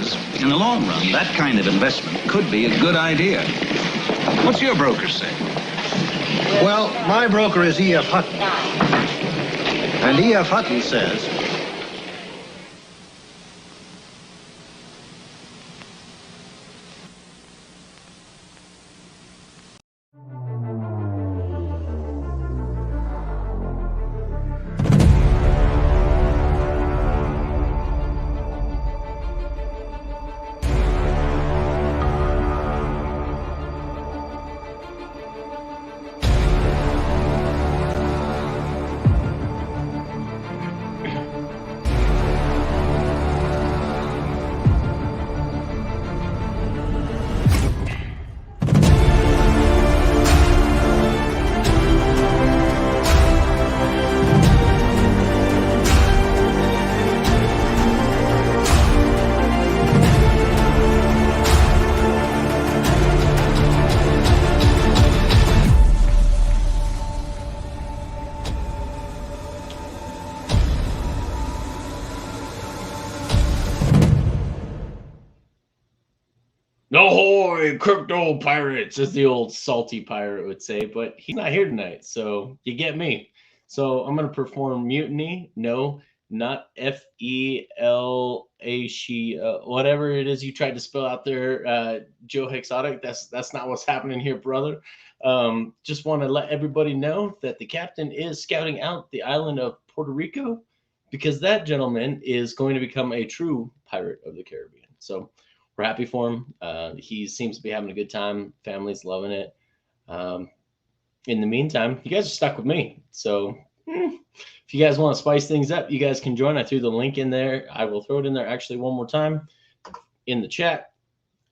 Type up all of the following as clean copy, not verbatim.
says, in the long run, that kind of investment could be a good idea. What's your broker say? Well, my broker is E.F. Hutton. And E.F. Hutton says, Ahoy, crypto pirates, as the old salty pirate would say, but he's not here tonight, so you get me. So I'm going to perform mutiny. No, not F-E-L-A-C, whatever it is you tried to spell out there, Joe Hexotic. That's not what's happening here, brother. Just want to let everybody know that the captain is scouting out the island of Puerto Rico because that gentleman is going to become a true pirate of the Caribbean. So we're happy for him. He seems to be having a good time. Family's loving it. In the meantime, you guys are stuck with me. So if you guys want to spice things up, you guys can join. I threw the link in there. I will throw it in there actually one more time in the chat.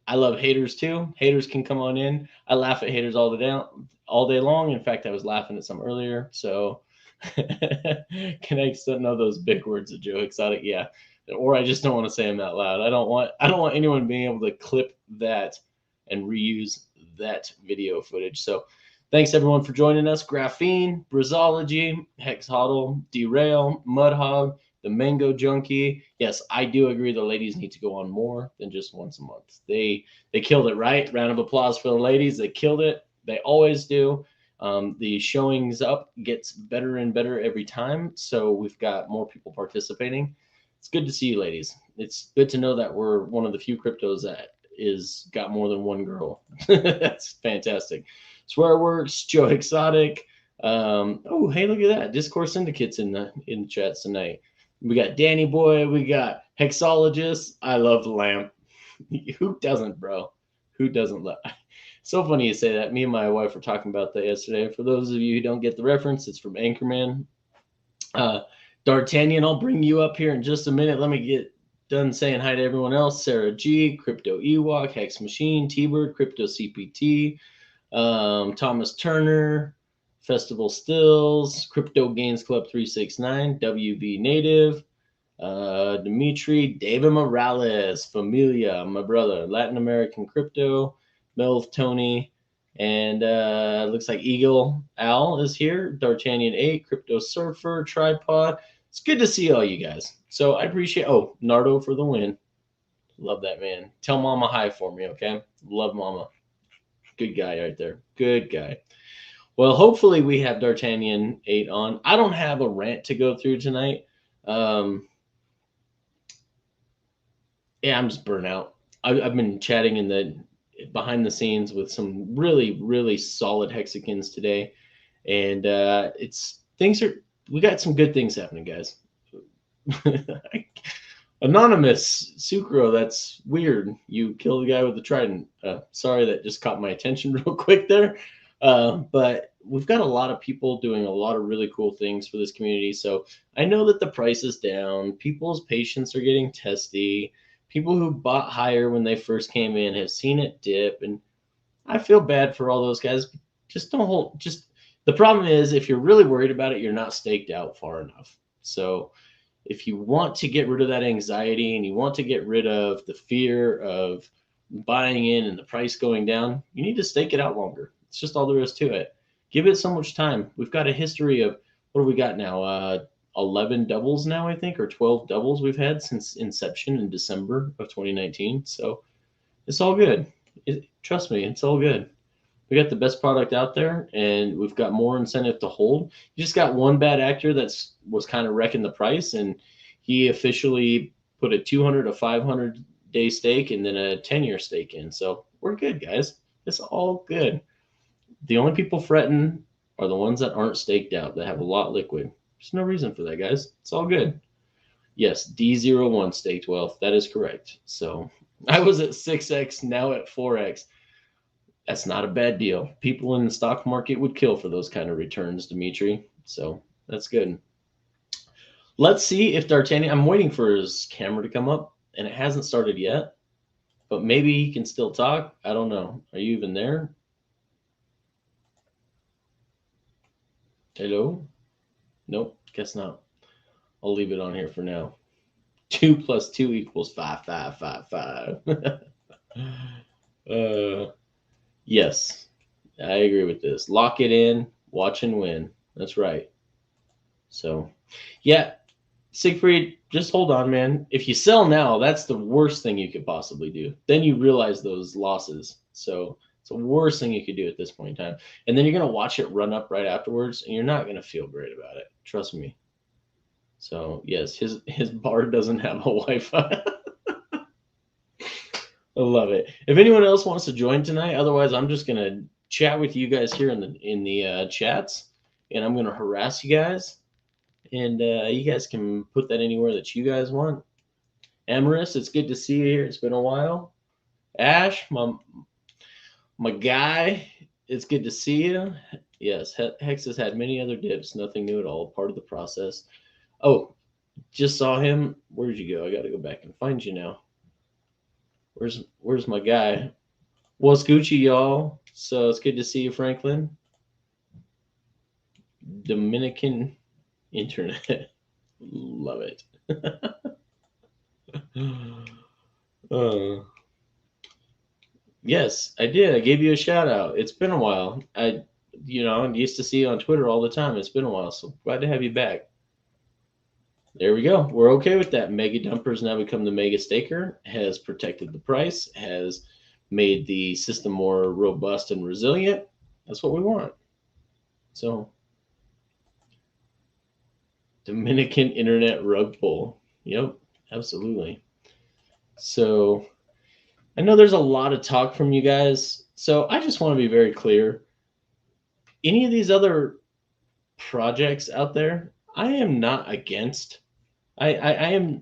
I love haters too. Haters can come on in. I laugh at haters all day long. In fact, I was laughing at some earlier. So can I still know those big words of Joe Exotic? Yeah. Or I just don't want to say them out loud. I don't want anyone being able to clip that and reuse that video footage. So thanks everyone for joining us. Graphene, Brizology, Hexhodl, Derail, Mudhog, the Mango Junkie. Yes, I do agree the ladies need to go on more than just once a month. They killed it, right? Round of applause for the ladies. They killed it. They always do. The showings up gets better and better every time. So we've got more people participating. It's good to see you, ladies. It's good to know that we're one of the few cryptos that is got more than one girl. That's fantastic. Swearworks, Joe Exotic. Oh, hey, look at that. Discourse Syndicate's in the chats tonight. We got Danny Boy. We got Hexologist. I love Lamp. Who doesn't, bro? Who doesn't love? So funny you say that. Me and my wife were talking about that yesterday. For those of you who don't get the reference, it's from Anchorman. D'Artagnan, I'll bring you up here in just a minute. Let me get done saying hi to everyone else. Sarah G, Crypto Ewok, Hex Machine, T-Bird, Crypto CPT, Thomas Turner, Festival Stills, Crypto Gains Club 369, WV Native, Dimitri, David Morales, Familia, my brother, Latin American Crypto, Melv Tony, and looks like Eagle Al is here, D'Artagnan 8, Crypto Surfer, Tripod. It's good to see all you guys. So I appreciate, oh, Nardo for the win. Love that, man. Tell Mama hi for me, okay? Love Mama. Good guy right there. Good guy. Well, hopefully we have D'Artagnan 8 on. I don't have a rant to go through tonight. Yeah, I'm just burnt out. I've been chatting in the behind the scenes with some really, really solid Hexicans today. And we got some good things happening, guys. Anonymous Sucro, that's weird. You killed the guy with the trident. Sorry, that just caught my attention real quick there. But we've got a lot of people doing a lot of really cool things for this community. So I know that the price is down. People's patience are getting testy. People who bought higher when they first came in have seen it dip. And I feel bad for all those guys. Just don't hold. The problem is if you're really worried about it, you're not staked out far enough. So if you want to get rid of that anxiety and you want to get rid of the fear of buying in and the price going down, you need to stake it out longer. It's just all there is to it. Give it so much time. We've got a history of, what do we got now? 11 doubles now, I think, or 12 doubles we've had since inception in December of 2019. So it's all good. Trust me, it's all good. We got the best product out there, and we've got more incentive to hold. You just got one bad actor was kind of wrecking the price, and he officially put a 200, a 500 day stake, and then a 10-year stake in. So we're good, guys. It's all good. The only people fretting are the ones that aren't staked out, that have a lot liquid. There's no reason for that, guys. It's all good. Yes, D01 staked wealth. That is correct. So I was at 6x, now at 4x. That's not a bad deal. People in the stock market would kill for those kind of returns, Dimitri. So that's good. Let's see if D'Artagnan, I'm waiting for his camera to come up, and it hasn't started yet, but maybe he can still talk. I don't know. Are you even there? Hello? Nope, guess not. I'll leave it on here for now. 2 + 2 = 5, 5, 5, 5. Yes, I agree with this. Lock it in, watch and win. That's right. So, yeah, Siegfried, just hold on, man. If you sell now, that's the worst thing you could possibly do. Then you realize those losses. So it's the worst thing you could do at this point in time. And then you're going to watch it run up right afterwards, and you're not going to feel great about it. Trust me. So, yes, his bar doesn't have a Wi-Fi. I love it. If anyone else wants to join tonight, otherwise I'm just gonna chat with you guys here in the chats, and I'm gonna harass you guys, and you guys can put that anywhere that you guys want. Amaris, it's good to see you here. It's been a while. Ash, my guy, it's good to see you. Yes, Hex has had many other dips. Nothing new at all. Part of the process. Oh, just saw him. Where'd you go? I got to go back and find you now. Where's my guy? What's Gucci, y'all? So it's good to see you, Franklin. Dominican internet. Love it. Yes, I did. I gave you a shout out. It's been a while. I used to see you on Twitter all the time. It's been a while, so glad to have you back. There we go. We're okay with that. Mega Dumper's now become the Mega Staker, has protected the price, has made the system more robust and resilient. That's what we want. So, Dominican internet rug pull. Yep, absolutely. So, I know there's a lot of talk from you guys. So, I just want to be very clear. Any of these other projects out there, I am not against. I'm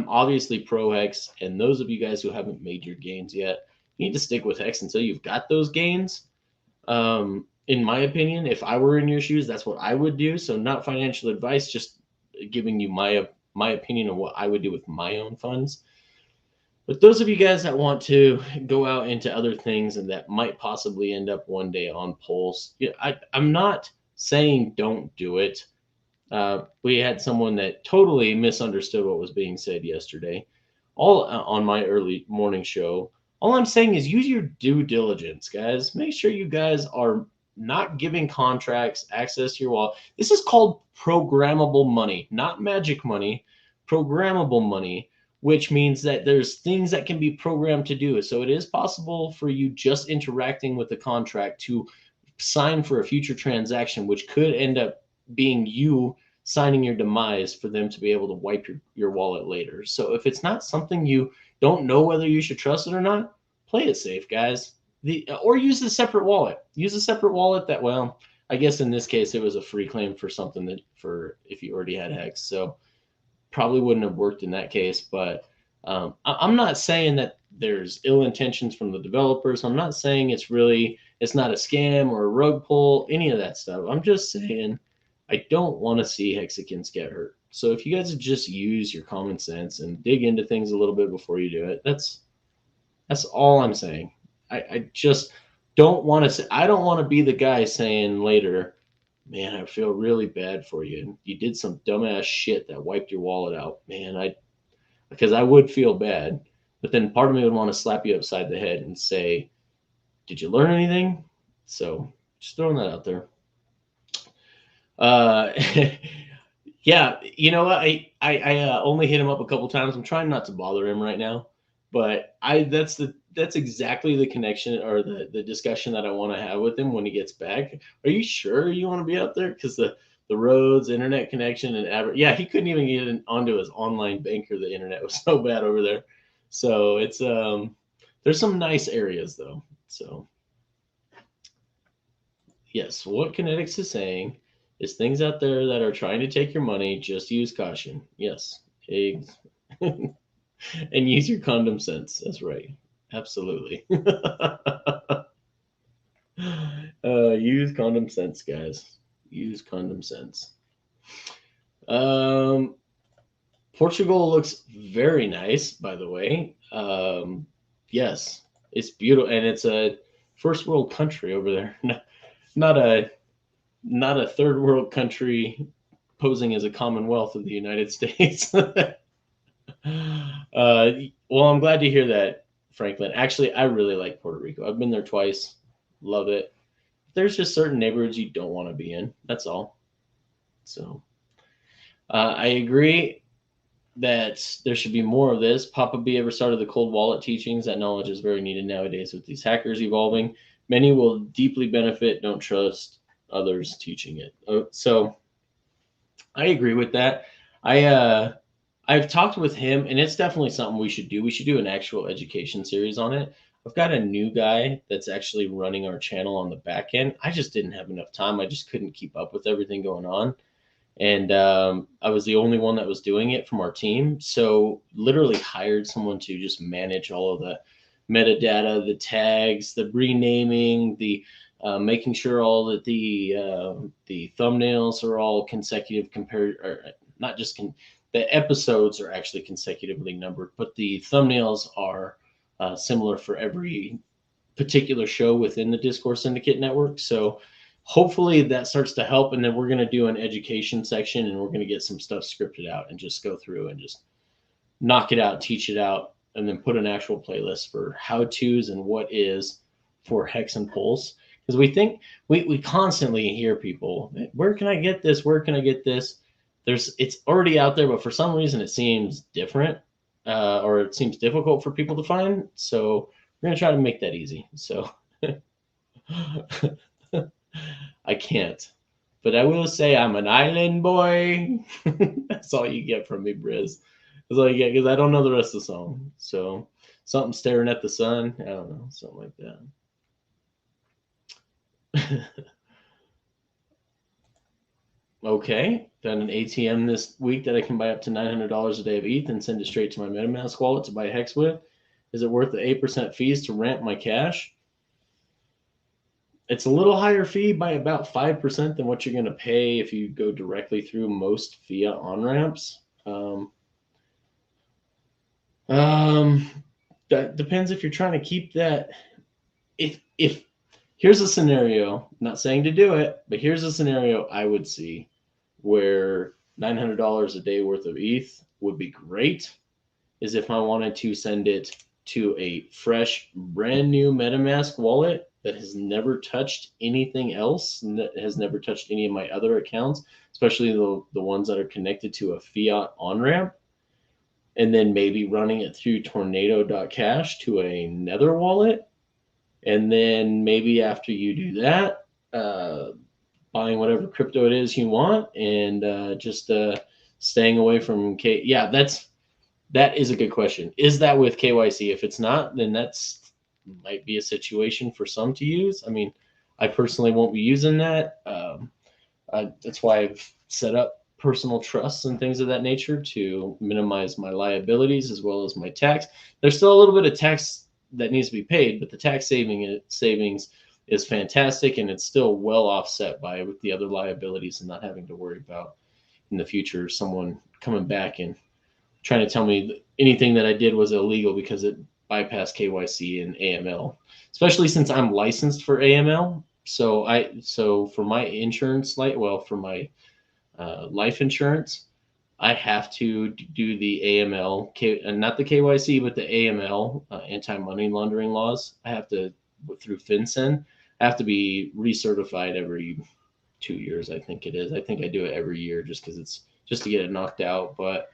obviously pro Hex, and those of you guys who haven't made your gains yet, you need to stick with Hex until you've got those gains. In my opinion, if I were in your shoes, that's what I would do. So not financial advice, just giving you my opinion of what I would do with my own funds. But those of you guys that want to go out into other things and that might possibly end up one day on Pulse, I'm not saying don't do it. We had someone that totally misunderstood what was being said yesterday, all on my early morning show. All I'm saying is use your due diligence, guys. Make sure you guys are not giving contracts access to your wallet. This is called programmable money, not magic money, programmable money, which means that there's things that can be programmed to do. So it is possible for you just interacting with the contract to sign for a future transaction, which could end up being you signing your demise for them to be able to wipe your wallet later. So if it's not something you don't know whether you should trust it or not, play it safe, guys. Or use a separate wallet. Use a separate wallet that, well, I guess in this case it was a free claim for something for if you already had Hex. So probably wouldn't have worked in that case. But I'm not saying that there's ill intentions from the developers. I'm not saying it's not a scam or a rug pull, any of that stuff. I'm just saying I don't want to see Hexicans get hurt. So if you guys just use your common sense and dig into things a little bit before you do it, that's all I'm saying. I just don't want to say, I don't want to be the guy saying later, man, I feel really bad for you. You did some dumbass shit that wiped your wallet out, man. Because I would feel bad, but then part of me would want to slap you upside the head and say, did you learn anything? So just throwing that out there. Yeah, you know what? I only hit him up a couple times. I'm trying not to bother him right now, but that's exactly the connection or the discussion that I want to have with him when he gets back. Are you sure you want to be out there? Because the roads, internet connection, and yeah, he couldn't even get onto his online banker. The internet was so bad over there. So it's there's some nice areas though. So yes, what Kinetics is saying is things out there that are trying to take your money, just use caution. Yes. Eggs. And use your condom sense. That's right. Absolutely. Use condom sense, guys. Use condom sense. Um, Portugal looks very nice, by the way. Yes, it's beautiful, and it's a first world country over there. Not a not a third world country posing as a commonwealth of the United States. Well, I'm glad to hear that, Franklin. Actually, I really like Puerto Rico. I've been there twice. Love it. There's just certain neighborhoods you don't want to be in. That's all. So I agree that there should be more of this. Papa B ever started the cold wallet teachings. That knowledge is very needed nowadays with these hackers evolving. Many will deeply benefit. Don't trust others teaching it. So I agree with that. I've talked with him, and it's definitely something we should do. We should do an actual education series on it. I've got a new guy that's actually running our channel on the back end. I just didn't have enough time. I just couldn't keep up with everything going on. And I was the only one that was doing it from our team. So literally hired someone to just manage all of the metadata, the tags, the renaming, the making sure all that the thumbnails are all consecutive compared, or not just the episodes are actually consecutively numbered, but the thumbnails are similar for every particular show within the Discourse Syndicate network. So hopefully that starts to help. And then we're going to do an education section, and we're going to get some stuff scripted out and just go through and just knock it out, teach it out, and then put an actual playlist for how to's and what is for Hex and Pulse. Because we think we constantly hear people, where can I get this? Where can I get this? It's already out there, but for some reason it seems different, or it seems difficult for people to find. So we're gonna try to make that easy. So I can't, but I will say I'm an island boy. That's all you get from me, Briz. That's all you get, because I don't know the rest of the song. So something staring at the sun. I don't know, something like that. Okay, found an ATM this week that I can buy up to $900 a day of ETH and send it straight to my MetaMask wallet to buy Hex with. Is it worth the 8% fees to ramp my cash? It's a little higher fee by about 5% than what you're going to pay if you go directly through most fiat on ramps. That depends if you're trying to keep that. If here's a scenario, not saying to do it, but here's a scenario I would see where $900 a day worth of ETH would be great, is if I wanted to send it to a fresh, brand new MetaMask wallet that has never touched anything else, and that has never touched any of my other accounts, especially the ones that are connected to a fiat on ramp, and then maybe running it through tornado.cash to a Nether wallet. And then maybe after you do that, buying whatever crypto it is you want, and just staying away from Yeah, that is a good question. Is that with KYC? If it's not, then that's might be a situation for some to use. I mean, I personally won't be using that. That's why I've set up personal trusts and things of that nature to minimize my liabilities as well as my tax. There's still a little bit of tax that needs to be paid, but the tax savings is fantastic, and it's still well offset by with the other liabilities and not having to worry about in the future someone coming back and trying to tell me anything that I did was illegal because it bypassed KYC and AML, especially since I'm licensed for AML. So for my insurance, for my life insurance, I have to do the AML, and not the KYC, but the AML, anti-money laundering laws. I have to, through FinCEN, I have to be recertified every 2 years, I think it is. I think I do it every year just because it's just to get it knocked out. But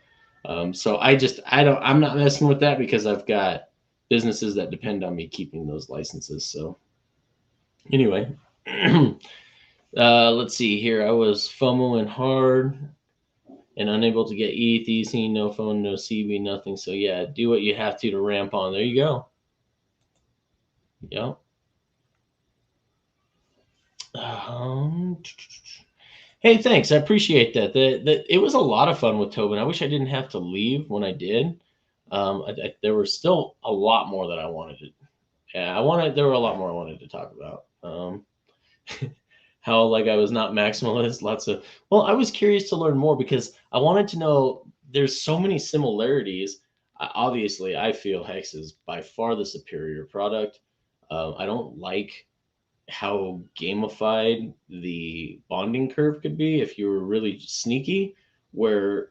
so I'm not messing with that because I've got businesses that depend on me keeping those licenses. So anyway, let's see here. I was FOMOing hard and unable to get ETH, EC, no phone, no CB, nothing. So yeah, do what you have to ramp on. There you go. Yep. Hey, thanks. I appreciate that. It was a lot of fun with Tobin. I wish I didn't have to leave when I did. There was still a lot more that I wanted to. Yeah, there were a lot more I wanted to talk about. How like I was not maximalist. Well, I was curious to learn more because I wanted to know. There's so many similarities. Obviously, I feel Hex is by far the superior product. I don't like how gamified the bonding curve could be if you were really sneaky, where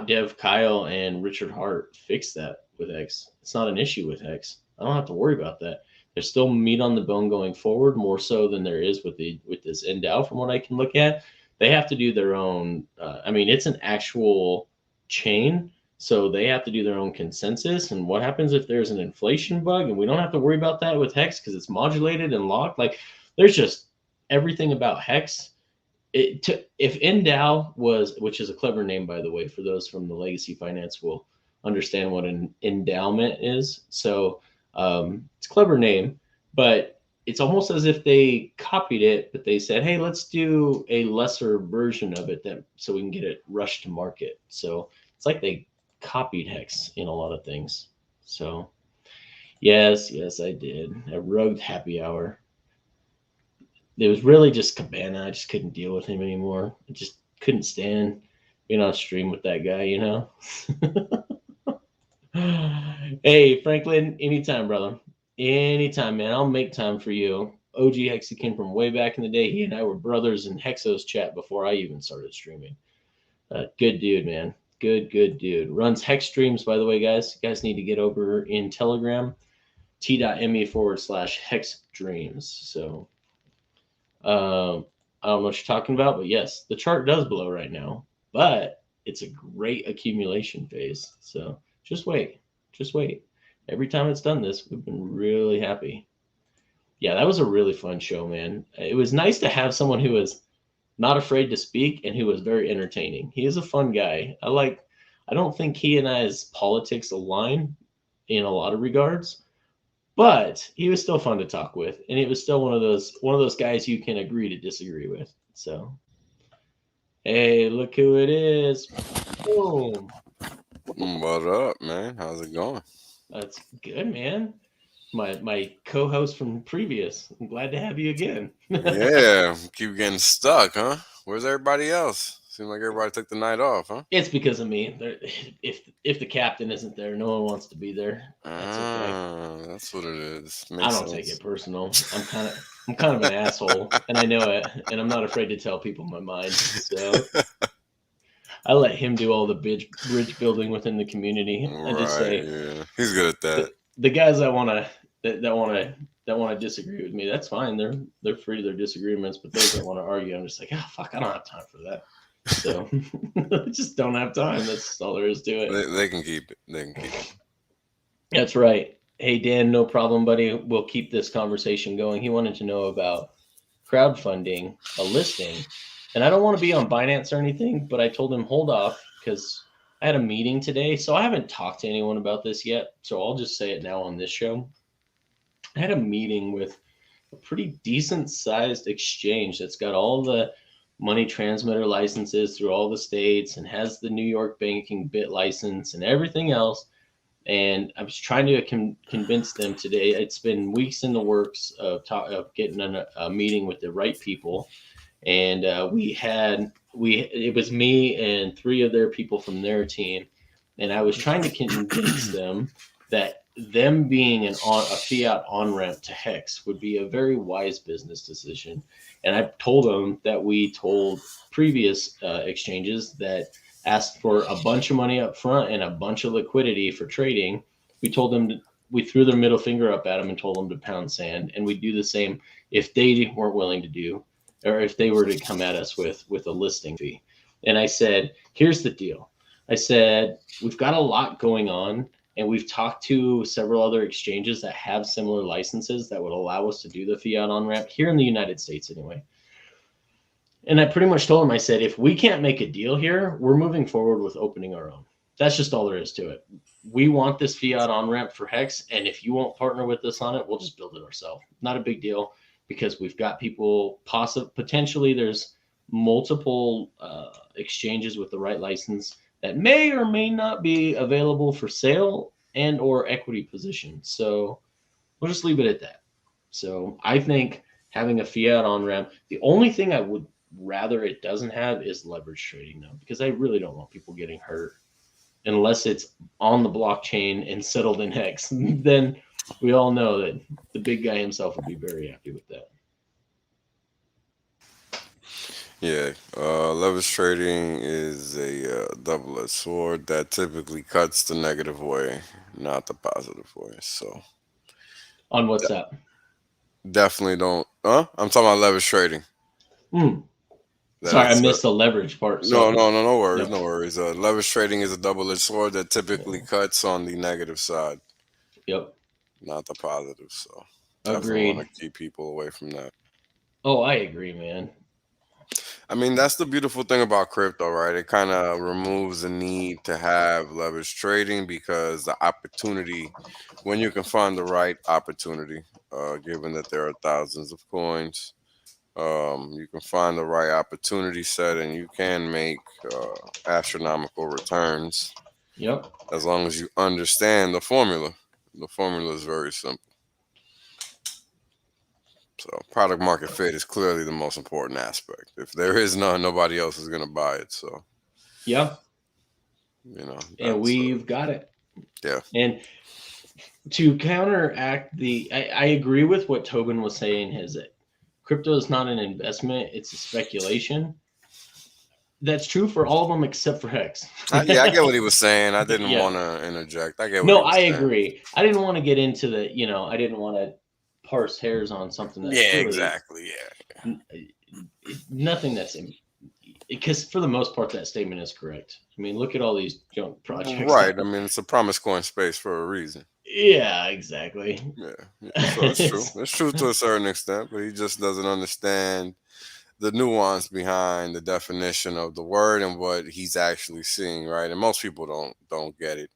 Dev Kyle and Richard Hart fixed that with X. It's not an issue with X. I don't have to worry about that. There's still meat on the bone going forward, more so than there is with this NDAO from what I can look at. They have to do their own. I mean, it's an actual chain, so they have to do their own consensus. And what happens if there's an inflation bug? And we don't have to worry about that with Hex because it's modulated and locked. Like there's just everything about Hex. If NDAO was, which is a clever name, by the way, for those from the legacy finance will understand what an endowment is. So it's a clever name, but it's almost as if they copied it, but they said, hey, let's do a lesser version of it so we can get it rushed to market. So it's like they copied Hex in a lot of things. So yes, I did. A rogue happy hour. It was really just Cabana. I just couldn't deal with him anymore. I just couldn't stand being on stream with that guy, you know? Hey, Franklin, anytime, brother. Anytime, man. I'll make time for you. OG Hexican from way back in the day. He and I were brothers in Hexos chat before I even started streaming. Good dude, man. Good dude. Runs Hex streams, by the way, guys. You guys need to get over in Telegram, t.me/Hex Dreams. So I don't know what you're talking about, but yes, the chart does blow right now, but it's a great accumulation phase. So just wait. Every time it's done this, we've been really happy. Yeah, that was a really fun show, man. It was nice to have someone who was not afraid to speak and who was very entertaining. He is a fun guy. I don't think he and I's politics align in a lot of regards, but he was still fun to talk with, and it was still one of those guys you can agree to disagree with. So, hey, look who it is! Boom. What up, man? How's it going? That's good, man. My co-host from previous. I'm glad to have you again. Yeah, keep getting stuck, huh? Where's everybody else? Seems like everybody took the night off, huh? It's because of me. If the captain isn't there, no one wants to be there. That's okay. That's what it is. I don't take it personal. I'm kind of an asshole, and I know it, and I'm not afraid to tell people my mind. So I let him do all the bridge building within the community. I just say, yeah, he's good at that. The guys that want to disagree with me, that's fine. They're free to their disagreements. But those that want to argue, I'm just like, fuck, I don't have time for that. So I just don't have time. That's all there is to it. They can keep it. That's right. Hey, Dan, no problem, buddy. We'll keep this conversation going. He wanted to know about crowdfunding a listing. And I don't want to be on Binance or anything, but I told him hold off because I had a meeting today. So I haven't talked to anyone about this yet. So I'll just say it now on this show. I had a meeting with a pretty decent sized exchange that's got all the money transmitter licenses through all the states and has the New York banking bit license and everything else. And I was trying to convince them today. It's been weeks in the works of getting a meeting with the right people. And it was me and 3 of their people from their team. And I was trying to convince them that them being a fiat on-ramp to Hex would be a very wise business decision. And I told them that we told previous exchanges that asked for a bunch of money up front and a bunch of liquidity for trading. We told them, we threw their middle finger up at them and told them to pound sand. And we'd do the same if they weren't willing to do, or if they were to come at us with a listing fee. And I said, here's the deal. I said, we've got a lot going on, and we've talked to several other exchanges that have similar licenses that would allow us to do the fiat on ramp here in the United States anyway. And I pretty much told him, I said, if we can't make a deal here, we're moving forward with opening our own. That's just all there is to it. We want this fiat on ramp for Hex, and if you won't partner with us on it, we'll just build it ourselves. Not a big deal, because we've got people potentially there's multiple exchanges with the right license that may or may not be available for sale and or equity position. So we'll just leave it at that. So I think having a fiat on ramp, the only thing I would rather it doesn't have is leverage trading though, because I really don't want people getting hurt unless it's on the blockchain and settled in Hex. Then we all know that the big guy himself would be very happy with that. Yeah, leverage trading is a double-edged sword that typically cuts the negative way, not the positive way. So On what's that? definitely don't. I'm talking about leverage trading. Sorry, I missed the leverage part. So, no worries, no worries. Leverage trading is a double-edged sword that typically cuts on the negative side. Yep. Not the positive. So Agreed. definitely want to keep people away from that. Oh, I agree, man. I mean, that's the beautiful thing about crypto, right? It kind of removes the need to have leverage trading because the opportunity, when you can find the right opportunity, given that there are thousands of coins, you can find the right opportunity set and you can make astronomical returns. Yep. As long as you understand the formula. The formula is very simple. So product market fit is clearly the most important aspect. If there is none, nobody else is going to buy it. So, yeah, and we've got it. Yeah. And to counteract I agree with what Tobin was saying, crypto is not an investment, it's a speculation. That's true for all of them except for Hex. I get what he was saying. I didn't want to interject. I get what he was I saying. agree. I didn't want to get into I didn't want to parse hairs on something that's exactly. Nothing that's because for the most part that statement is correct. I mean, look at all these junk projects. Right. I mean, it's a promise coin space for a reason. Yeah, exactly. Yeah. So it's true. It's true to a certain extent, but he just doesn't understand the nuance behind the definition of the word and what he's actually seeing, right? And most people don't get it.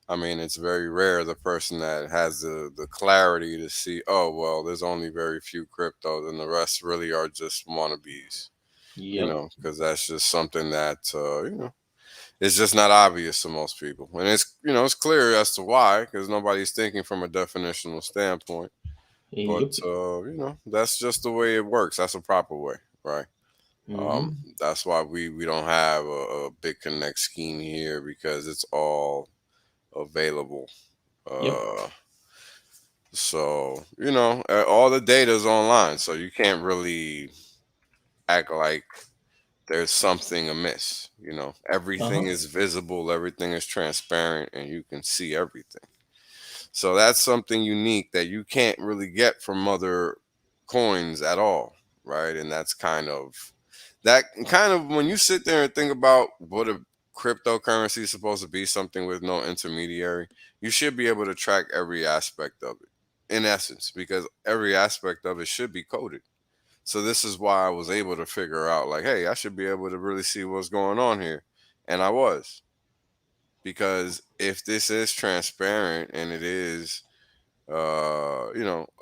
I mean, it's very rare the person that has the clarity to see, oh, well, there's only very few cryptos and the rest really are just wannabes. Yep. Because that's just something that, it's just not obvious to most people. And it's clear as to why, because nobody's thinking from a definitional standpoint. But, that's just the way it works. That's a proper way, right? That's why we don't have a big connect scheme here because it's all available. So, all the data is online, so you can't really act like there's something amiss. Everything is visible, everything is transparent, and you can see everything. So that's something unique that you can't really get from other coins at all, right? And that's kind of when you sit there and think about what a cryptocurrency is supposed to be, something with no intermediary, you should be able to track every aspect of it, in essence, because every aspect of it should be coded. So this is why I was able to figure out, like, hey, I should be able to really see what's going on here. And I was. Because if this is transparent and it is, a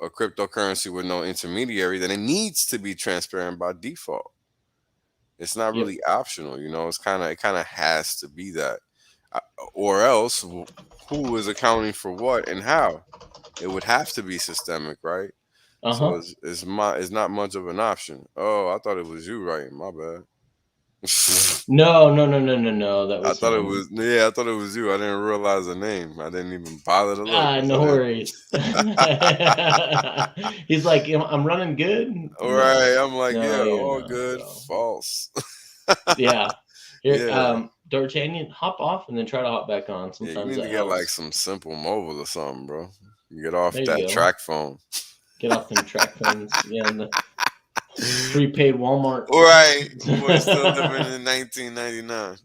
cryptocurrency with no intermediary, then it needs to be transparent by default. It's not really optional, it kind of has to be that. Or else, who is accounting for what and how? It would have to be systemic, right? So it's not much of an option. Oh, I thought it was you, right? My bad. No. That was I thought it was I thought it was you. I didn't realize the name. I didn't even bother to look. No worries. He's like, I'm running good. All right. I'm like, all not, good. bro. False. Yeah. Here, D'Artagnan, hop off and then try to hop back on. Sometimes you need to get like some simple mobile or something, bro. You get off that track phone. Get off them track phones. Yeah, Prepaid Walmart. Right. We're still living in 1999.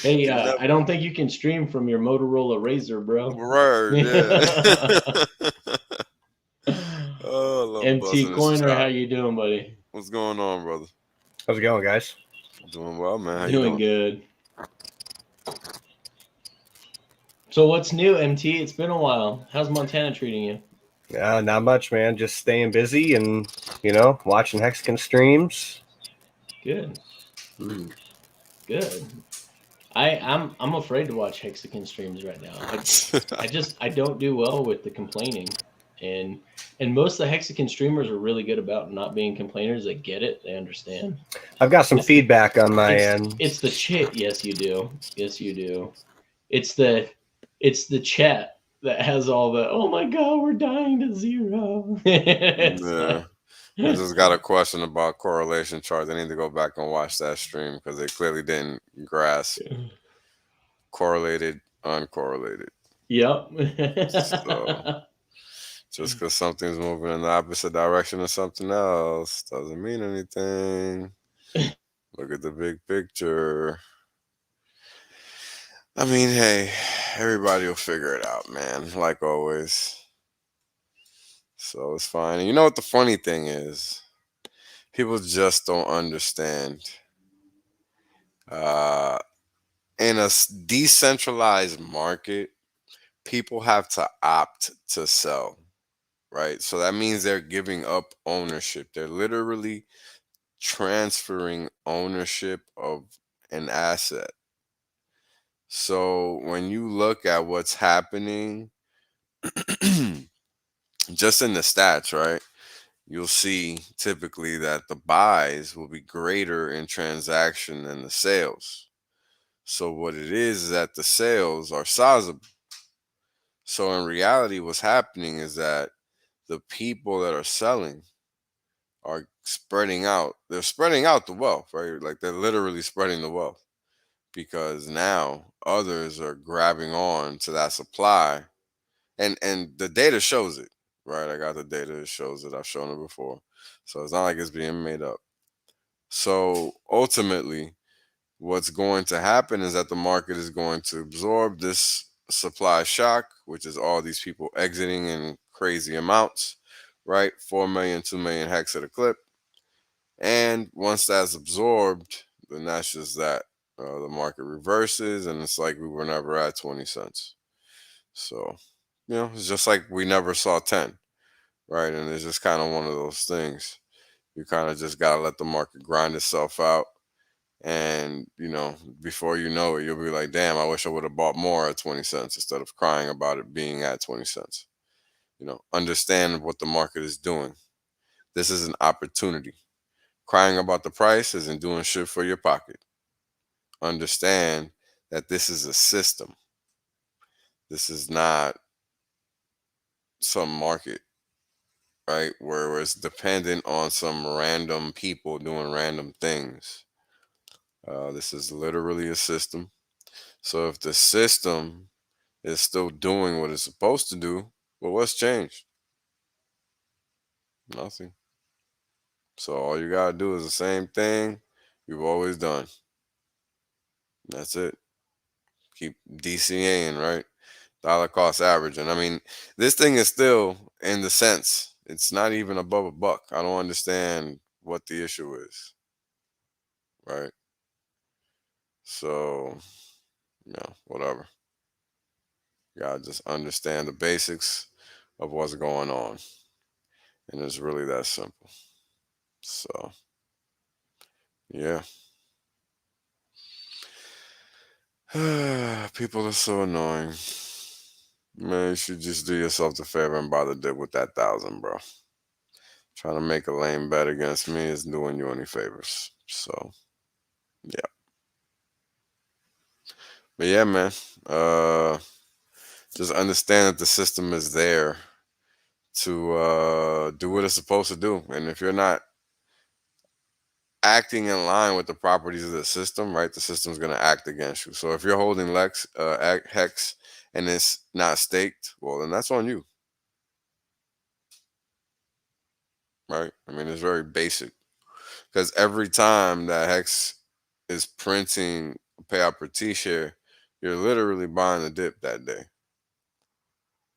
Hey, You never I don't think you can stream from your Motorola Razr, bro. word, yeah. Oh, I love MT buzzing this Coiner, how chop. you doing, buddy? What's going on, brother? How's it going, guys? Doing well, man. How you Doing doing? good. So what's new, MT? It's been a while. How's Montana treating you? Not much, man. Just staying busy and, watching Hexican streams. Good. Good. I'm afraid to watch Hexican streams right now. I don't do well with the complaining, and most of the Hexican streamers are really good about not being complainers. They get it. They understand. I've got some feedback on my end. It's the chat. Yes, you do. Yes, you do. It's the chat that has all the, oh my god, we're dying to zero. Yeah. I just got a question about correlation charts. I need to go back and watch that stream because they clearly didn't grasp correlated, uncorrelated. Yep. So just because something's moving in the opposite direction of something else doesn't mean anything. Look at the big picture. I mean, hey, everybody will figure it out, man, like always. So it's fine. And you know what the funny thing is? People just don't understand. In a decentralized market, people have to opt to sell, right? So that means they're giving up ownership. They're literally transferring ownership of an asset. So when you look at what's happening just in the stats, right? You'll see typically that the buys will be greater in transaction than the sales. So what it is that the sales are sizable. So in reality, what's happening is that the people that are selling are spreading out. They're spreading out the wealth, right? Like they're literally spreading the wealth because now others are grabbing on to that supply, and the data shows it, right? I got the data. It shows it. I've shown it before, so it's not like it's being made up. So ultimately, what's going to happen is that the market is going to absorb this supply shock, which is all these people exiting in crazy amounts, right? 4 million, 2 million hex at a clip. And once that's absorbed, then that's just that. The market reverses, and it's like we were never at 20 cents. So, it's just like we never saw 10, right? And it's just kind of one of those things. You kind of just got to let the market grind itself out. And, before you know it, you'll be like, damn, I wish I would have bought more at 20 cents instead of crying about it being at 20 cents. Understand what the market is doing. This is an opportunity. Crying about the price isn't doing shit for your pocket. Understand that this is a system. This is not some market, right? Where it's dependent on some random people doing random things. This is literally a system. So if the system is still doing what it's supposed to do, well, what's changed? Nothing. So all you gotta do is the same thing you've always done. That's it. Keep DCAing, right? Dollar cost averaging. I mean, this thing is still in the sense. It's not even above a buck. I don't understand what the issue is. Right? So, whatever. You gotta just understand the basics of what's going on. And it's really that simple. So, yeah. People are so annoying. Man, you should just do yourself the favor and buy the dip with that 1,000, bro. Trying to make a lame bet against me isn't doing you any favors. So, yeah. But yeah, man. Just understand that the system is there to do what it's supposed to do. And if you're not acting in line with the properties of the system, right, the system's going to act against you. So if you're holding Hex and it's not staked, well, then that's on you. right? I mean, it's very basic because every time that Hex is printing a payout per T share, you're literally buying the dip that day.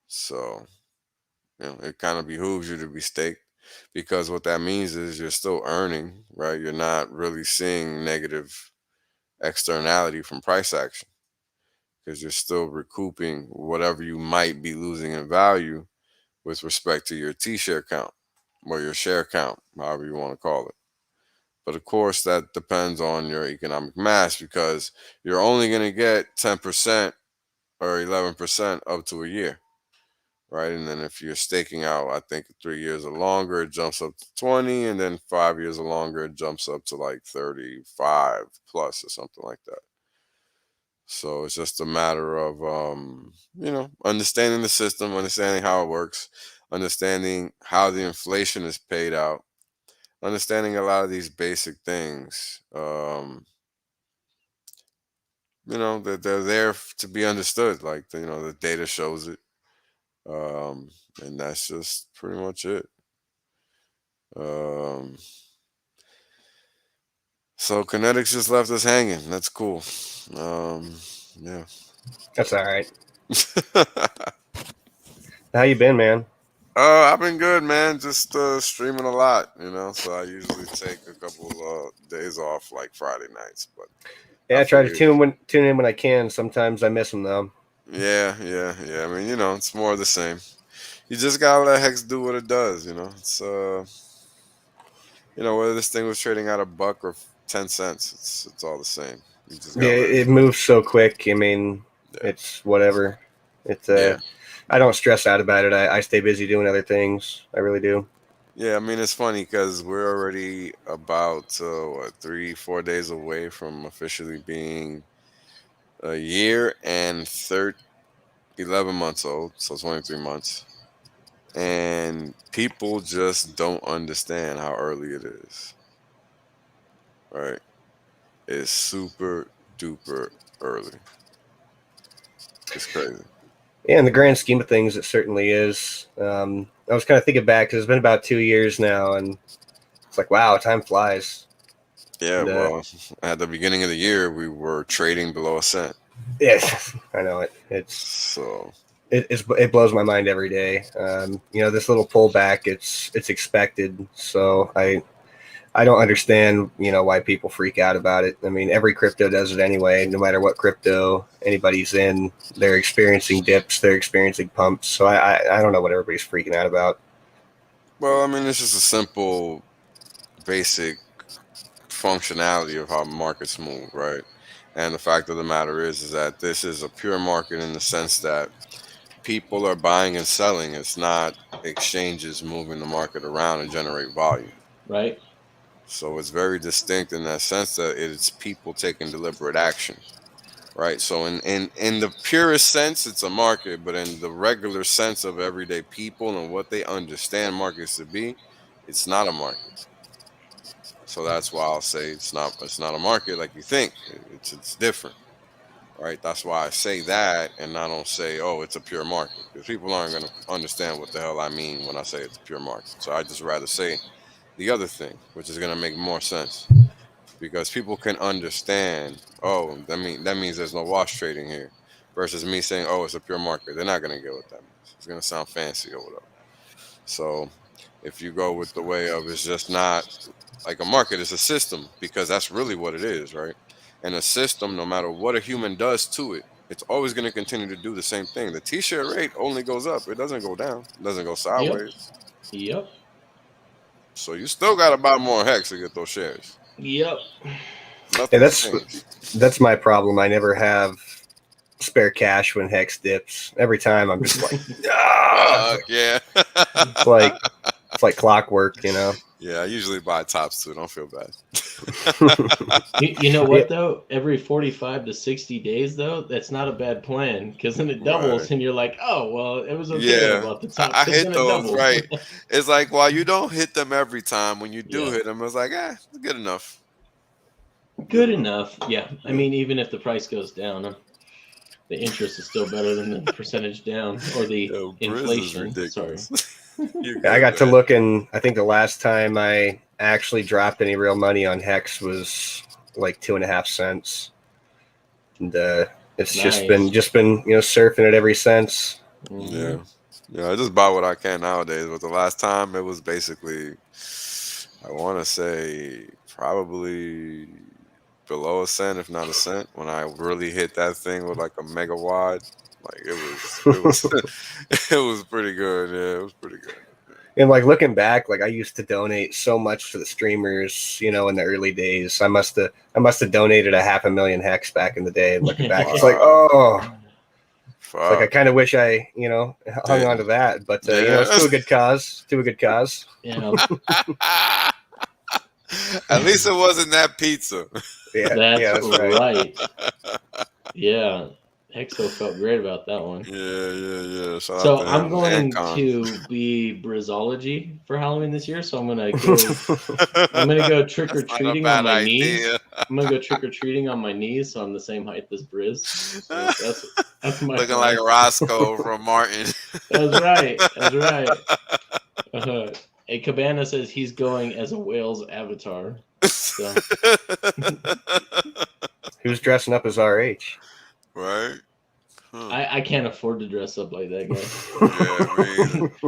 So, it kind of behooves you to be staked because what that means is you're still earning, right? You're not really seeing negative externality from price action because you're still recouping whatever you might be losing in value with respect to your T share count or your share count, however you want to call it. But of course, that depends on your economic mass because you're only going to get 10% or 11% up to a year, right? And then if you're staking out, I think 3 years or longer, it jumps up to 20, and then 5 years or longer, it jumps up to like 35 plus or something like that. So it's just a matter of, understanding the system, understanding how it works, understanding how the inflation is paid out, understanding a lot of these basic things. That they're there to be understood. Like, the data shows it. And that's just pretty much it. Um, so Kinetics just left us hanging. That's cool. Yeah. That's all right. How you been, man? I've been good, man. Just streaming a lot, So I usually take a couple days off, like Friday nights. But yeah, I try to tune in when I can. Sometimes I miss them though. Yeah. I mean, it's more of the same. You just gotta let Hex do what it does. It's whether this thing was trading at $1 or 10 cents, it's all the same. You just gotta let it moves so quick. I mean, it's whatever. It's I don't stress out about it. I stay busy doing other things. I really do. Yeah, I mean, it's funny because we're already about 3-4 days away from officially being a year and 11 months old, so 23 months. And people just don't understand how early it is. Right? It's super duper early. It's crazy. Yeah, in the grand scheme of things, it certainly is. I was kind of thinking back because it's been about 2 years now, and it's like, wow, time flies. Yeah, well, at the beginning of the year, we were trading below a cent. Yes, I know it. It blows my mind every day. This little pullback, it's expected. So I don't understand, why people freak out about it. I mean, every crypto does it anyway. No matter what crypto anybody's in, they're experiencing dips, they're experiencing pumps. So I don't know what everybody's freaking out about. Well, I mean, it's just a simple, basic functionality of how markets move, right? And the fact of the matter is that this is a pure market in the sense that people are buying and selling. It's not exchanges moving the market around and generate volume. Right. So it's very distinct in that sense that it's people taking deliberate action. Right. So in the purest sense, it's a market, but in the regular sense of everyday people and what they understand markets to be, it's not a market. So that's why I'll say it's not a market like you think. It's different. Right. That's why I say that and I don't say, oh, it's a pure market, because people aren't going to understand what the hell I mean when I say it's a pure market. So I just rather say the other thing, which is going to make more sense, because people can understand, oh, that means there's no wash trading here, versus me saying, oh, it's a pure market. They're not going to get what that means. It's going to sound fancy or whatever. So if you go with the way of it's just not like a market, it's a system, because that's really what it is, right? And a system, no matter what a human does to it, it's always going to continue to do the same thing. The T-share rate only goes up. It doesn't go down. It doesn't go sideways. Yep. So you still got to buy more Hex to get those shares. Yep. That's my problem. I never have spare cash when Hex dips. Every time I'm just like, yeah. It's like clockwork, Yeah, I usually buy tops too. Don't feel bad. You know what though? Every 45 to 60 days though, that's not a bad plan, because then it doubles and you're like, oh well, it was okay about the top. I hit those, right? It's like, while you don't hit them every time, when you do hit them, it's like, it's good enough. Good enough. Yeah. I mean, even if the price goes down, the interest is still better than the percentage down, or the inflation. Sorry. I got to looking. I think the last time I actually dropped any real money on Hex was like 2.5 cents, and it's Nice. just been surfing it ever since. Mhm. Yeah. I just buy what I can nowadays. But the last time it was basically, I want to say probably below a cent, if not a cent, when I really hit that thing with like a mega wide. Like it was it was pretty good. Yeah, it was pretty good. And like looking back, like I used to donate so much to the streamers, in the early days. I must have donated 500,000 Hex back in the day. Looking back, it's like, it's like I kind of wish I, hung on to that. But it's to a good cause. To a good cause. Yeah. At least it wasn't that pizza. Yeah, That's that's right. right. Yeah. Hexo felt great about that one. Yeah. Shout So out to I'm him. going Ancon. to be Brizology for Halloween this year. So I'm gonna go trick or treating on my knees. I'm gonna go trick or treating on my knees, so I'm the same height as Briz. So that's my looking plan. like Roscoe from Martin. That's right. That's right. A Cabana says he's going as a whale's avatar. So. Who's dressing up as RH? Right. Huh. I can't afford to dress up like that, guy.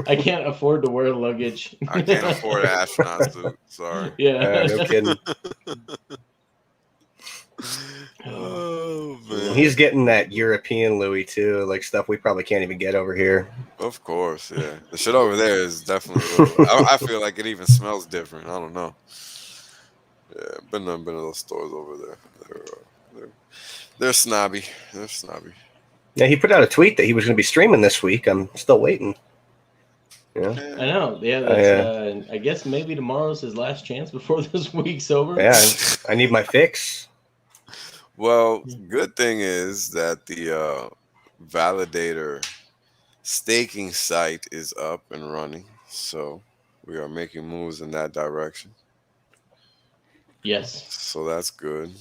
Yeah, I can't afford to wear luggage. I can't afford an astronaut suit. Sorry. Yeah. No kidding. Oh man. He's getting that European Louis too, like stuff we probably can't even get over here. Of course, yeah. The shit over there is definitely. I feel like it even smells different. I don't know. Yeah, been to those stores over there. They're snobby. They're snobby. Yeah, he put out a tweet that he was going to be streaming this week. I'm still waiting. Yeah, I know. Yeah, that's, I guess maybe tomorrow's his last chance before this week's over. Yeah, I need my fix. Well, good thing is that the validator staking site is up and running, so we are making moves in that direction. Yes. So that's good.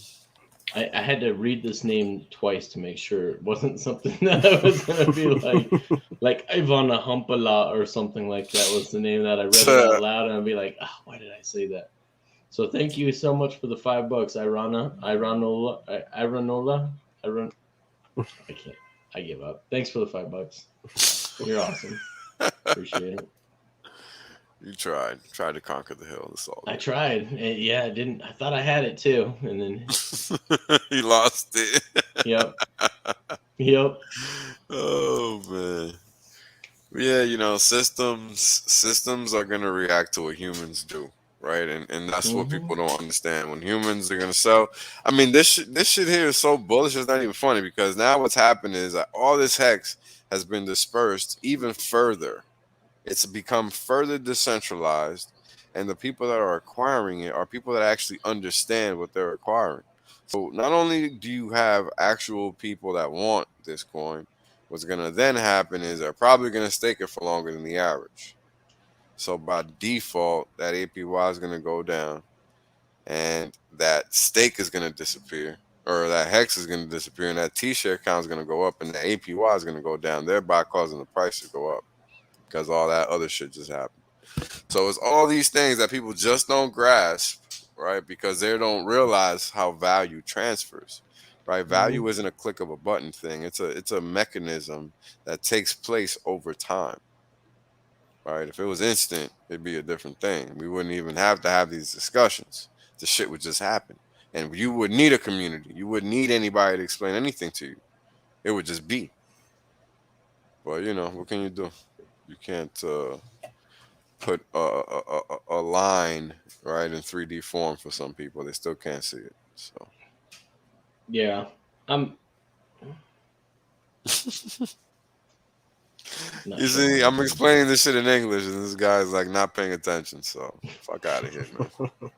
I had to read this name twice to make sure it wasn't something that I was going to be like Ivana Humpala or something like that was the name that I read it out loud, and I'd be like, why did I say that? So thank you so much for the $5, Iranola. I can't. I give up. Thanks for the $5. You're awesome. Appreciate it. You tried to conquer the hill. That's all. I tried. Yeah, I didn't. I thought I had it too, and then you lost it. Yep. Oh man. Yeah, systems are gonna react to what humans do, right? And that's what people don't understand. When humans are gonna sell, I mean, this shit here is so bullish. It's not even funny because now what's happened is that all this hex has been dispersed even further. It's become further decentralized, and the people that are acquiring it are people that actually understand what they're acquiring. So not only do you have actual people that want this coin, what's going to then happen is they're probably going to stake it for longer than the average. So by default, that APY is going to go down, and that stake is going to disappear, or that hex is going to disappear, and that T-share count is going to go up, and the APY is going to go down, thereby causing the price to go up. Because all that other shit just happened. So it's all these things that people just don't grasp, right? Because they don't realize how value transfers, right? Value isn't a click of a button thing. It's a mechanism that takes place over time, right? If it was instant, it'd be a different thing. We wouldn't even have to have these discussions. The shit would just happen. And you would need a community. You wouldn't need anybody to explain anything to you. It would just be. But, what can you do? You can't put a line right in 3D form for some people. They still can't see it. So yeah, you see, I'm explaining this shit in English, and this guy's like not paying attention. So fuck out of here, man. Like,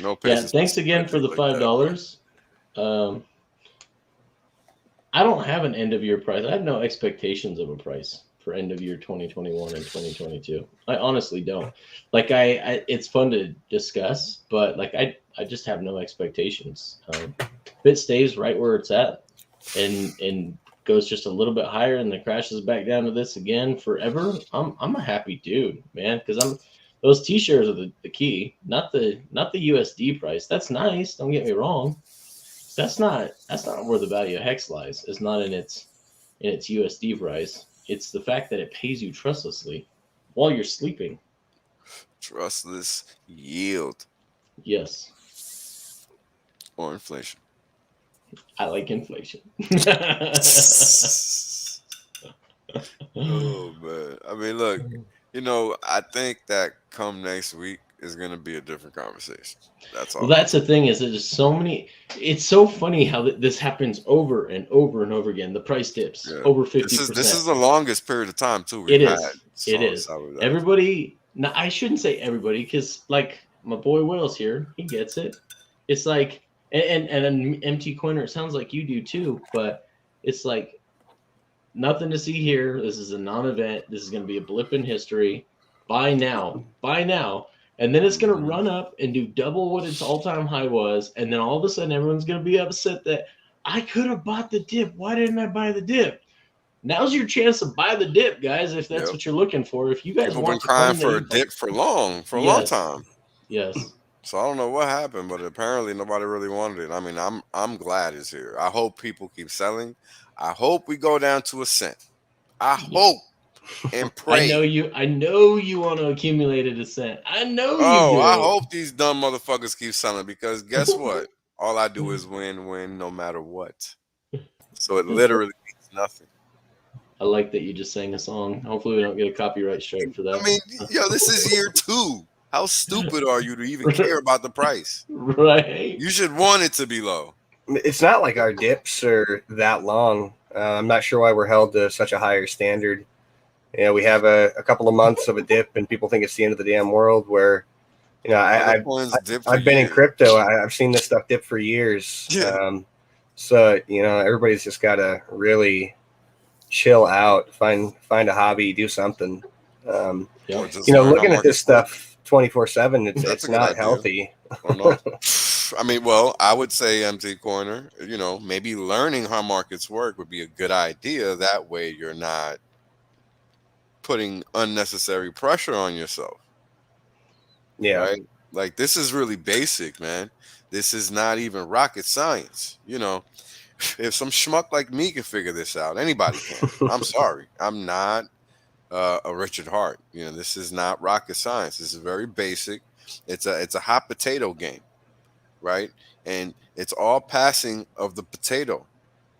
no patience. Yeah, thanks again for the $5. I don't have an end of year price. I have no expectations of a price for end of year 2021 and 2022. I honestly don't. Like it's fun to discuss, but like I just have no expectations. If it stays right where it's at, and goes just a little bit higher and then crashes back down to this again forever, I'm a happy dude, man, because those T-shares are the key, not the USD price. That's nice. Don't get me wrong. That's not where the value of Hex lies. It's not in its USD price. It's the fact that it pays you trustlessly while you're sleeping. Trustless yield. Yes. Or inflation. I like inflation. Oh man. I mean, look, I think that come next week is gonna be a different conversation. That's all. Well, that's the thing, is there's so many. It's so funny how this happens over and over and over again. The price dips over 50%. This is the longest period of time too. It is. Everybody. Now, I shouldn't say everybody, because like my boy Will's here, he gets it. It's like, and an MT Coiner, it sounds like you do too, but it's like nothing to see here. This is a non-event. This is going to be a blip in history. Buy now. And then it's going to run up and do double what its all-time high was. And then all of a sudden, everyone's going to be upset that I could have bought the dip. Why didn't I buy the dip? Now's your chance to buy the dip, guys, if that's what you're looking for. If you guys People want been crying for a dip for a long time. Yes. So I don't know what happened, but apparently nobody really wanted it. I mean, I'm glad it's here. I hope people keep selling. I hope we go down to a cent. I hope and pray. I know you want to accumulate a cent. I know you do. I hope these dumb motherfuckers keep selling, because guess what? All I do is win no matter what. So it literally means nothing. I like that you just sang a song. Hopefully we don't get a copyright strike for that. I mean, this is year 2. How stupid are you to even care about the price? Right. You should want it to be low. It's not like our dips are that long. I'm not sure why we're held to such a higher standard. We have a couple of months of a dip, and people think it's the end of the damn world. Where, I've been in crypto. I've seen this stuff dip for years. Yeah. So everybody's just got to really chill out, find a hobby, do something. Looking at this stuff 24/7, it's not healthy. I mean, well, I would say MT Corner, maybe learning how markets work would be a good idea. That way you're not putting unnecessary pressure on yourself. Yeah. Right? Like, this is really basic, man. This is not even rocket science. If some schmuck like me can figure this out, anybody can. I'm sorry. I'm not a Richard Hart. This is not rocket science. This is very basic. It's a hot potato game, right? And it's all passing of the potato.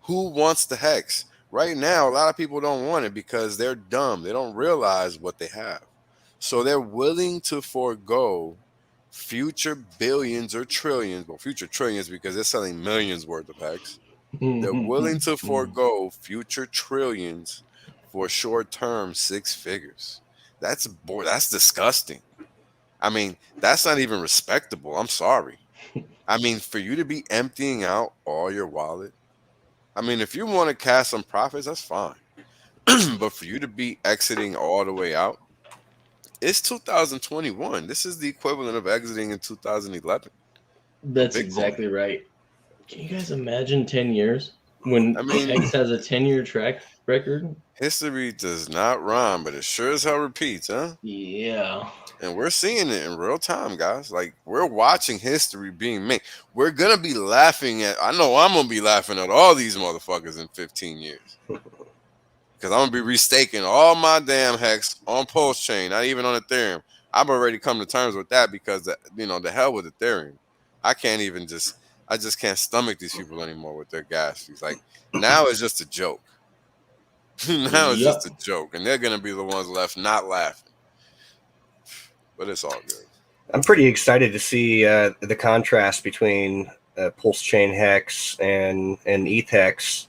Who wants the hex? Right now, a lot of people don't want it because they're dumb. They don't realize what they have. So they're willing to forego future billions or trillions, well, future trillions, because they're selling millions worth of hex. They're willing to forego future trillions for short-term 6 figures. That's disgusting. I mean, that's not even respectable. I'm sorry. I mean, for you to be emptying out all your wallet, I mean, if you want to cash some profits, that's fine. But for you to be exiting all the way out, it's 2021. This is the equivalent of exiting in 2011. That's exactly right. Can you guys imagine 10 years when X has a 10-year track record? History does not rhyme, but it sure as hell repeats, huh? Yeah. And we're seeing it in real time, guys. Like, we're watching history being made. We're going to be laughing at, I know I'm going to be laughing at all these motherfuckers in 15 years. Because I'm going to be restaking all my damn hex on Pulse Chain, not even on Ethereum. I've already come to terms with that because, the hell with Ethereum. I just can't stomach these people anymore with their gas fees. Like, now it's just a joke. Now it's just a joke. And they're going to be the ones left not laughing. But it's all good. I'm pretty excited to see the contrast between Pulse Chain Hex and ETH Hex.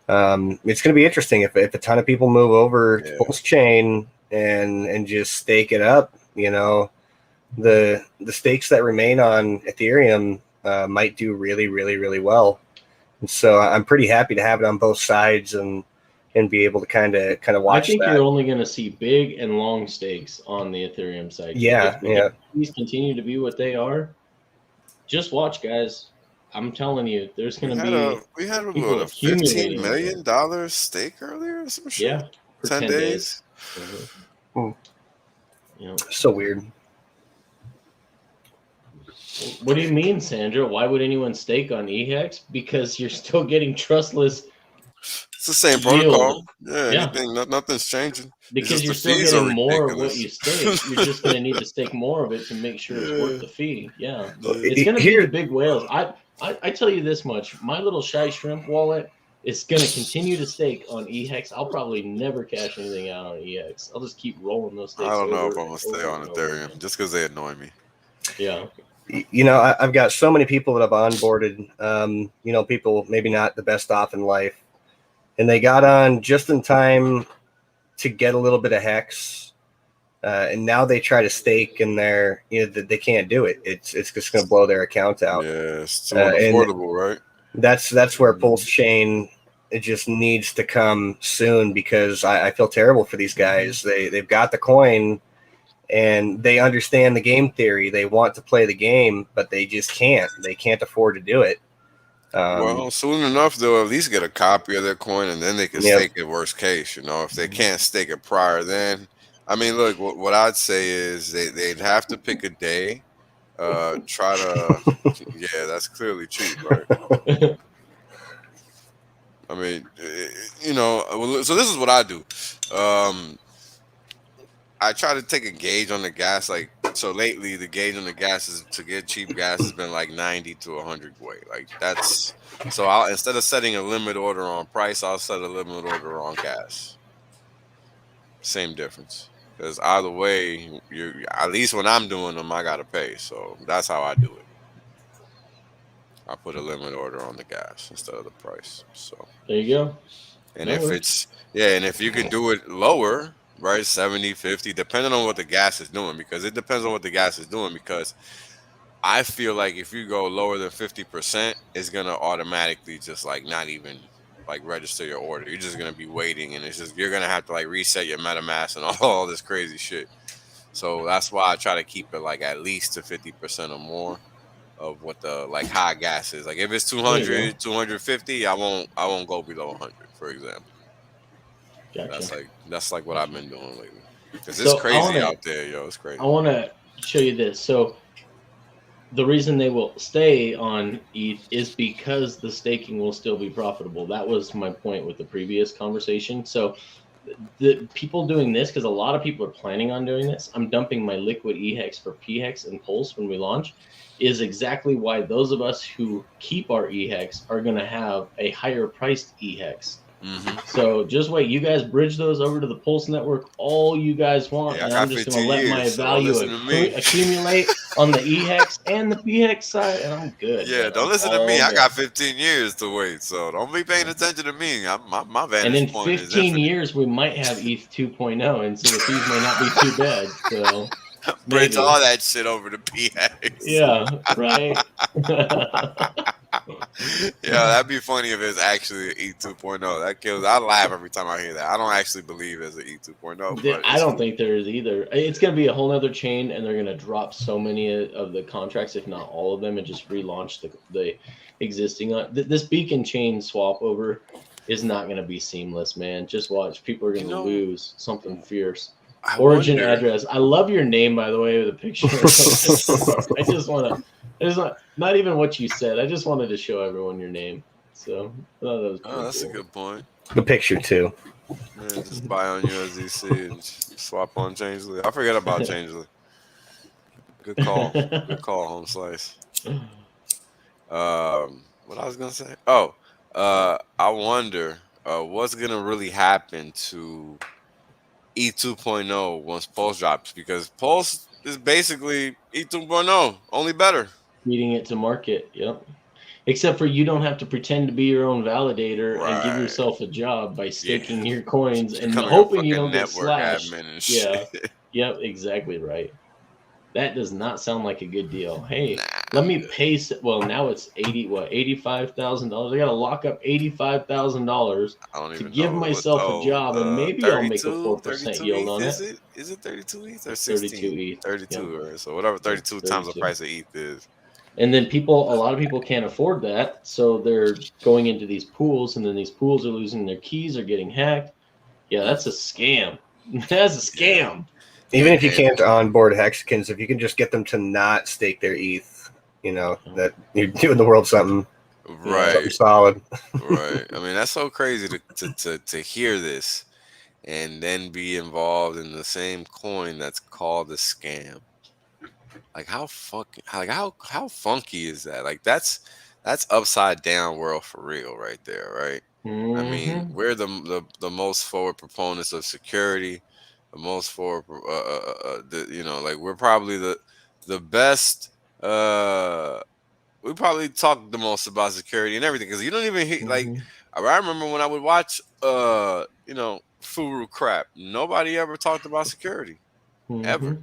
It's going to be interesting if a ton of people move over to Pulse Chain and just stake it up. The stakes that remain on Ethereum might do really, really, really well. And so I'm pretty happy to have it on both sides and be able to kind of watch. I think you're only going to see big and long stakes on the Ethereum side. Yeah. If these continue to be what they are, just watch, guys. I'm telling you, there's We going to had be what, people a $15 accumulating over there. million stake earlier or some shit. Yeah, for 10 days. You know, So weird. what do you mean, Sandra? Why would anyone stake on EHEX? Because you're still getting trustless It's the same yield. protocol. Yeah, Yeah. nothing's changing. It's Because just you're the still fees are getting more of what ridiculous. you stake. You're just going to need to stake more of it to make sure it's worth the fee. Yeah. Well, It's going to be here- the big whales. I tell you this much. My little Shy Shrimp wallet is going to continue to stake on EHEX. I'll probably never cash anything out on EHEX. I'll just keep rolling those stakes I don't know over if I'm gonna and stay over on and over Ethereum again. just because they annoy me. Yeah. You know, I've got so many people that I've onboarded, you know, people maybe not the best off in life, and they got on just in time to get a little bit of hex, and now they try to stake and they can't do it. It's just going to blow their account out. Yeah, it's too And unaffordable, right? that's where Pulse Chain, it just needs to come soon, because I feel terrible for these guys. They've got the coin and they understand the game theory. They want to play the game, but they just can't. They can't afford to do it. Well, soon enough, they'll at least get a copy of their coin, and then they can Yep. stake it. Worst case, if they can't stake it prior, then I mean, look, what I'd say is they'd have to pick a day. Try to, yeah, that's clearly cheap, right? I mean, so this is what I do. I try to take a gauge on the gas. Like, so lately, the gauge on the gas is to get cheap gas has been like 90 to 100 way. Like that's so. I'll instead of setting a limit order on price, I'll set a limit order on gas. Same difference, because either way, you at least when I'm doing them, I gotta pay. So that's how I do it. I put a limit order on the gas instead of the price. So There you go. and That if works. and if you could do it lower, right, 70, 50, depending on what the gas is doing, because it depends on what the gas is doing, because I feel like if you go lower than 50%, it's going to automatically just like not even like register your order. You're just going to be waiting, and you're going to have to like reset your MetaMask and all this crazy shit. So that's why I try to keep it like at least to 50% or more of what the like high gas is. Like if it's 200, 250, I won't go below 100, for example. Gotcha. That's like what I've been doing lately. Because So it's crazy out there, yo. It's crazy. I want to show you this. So the reason they will stay on ETH is because the staking will still be profitable. That was my point with the previous conversation. So the people doing this, because a lot of people are planning on doing this, I'm dumping my liquid EHEX for PHEX and Pulse when we launch, is exactly why those of us who keep our EHEX are going to have a higher priced EHEX. Mm-hmm. So just wait, you guys bridge those over to the Pulse network all you guys want, Yeah, and I'm just going to let my value accumulate on the EHEX and the PHEX side, and I'm good. Yeah, man. don't I'm listen to me. all I good. got 15 years to wait, so don't be paying attention to me. My vantage And in point is 15 infinite. years, we might have ETH 2.0, and so the fees may not be too bad. So Bridge maybe. all that shit over to PX. Yeah, right. Yeah, that'd be funny if it's actually an E 2.0. That kills. I laugh every time I hear that. I don't actually believe it's an E 2.0, but I don't think there is either. It's going to be a whole other chain, and they're going to drop so many of the contracts, if not all of them, and just relaunch the existing. This beacon chain swap over is not going to be seamless, man. Just watch. People are going to lose something fierce. Origin address. I love your name, by the way, with a picture. I just want to. It's not even what you said. I just wanted to show everyone your name. So I thought that was pretty that's cool. a good point. The picture too. Yeah, just buy on USDC and swap on Changelly. I forget about Changelly. Good call. Good call, Home Slice. What I was gonna say? Oh, I wonder what's gonna really happen to E 2.0 once Pulse drops, because Pulse is basically E 2.0, only better. Beating it to market. Yep. Except for you don't have to pretend to be your own validator and give yourself a job by staking your coins and hoping you don't get slashed. Yeah. Yep. Exactly right. That does not sound like a good deal. Hey, let me pay. Well, now it's $85,000. I got to lock up $85,000 to give myself a job, and maybe I'll make a 4% yield on it. it. Is it 32 ETH or 32 16? ETH. 32, right? So whatever 32 times the price of ETH is. And then a lot of people can't afford that, so they're going into these pools, and then these pools are losing their keys or getting hacked. Yeah, that's a scam. That's a scam. Even if you can't onboard Hexicans, if you can just get them to not stake their ETH, that you're doing the world something solid. Right. I mean, that's so crazy to hear this and then be involved in the same coin that's called a scam. Like how funky is that? Like that's upside down world for real right there, right? I mean, we're the most forward proponents of security, the most forward, like we're probably the best. We probably talk the most about security and everything because you don't even hear like. I remember when I would watch, Furu crap. Nobody ever talked about security, ever.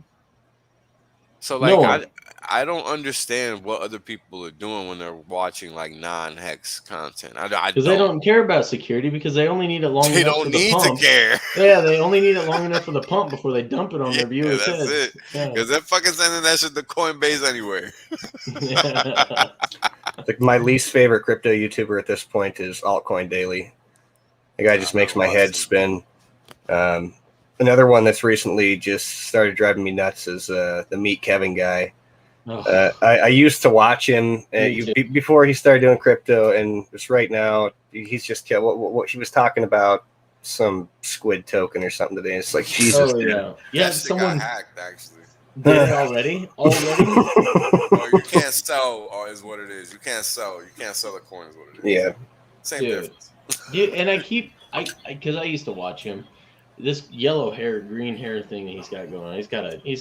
So like I don't understand what other people are doing when they're watching like non-hex content. Because they don't care about security because they only need it long They enough don't for the need pump. to care. Yeah, they only need it long enough for the pump before they dump it on their viewers' that's heads. it. Because they're fucking sending that shit to Coinbase anyway. Like my least favorite crypto YouTuber at this point is Altcoin Daily. The guy just makes my head spin. Another one that's recently just started driving me nuts is the Meet Kevin guy. I used to watch him before he started doing crypto, and just right now he's just what he was talking about, some squid token or something today. It's like Jesus. Someone got hacked actually. Did it already? Oh, you can't sell, is what it is. You can't sell the coin, is what it is. Yeah, same difference. And because I used to watch him. This yellow hair, green hair thing that he's got going on, he's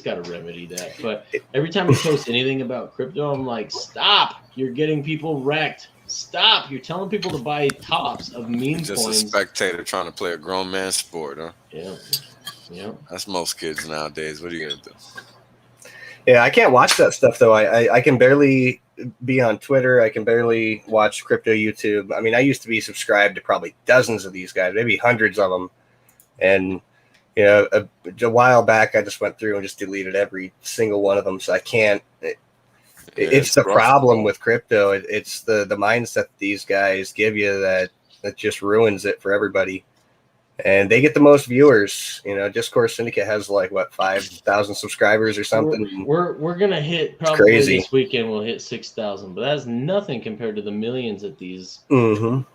got to remedy that. But every time he posts anything about crypto, I'm like, stop! You're getting people wrecked. Stop! You're telling people to buy tops of meme coins. Just a spectator trying to play a grown man sport, huh? Yeah. That's most kids nowadays. What are you gonna do? Yeah, I can't watch that stuff though. I can barely be on Twitter. I can barely watch crypto YouTube. I mean, I used to be subscribed to probably dozens of these guys, maybe hundreds of them. And, a while back, I just went through and just deleted every single one of them. So I can't. It's the problem with crypto. It's the mindset these guys give you that just ruins it for everybody. And they get the most viewers. Discourse Syndicate has 5,000 subscribers or something. We're gonna hit probably this weekend. We'll hit 6,000, but that's nothing compared to the millions that these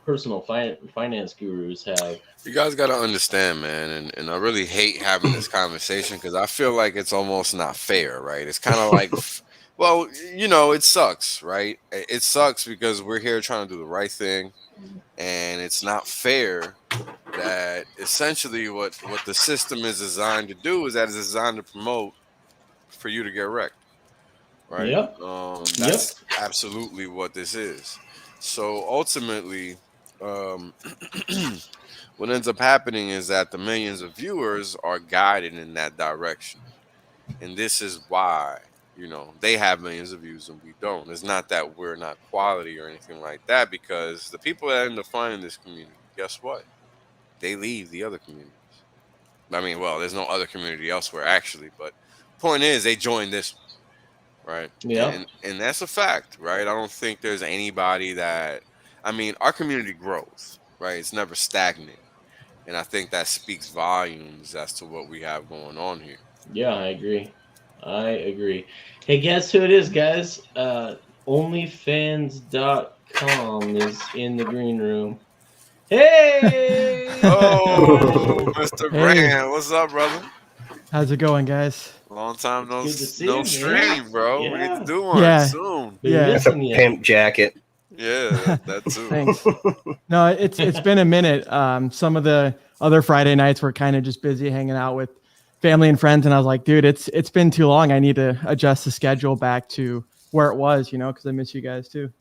personal finance gurus have. You guys got to understand, man, and I really hate having this conversation because I feel like it's almost not fair, right? It's kind of like, well, it sucks, right? It sucks because we're here trying to do the right thing, and it's not fair that essentially what the system is designed to do is that it's designed to promote for you to get wrecked, right? Yep. That's absolutely what this is. So ultimately, what ends up happening is that the millions of viewers are guided in that direction. And this is why, they have millions of views and we don't. It's not that we're not quality or anything like that, because the people that end up finding this community, guess what? They leave the other communities. I mean, well, there's no other community elsewhere, actually. But point is, they join this one, right? Yeah. And that's a fact, right? I don't think there's anybody that... I mean, our community grows, right? It's never stagnant. And I think that speaks volumes as to what we have going on here. Yeah, I agree. Hey, guess who it is, guys? Onlyfans.com is in the green room. Hey! Oh, Mr. Brand, what's up, brother? How's it going, guys? Long time no you, stream, bro. Yeah. We need to do one soon. That's a pimp jacket. Yeah, that too. Thanks. No, it's been a minute. Some of the other Friday nights were kind of just busy hanging out with family and friends, and I was like, dude, it's been too long. I need to adjust the schedule back to where it was, because I miss you guys too.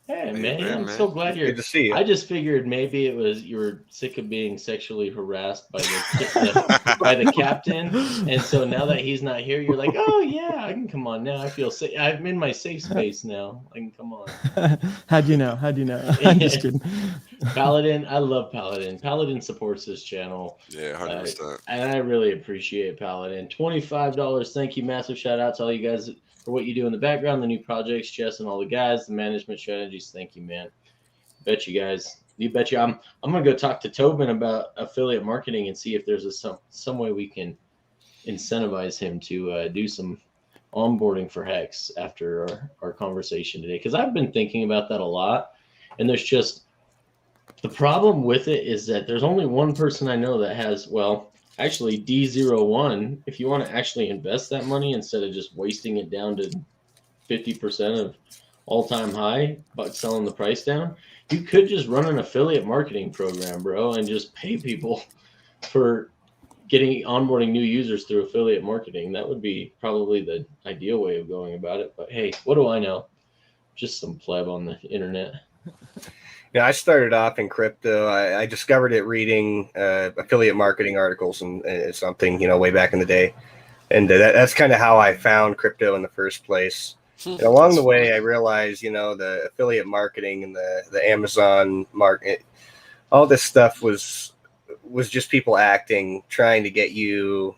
Hey, man, I'm so glad you're good to see you. I just figured maybe it was you were sick of being sexually harassed by the captain, and so now that he's not here, you're like, oh yeah, I can come on now. I feel safe. I'm in my safe space now. I can come on. How'd you know? I'm just kidding. Paladin, I love Paladin. Paladin supports this channel. Yeah, 100%. And I really appreciate Paladin. $25. Thank you. Massive shout out to all you guys for what you do in the background, the new projects, Jess and all the guys, the management strategies. Thank you, man. Bet you guys. You bet you. I'm gonna go talk to Tobin about affiliate marketing and see if there's some way we can incentivize him to do some onboarding for Hex after our conversation today, because I've been thinking about that a lot, and there's just the problem with it is that there's only one person I know that has, well, actually D01. If you want to actually invest that money instead of just wasting it down to 50% of all-time high but selling the price down, you could just run an affiliate marketing program, bro, and just pay people for onboarding new users through affiliate marketing. That would be probably the ideal way of going about it. But hey, what do I know? Just some pleb on the internet. Yeah, I started off in crypto. I discovered it reading affiliate marketing articles and something, way back in the day. And that's kind of how I found crypto in the first place. And along the way, I realized, the affiliate marketing and the Amazon market, all this stuff was just people acting, trying to get you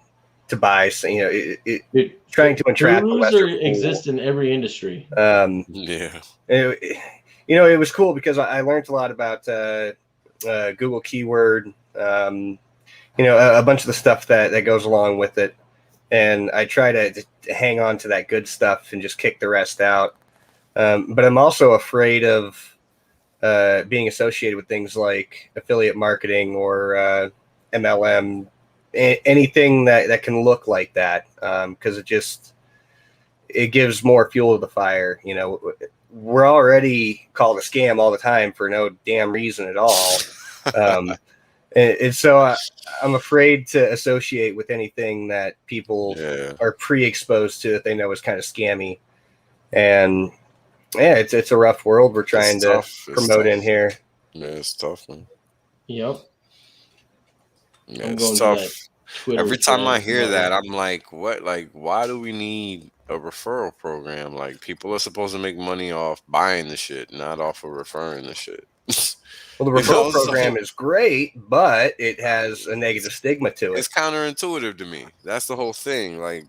to buy, trying to entrap the lesser pool. Exist in every industry. Yeah. It was cool because I learned a lot about Google keyword, a bunch of the stuff that goes along with it. And I try to hang on to that good stuff and just kick the rest out. But I'm also afraid of being associated with things like affiliate marketing or MLM, anything that can look like that, because it gives more fuel to the fire. We're already called a scam all the time for no damn reason at all. And so I'm afraid to associate with anything that people are pre-exposed to that they know is kind of scammy. And yeah, it's a rough world we're trying to promote in here. Yeah, it's tough, man. Yep. Yeah, it's tough. Every time I hear that, I'm like, what? Like, why do we need a referral program? Like, people are supposed to make money off buying the shit, not off of referring the shit. Well, the referral program is great, but it has a negative stigma to it. It's counterintuitive to me. That's the whole thing. Like,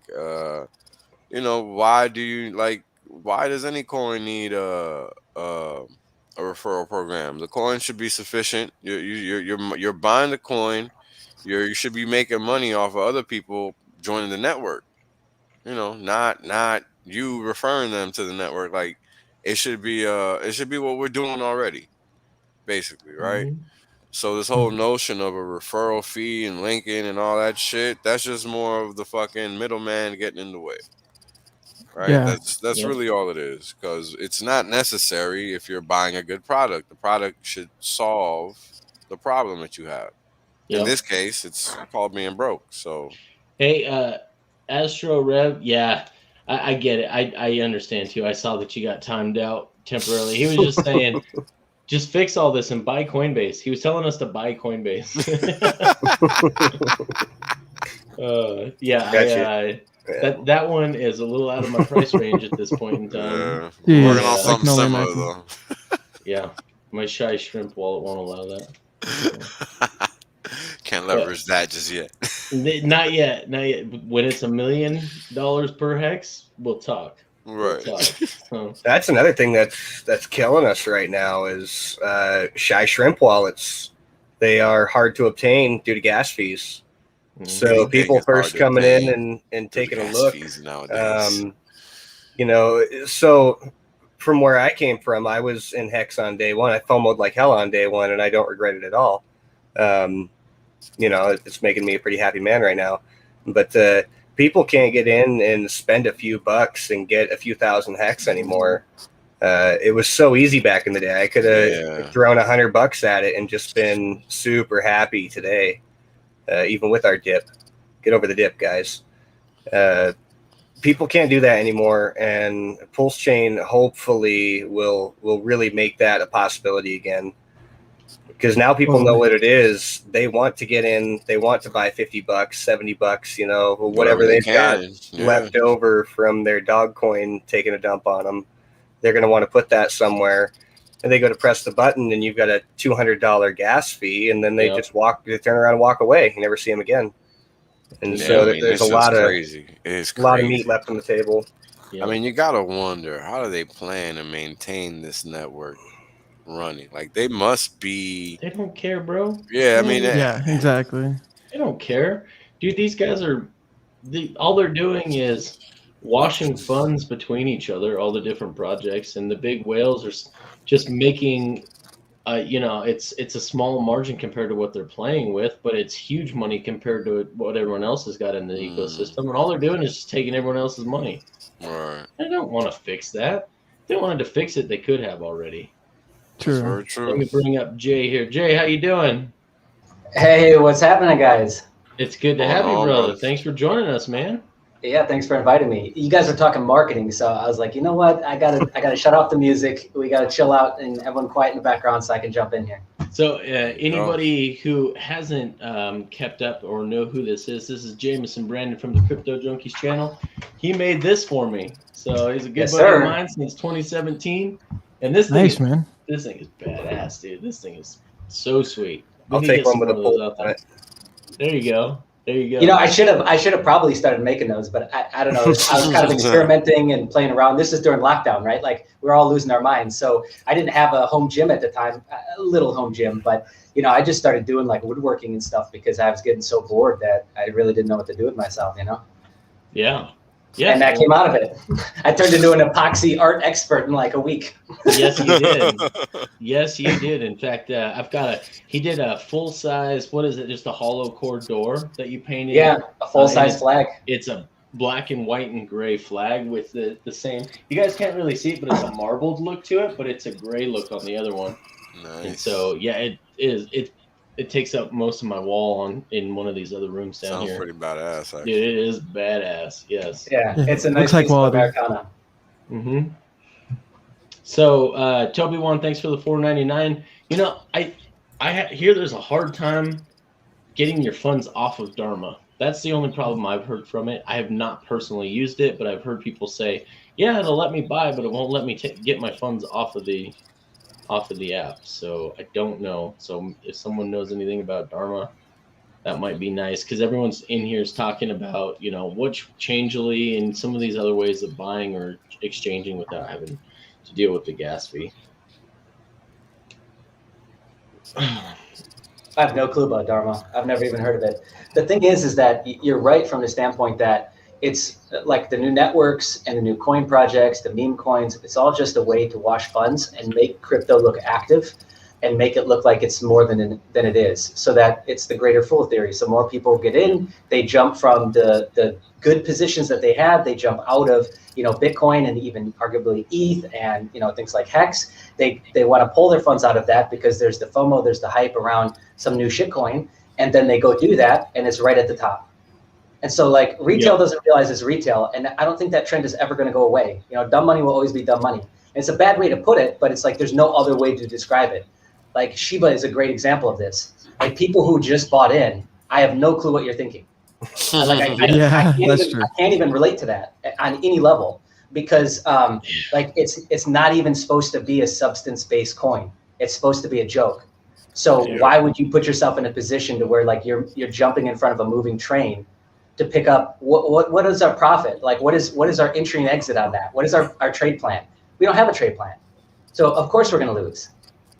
why does any coin need a referral program? The coin should be sufficient. You're buying the coin. You should be making money off of other people joining the network. Not you referring them to the network. Like, it should be what we're doing already, basically, right? Mm-hmm. So this whole notion of a referral fee and linking and all that shit, that's just more of the fucking middleman getting in the way. Right? Yeah. That's really all it is, because it's not necessary if you're buying a good product. The product should solve the problem that you have. In this case, it's called being broke. So hey, Astro Rev, yeah, I get it. I understand too. I saw that you got timed out temporarily. He was just saying, just fix all this and buy Coinbase. He was telling us to buy Coinbase. That one is a little out of my price range at this point in time. We're working on something similar though. Yeah, my shy shrimp wallet won't allow that. Can't leverage that just yet. Not yet. When it's $1 million per hex, we'll talk. Right. So. That's another thing that's killing us right now is shy shrimp wallets. They are hard to obtain due to gas fees. So people first coming in and taking a look. So from where I came from, I was in Hex on day one. I FOMO'd like hell on day one, and I don't regret it at all. It's making me a pretty happy man right now. But people can't get in and spend a few bucks and get a few thousand hex anymore. It was so easy back in the day. I could have thrown $100 at it and just been super happy today, even with our dip. Get over the dip, guys. People can't do that anymore, and Pulse Chain hopefully will really make that a possibility again. Because now people know what it is. They want to get in. They want to buy $50, $70, whatever they've got left over from their dog coin taking a dump on them. They're going to want to put that somewhere. and they go to press the button, and you've got a $200 gas fee, and then they Yep. just they turn around and walk away. You never see them again. And Yeah, so I mean, there's it's a lot just of crazy. It's a lot of crazy. meat left on the table. Yeah. I mean, you gotta wonder, how do they plan to maintain this network running? Like, they must be. They don't care, bro. Yeah, I mean, Yeah, exactly. They don't care, dude. These guys are all they're doing is washing funds between each other, all the different projects, and the big whales are just making. It's a small margin compared to what they're playing with, but it's huge money compared to what everyone else has got in the ecosystem. And all they're doing is just taking everyone else's money. right. They don't want to fix that. If they wanted to fix it, they could have already. True. Very Let true. me bring up Jay here. Jay, how you doing? Hey, what's happening, guys? It's good to have you, on, brother. brother? Thanks for joining us, man. Yeah, thanks for inviting me. You guys are talking marketing, so I was like, you know what? I gotta shut off the music. We gotta chill out and everyone quiet in the background so I can jump in here. So anybody who hasn't kept up or know who this is Jameson Brandon from the Crypto Junkies channel. He made this for me. So he's a good Yes, buddy sir. of mine since 2017. And this Nice, thing, man. this thing is badass, dude. This thing is so sweet. We I'll need to take get one with a some of those pull out on there. it. There you go. There you go. You know, I should have probably started making those, but I don't know. I was kind of experimenting and playing around. This is during lockdown, right? Like we're all losing our minds. So I didn't have a home gym at the time, a little home gym, but you know, I just started doing like woodworking and stuff because I was getting so bored that I really didn't know what to do with myself, you know? Yeah. Yeah. And that came out of it. I turned into an epoxy art expert in like a week. Yes, you did. Yes, you did. In fact, he did a full size, what is it? Just a hollow core door that you painted. Yeah, a full size flag. It's a black and white and gray flag with the same. You guys can't really see it, but it's a marbled look to it, but it's a gray look on the other one. Nice. And so, yeah, it is. It takes up most of my wall in one of these other rooms down Sounds here. pretty badass, Dude, actually. it is badass. Yes. Yeah, it's a Looks nice like piece of quality. Americana. Mm-hmm. So, Toby One, thanks for the $4.99. You know, I hear there's a hard time getting your funds off of Dharma. That's the only problem I've heard from it. I have not personally used it, but I've heard people say, "Yeah, it'll let me buy, but it won't let me get my funds off of the app." So I don't know. So if someone knows anything about Dharma, that might be nice, because everyone's in here is talking about, you know, what's Changelly and some of these other ways of buying or exchanging without having to deal with the gas fee. I have no clue about Dharma. I've never even heard of it. The thing is that you're right from the standpoint that it's like the new networks and the new coin projects, the meme coins, it's all just a way to wash funds and make crypto look active and make it look like it's more than it is, so that it's the greater fool theory. So more people get in, they jump from the good positions that they had, they jump out of, you know, Bitcoin and even arguably ETH and, you know, things like Hex. They want to pull their funds out of that because there's the FOMO, there's the hype around some new shitcoin, and then they go do that and it's right at the top. And so like retail doesn't realize it's retail, and I don't think that trend is ever going to go away. You know, dumb money will always be dumb money. And it's a bad way to put it, but it's like there's no other way to describe it. Like Shiba is a great example of this. Like people who just bought in, I have no clue what you're thinking. Like I can't even relate to that on any level, because like it's not even supposed to be a substance-based coin. It's supposed to be a joke. So why would you put yourself in a position to where like you're jumping in front of a moving train to pick up what is our profit? Like what is our entry and exit on that? What is our trade plan? We don't have a trade plan. So of course we're going to lose.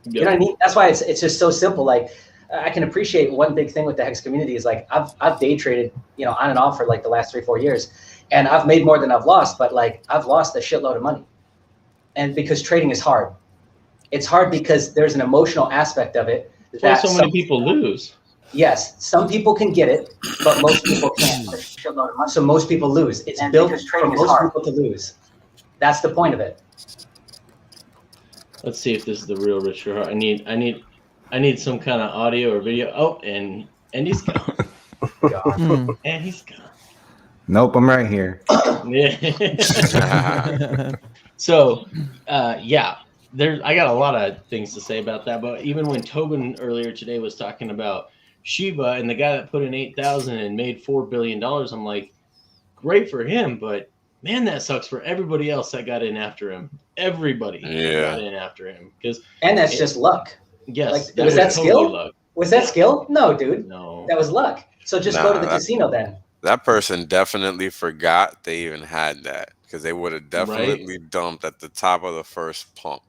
Yep. You know what I mean? That's why it's just so simple. Like I can appreciate one big thing with the Hex community is like I've day traded, you know, on and off for like the last 3-4 years, and I've made more than I've lost, but like I've lost a shitload of money. And because trading is hard. It's hard because there's an emotional aspect of it. That's why so many people lose. Yes, some people can get it, but most people can't. So most people lose. It's built for most people to lose. That's the point of it. Let's see if this is the real Richard Hart. I need some kind of audio or video. Oh, and he's gone. And he's gone. Nope, I'm right here. Yeah. So, yeah, I got a lot of things to say about that. But even when Tobin earlier today was talking about Shiba and the guy that put in 8,000 and made $4 billion, I'm like, great for him, but man, that sucks for everybody else that got in after him. Everybody got in after him and that's just luck. Yes, like was that totally skill? Luck. Was that skill? No, dude. No, that was luck. So just go to the casino then. That person definitely forgot they even had that, because they would have definitely dumped at the top of the first pump.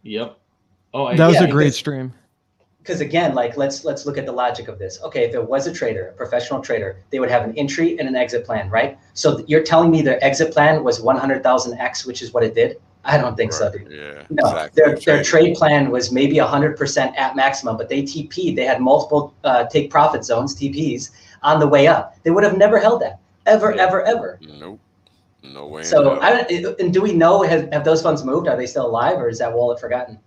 Yep. That was a great stream. Because again, like let's look at the logic of this. Okay, if it was a trader, a professional trader, they would have an entry and an exit plan, right? So you're telling me their exit plan was 100,000x, which is what it did? I don't think so, dude. Yeah, no, exactly. Their trade plan was maybe 100% at maximum, but they TP'd. They had multiple take profit zones, TPs, on the way up. They would have never held that, ever. Nope. No way. So, and do we know, have those funds moved? Are they still alive, or is that wallet forgotten?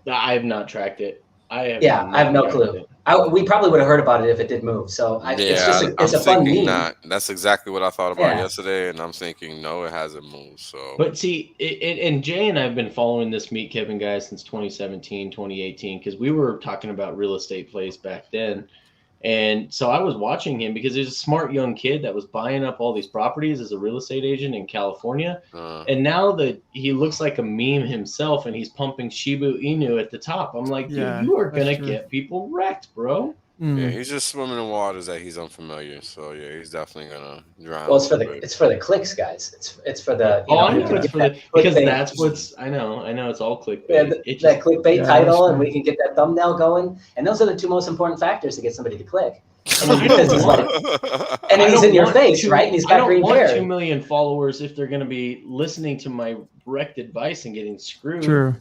I have not tracked it. I have no clue. We probably would have heard about it if it did move. So it's a fun meme. That's exactly what I thought about yesterday, and I'm thinking, no, it hasn't moved. So, but see, and Jay and I have been following this Meet Kevin guy since 2017, 2018, because we were talking about real estate plays back then. And so I was watching him because he's a smart young kid that was buying up all these properties as a real estate agent in California. And now that he looks like a meme himself and he's pumping Shiba Inu at the top, I'm like, dude, you are going to get people wrecked, bro. Yeah, he's just swimming in waters that he's unfamiliar. So yeah, he's definitely gonna drown. Well, it's for the clicks, guys. It's for the because that's what's I know it's all clickbait. Yeah, that clickbait title, and we can get that thumbnail going. And those are the two most important factors to get somebody to click. And because he's like, and he's in your face, right? And he's got green hair. 2 million followers if they're gonna be listening to my wrecked advice and getting screwed.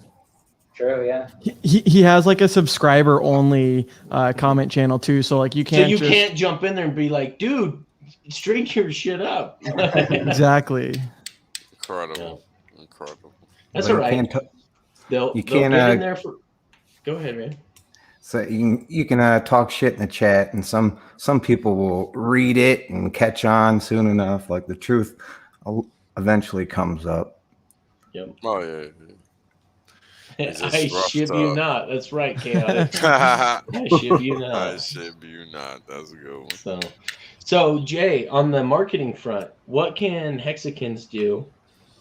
True, yeah. He has like a subscriber only comment channel too, so like you can't jump in there and be like, dude, straighten your shit up. Exactly. Incredible. That's all right. They'll get in there for. Go ahead, man. So you can talk shit in the chat, and some people will read it and catch on soon enough. Like the truth eventually comes up. Yep. Oh yeah. I shib you not. That's right, Chaotic. I shib you not. I shib you not. That's a good one. So Jay, on the marketing front, what can Hexicans do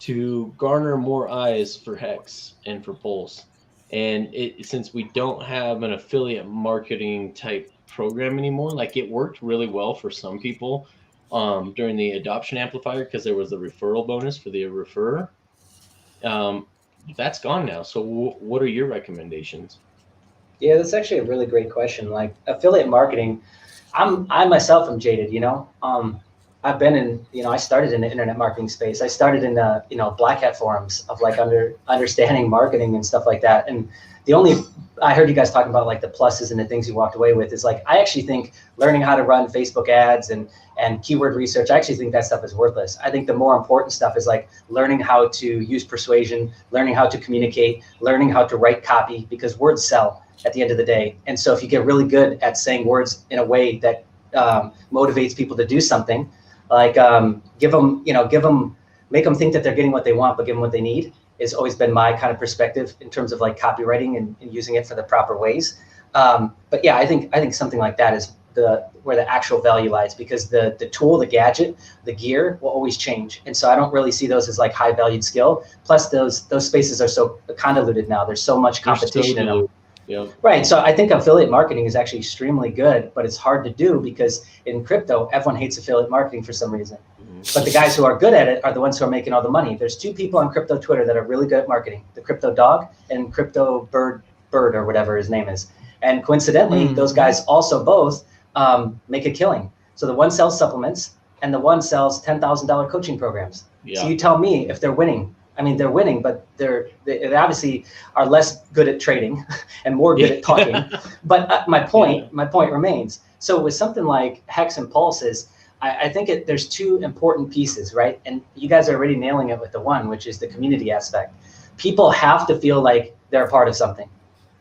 to garner more eyes for Hex and for Pulse? And since we don't have an affiliate marketing type program anymore, like it worked really well for some people during the adoption amplifier because there was a referral bonus for the referrer. That's gone now. So what are your recommendations? Yeah, that's actually a really great question. Like affiliate marketing, I myself am jaded, I've been in, I started in the internet marketing space. I started in the, Black Hat forums of like understanding marketing and stuff like that. And I heard you guys talking about like the pluses and the things you walked away with is like, I actually think learning how to run Facebook ads and keyword research, I actually think that stuff is worthless. I think the more important stuff is like learning how to use persuasion, learning how to communicate, learning how to write copy, because words sell at the end of the day. And so if you get really good at saying words in a way that motivates people to do something, like make them think that they're getting what they want, but give them what they need, has always been my kind of perspective in terms of like copywriting and using it for the proper ways. But yeah, I think something like that is where the actual value lies, because the tool, the gadget, the gear will always change. And so I don't really see those as like high valued skill. Plus those spaces are so convoluted now. There's so much competition in them. Yeah. Right. So I think affiliate marketing is actually extremely good, but it's hard to do because in crypto, everyone hates affiliate marketing for some reason. But the guys who are good at it are the ones who are making all the money. There's two people on crypto Twitter that are really good at marketing, the Crypto Dog and Crypto Bird or whatever his name is. And coincidentally, those guys also both make a killing. So the one sells supplements and the one sells $10,000 coaching programs. Yeah. So you tell me if they're winning. I mean, they're winning, but they obviously are less good at trading and more good at talking. But my point remains. So with something like Hex and Pulses, I think there's two important pieces, right? And you guys are already nailing it with the one, which is the community aspect. People have to feel like they're a part of something,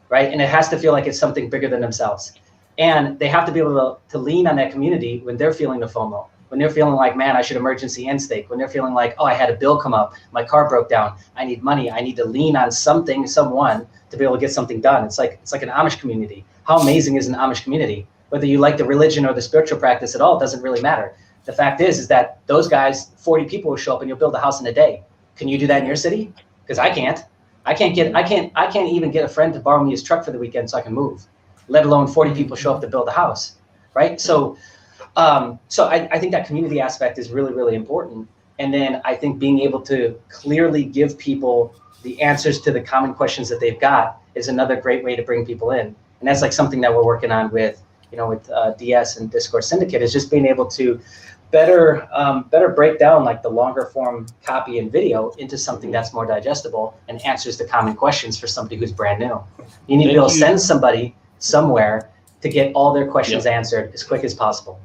right? And it has to feel like it's something bigger than themselves. And they have to be able to lean on that community when they're feeling the FOMO. When they're feeling like, man, I should emergency end stake. When they're feeling like, oh, I had a bill come up, my car broke down, I need money, I need to lean on someone to be able to get something done. It's like an Amish community. How amazing is an Amish community? Whether you like the religion or the spiritual practice at all, doesn't really matter. The fact is that those guys, 40 people will show up and you'll build a house in a day. Can you do that in your city? Because I can't. I can't even get a friend to borrow me his truck for the weekend so I can move, let alone 40 people show up to build a house, right? So I think that community aspect is really, really important. And then I think being able to clearly give people the answers to the common questions that they've got is another great way to bring people in. And that's like something that we're working on with DS and Discourse Syndicate, is just being able to better break down like the longer form copy and video into something that's more digestible and answers the common questions for somebody who's brand new. You need to be able to send somebody somewhere to get all their questions answered as quick as possible.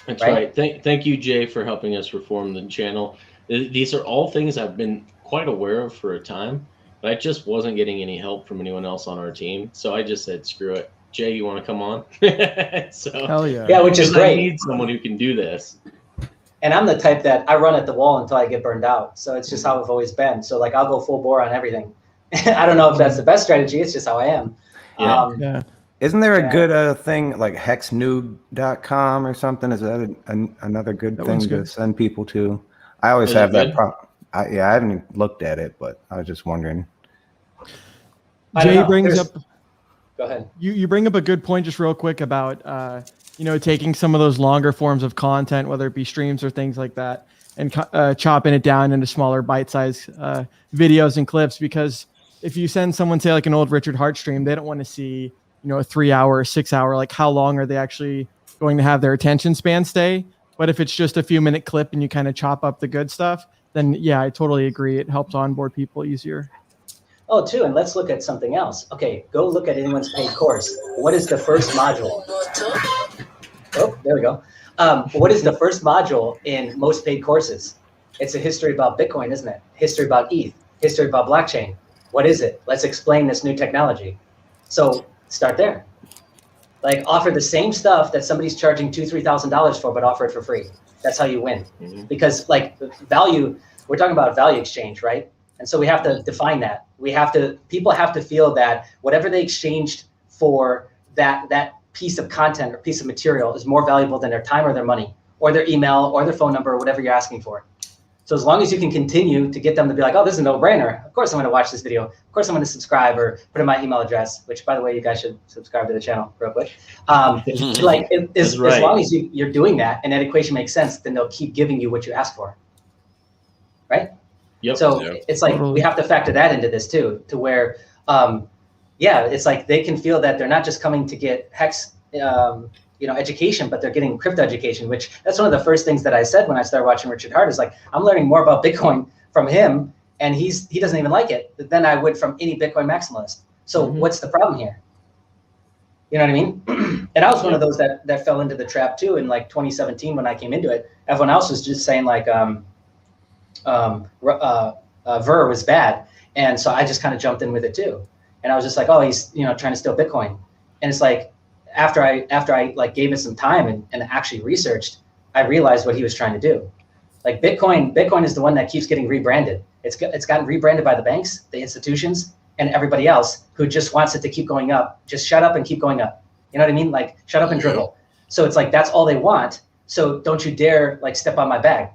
That's right. Thank you, Jay, for helping us reform the channel. These are all things I've been quite aware of for a time, but I just wasn't getting any help from anyone else on our team. So I just said, screw it. Jay, you want to come on? So, hell yeah. Yeah, which is great. I need someone who can do this. And I'm the type that I run at the wall until I get burned out. So it's just how I've always been. So like I'll go full bore on everything. I don't know if that's the best strategy. It's just how I am. Yeah. Isn't there a good thing like hexnoob.com or something? Is that another good thing to send people to? I always have that problem. I haven't even looked at it, but I was just wondering. Jay brings up. Go ahead. You bring up a good point just real quick about taking some of those longer forms of content, whether it be streams or things like that, and chopping it down into smaller bite-sized videos and clips. Because if you send someone, say like an old Richard Hart stream, they don't want to see a 3 hour, 6 hour, like how long are they actually going to have their attention span stay? But if it's just a few minute clip and you kind of chop up the good stuff, then yeah, I totally agree. It helps onboard people easier. Oh, too, and let's look at something else. Okay, go look at anyone's paid course. What is the first module? Oh, there we go. What is the first module in most paid courses? It's a history about Bitcoin, isn't it? History about ETH, history about blockchain. What is it? Let's explain this new technology. So start there. Like offer the same stuff that somebody's charging $2,000, $3,000 for, but offer it for free. That's how you win. Because like value, we're talking about value exchange, right? And so we have to define that. People have to feel that whatever they exchanged for that piece of content or piece of material is more valuable than their time or their money or their email or their phone number or whatever you're asking for. So as long as you can continue to get them to be like, oh, this is a no-brainer. Of course I'm going to watch this video. Of course I'm going to subscribe or put in my email address, which by the way, you guys should subscribe to the channel real quick. As long as you're doing that and that equation makes sense, then they'll keep giving you what you ask for, right? Yep. So it's like we have to factor that into this too, to where, it's like they can feel that they're not just coming to get Hex, education, but they're getting crypto education, which that's one of the first things that I said when I started watching Richard Hart is like, I'm learning more about Bitcoin from him and he doesn't even like it than I would from any Bitcoin maximalist. So what's the problem here? You know what I mean? And I was one of those that fell into the trap too in like 2017 when I came into it. Everyone else was just saying like, Ver was bad. And so I just kind of jumped in with it too. And I was just like, oh, he's, trying to steal Bitcoin. And it's like, after I like gave it some time and actually researched, I realized what he was trying to do. Like Bitcoin is the one that keeps getting rebranded. It's gotten rebranded by the banks, the institutions, and everybody else who just wants it to keep going up. Just shut up and keep going up. You know what I mean? Like shut up and dribble. So it's like, that's all they want. So don't you dare like step on my bag.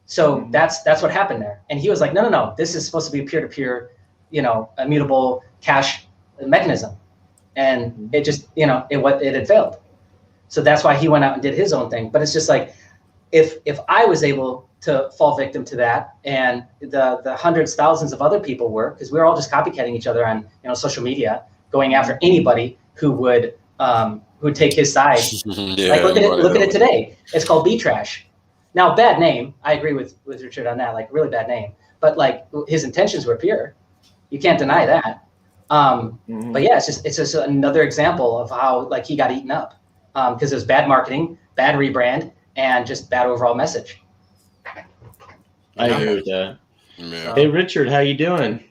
So that's what happened there. And he was like, no, this is supposed to be a peer-to-peer, immutable cash mechanism. And it just, it had failed. So that's why he went out and did his own thing. But it's just like, if I was able to fall victim to that and the hundreds, thousands of other people were, because we were all just copycatting each other on, social media, going after anybody who would take his side. Like look at it today. It's called B-Trash. Now, bad name. I agree with Richard on that, like really bad name. But like his intentions were pure. You can't deny that. But yeah, it's just another example of how like he got eaten up because it was bad marketing, bad rebrand, and just bad overall message. I agree with that. Yeah. Hey, Richard, how you doing?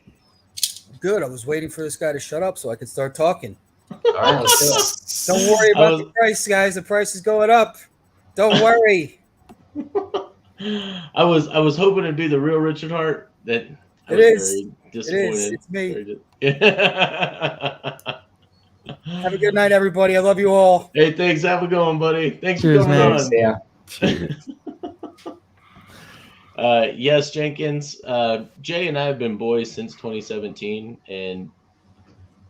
Good. I was waiting for this guy to shut up so I could start talking. All right, let's do it. Don't worry about the price, guys. The price is going up. Don't worry. I was hoping to be the real Richard Hart. It is. It's me. Have a good night, everybody. I love you all. Hey, thanks. Have a good one, buddy. Thanks Cheers, for coming on. Yeah. Yes, Jenkins. Jay and I have been boys since 2017, and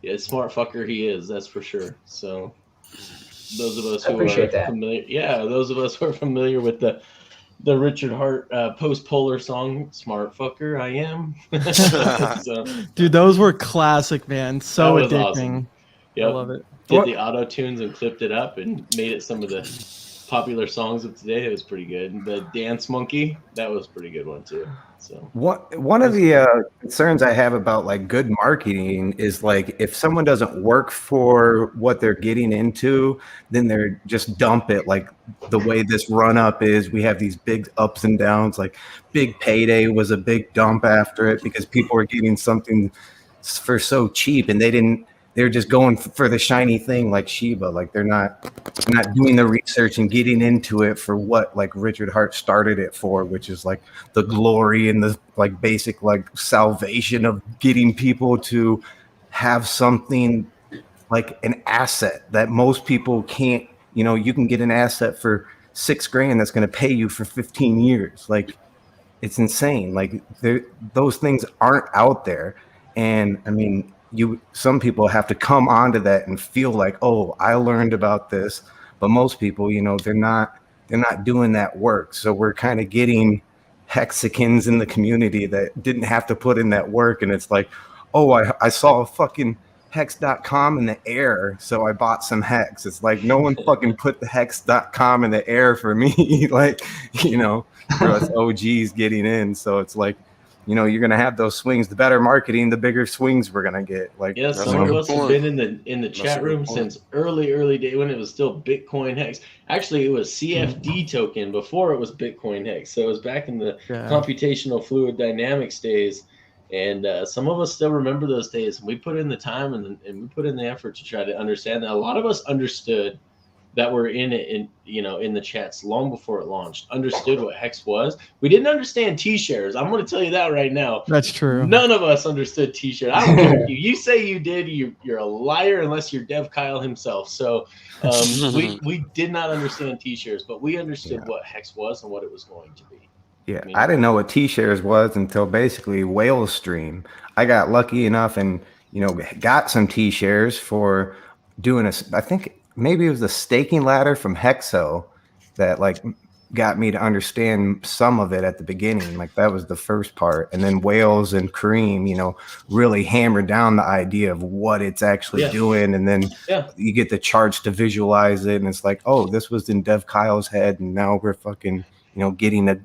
yeah, smart fucker he is, that's for sure. So those of us I who are appreciate that. familiar, those of us who are familiar with the Richard Hart post-polar song, "Smart Fucker I Am." So, Dude, those were classic, man. So that was addicting. awesome. I Yep. love it. Did the auto tunes and clipped it up and made it some of the popular songs of today. It was pretty good. And the Dance Monkey, that was a pretty good one too. So One of the concerns I have about like good marketing is like if someone doesn't work for what they're getting into, then they're just dump it. Like the way this run up is, we have these big ups and downs. Like Big Payday was a big dump after it because people were getting something for so cheap, and they're just going for the shiny thing like Shiba. Like they're not doing the research and getting into it for what like Richard Hart started it for, which is like the glory and the like basic like salvation of getting people to have something like an asset that most people can't. You can get an asset for $6,000 that's going to pay you for 15 years. Like it's insane. Like those things aren't out there. And I mean, some people have to come onto that and feel like, oh, I learned about this. But most people, they're not doing that work. So we're kind of getting Hexicans in the community that didn't have to put in that work. And it's like, oh, I saw a fucking hex.com in the air, so I bought some hex. It's like no one fucking put the hex.com in the air for me. Like, for us OGs getting in. So it's like, you're gonna have those swings. The better marketing, the bigger swings we're gonna get. Like, yeah, some of us have been in the chat room since early day when it was still Bitcoin Hex. Actually, it was CFD token before it was Bitcoin Hex. So it was back in the computational fluid dynamics days. And some of us still remember those days. We put in the time and we put in the effort to try to understand that. A lot of us understood that were in it, in the chats long before it launched, understood what Hex was. We didn't understand T-shares. I'm going to tell you that right now. That's true. None of us understood T-shares. I don't care if you say you did. You're a liar unless you're Dev Kyle himself. So we did not understand T-shares, but we understood what Hex was and what it was going to be. Yeah, I didn't know what T-shares was until basically Whale Stream. I got lucky enough and got some T-shares for doing I think maybe it was the staking ladder from Hexo that like got me to understand some of it at the beginning. Like that was the first part, and then Whales and Cream, really hammered down the idea of what it's actually doing, and then you get the charts to visualize it, and it's like, oh, this was in Dev Kyle's head, and now we're fucking getting a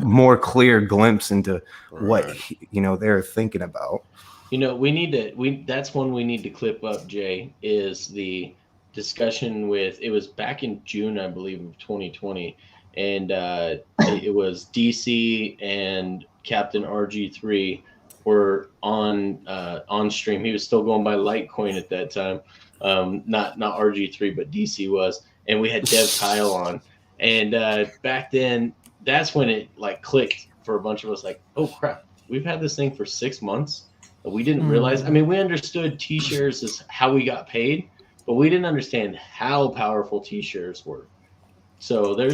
more clear glimpse into what they're thinking about. That's one we need to clip up, Jay, is the discussion it was back in June, I believe, of 2020. And it was DC and Captain RG3 were on stream. He was still going by Litecoin at that time. Not RG3, but DC was. And we had Dev Kyle on. And back then, that's when it like clicked for a bunch of us. Like, oh crap, we've had this thing for 6 months. We didn't realize. I mean, we understood T-shares is how we got paid, but we didn't understand how powerful T-shares were. So that